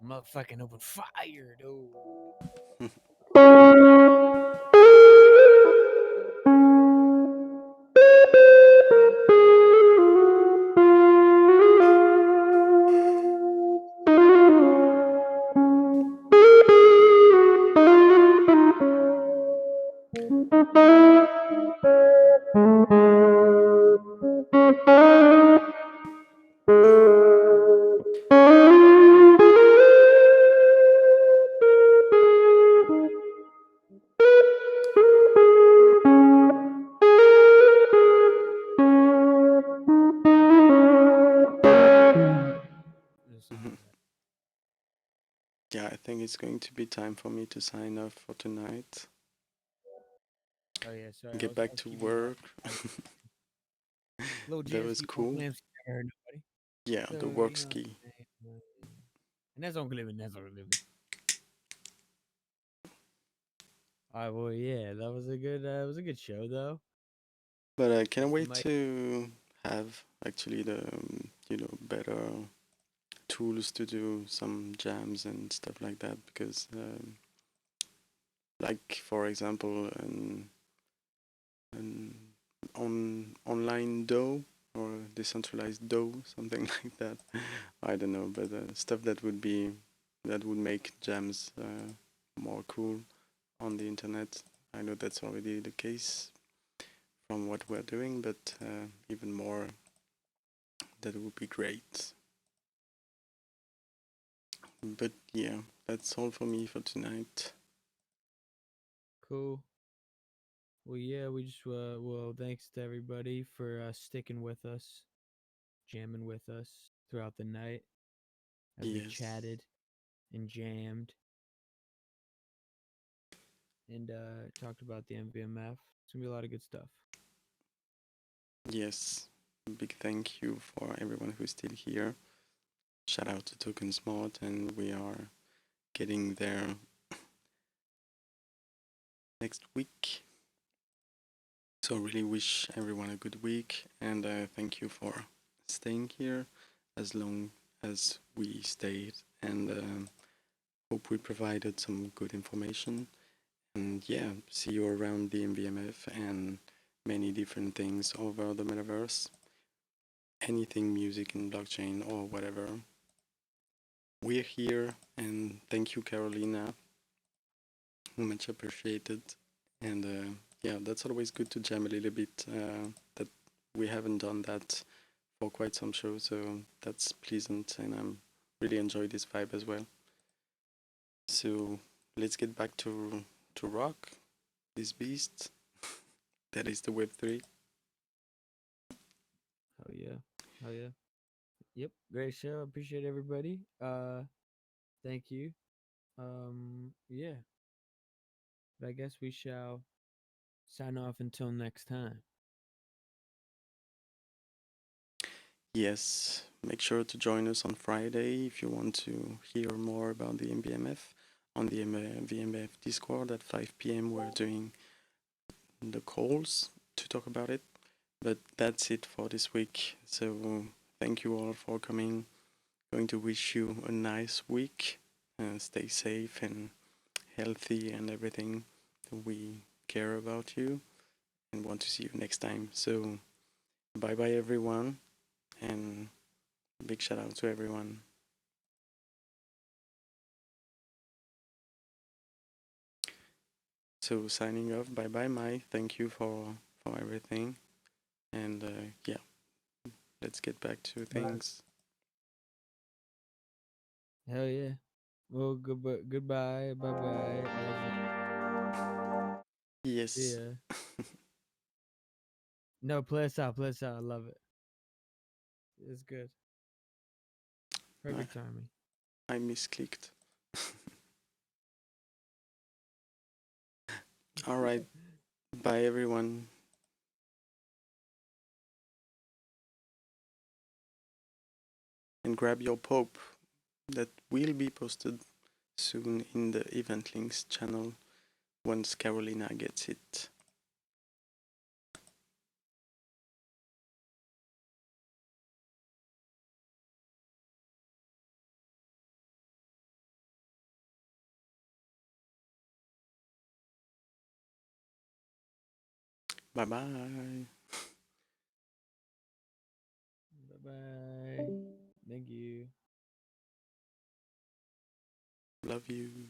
motherfucking open fire, dude. Yeah, I think it's going to be time for me to sign off for tonight. Oh yeah, sorry. Get back to work. Little That was Jesse, cool. nobody. Yeah, So, the you work know, ski. and that's all living. That's all living. All right, well, yeah, that was a good show though. But I can't Mr. wait Mike. to have actually the better tools to do some jams and stuff like that, because like for example an online DAW or decentralized DAW, something like that. I don't know, but stuff that would make jams more cool on the internet. I know that's already the case from what we're doing, but even more, that would be great. But yeah, that's all for me for tonight. Cool. Well, yeah, we just well, thanks to everybody for sticking with us, jamming with us throughout the night as we Yes. chatted and jammed and talked about the MVMF. It's gonna be a lot of good stuff. Yes. Big thank you for everyone who's still here. Shout out to Token Smart, and we are getting there next week. So really wish everyone a good week, and thank you for staying here as long as we stayed, and hope we provided some good information. And yeah, see you around the MVMF and many different things over the metaverse. Anything music and blockchain or whatever. We're here, and thank you, Carolina. Much appreciated. And yeah, that's always good to jam a little bit. That we haven't done that for quite some shows, so that's pleasant, and I'm really enjoy this vibe as well. So let's get back to rock this beast. That is the Web3. Oh yeah. Oh yeah. Yep. Great show. Appreciate everybody. Thank you. Yeah. But I guess we shall sign off until next time. Yes, make sure to join us on Friday if you want to hear more about the MBMF on the VMF Discord at 5 p.m. We're doing the calls to talk about it. But that's it for this week. So thank you all for coming. Going to wish you a nice week. Stay safe and healthy and everything. We care about you and want to see you next time. So bye bye everyone, and big shout out to everyone. So signing off. Bye bye, Mai. Thank you for everything. And yeah, let's get back to things. Hell yeah. Well, goodbye. Bye bye. Yes. Yeah. No, play us out. Play us out. I love it. It's good. Perfect timing. I misclicked. All right. Bye, everyone. And grab your Pope. That will be posted soon in the Event Links channel once Carolina gets it. Bye bye. Bye bye. Thank you. Love you.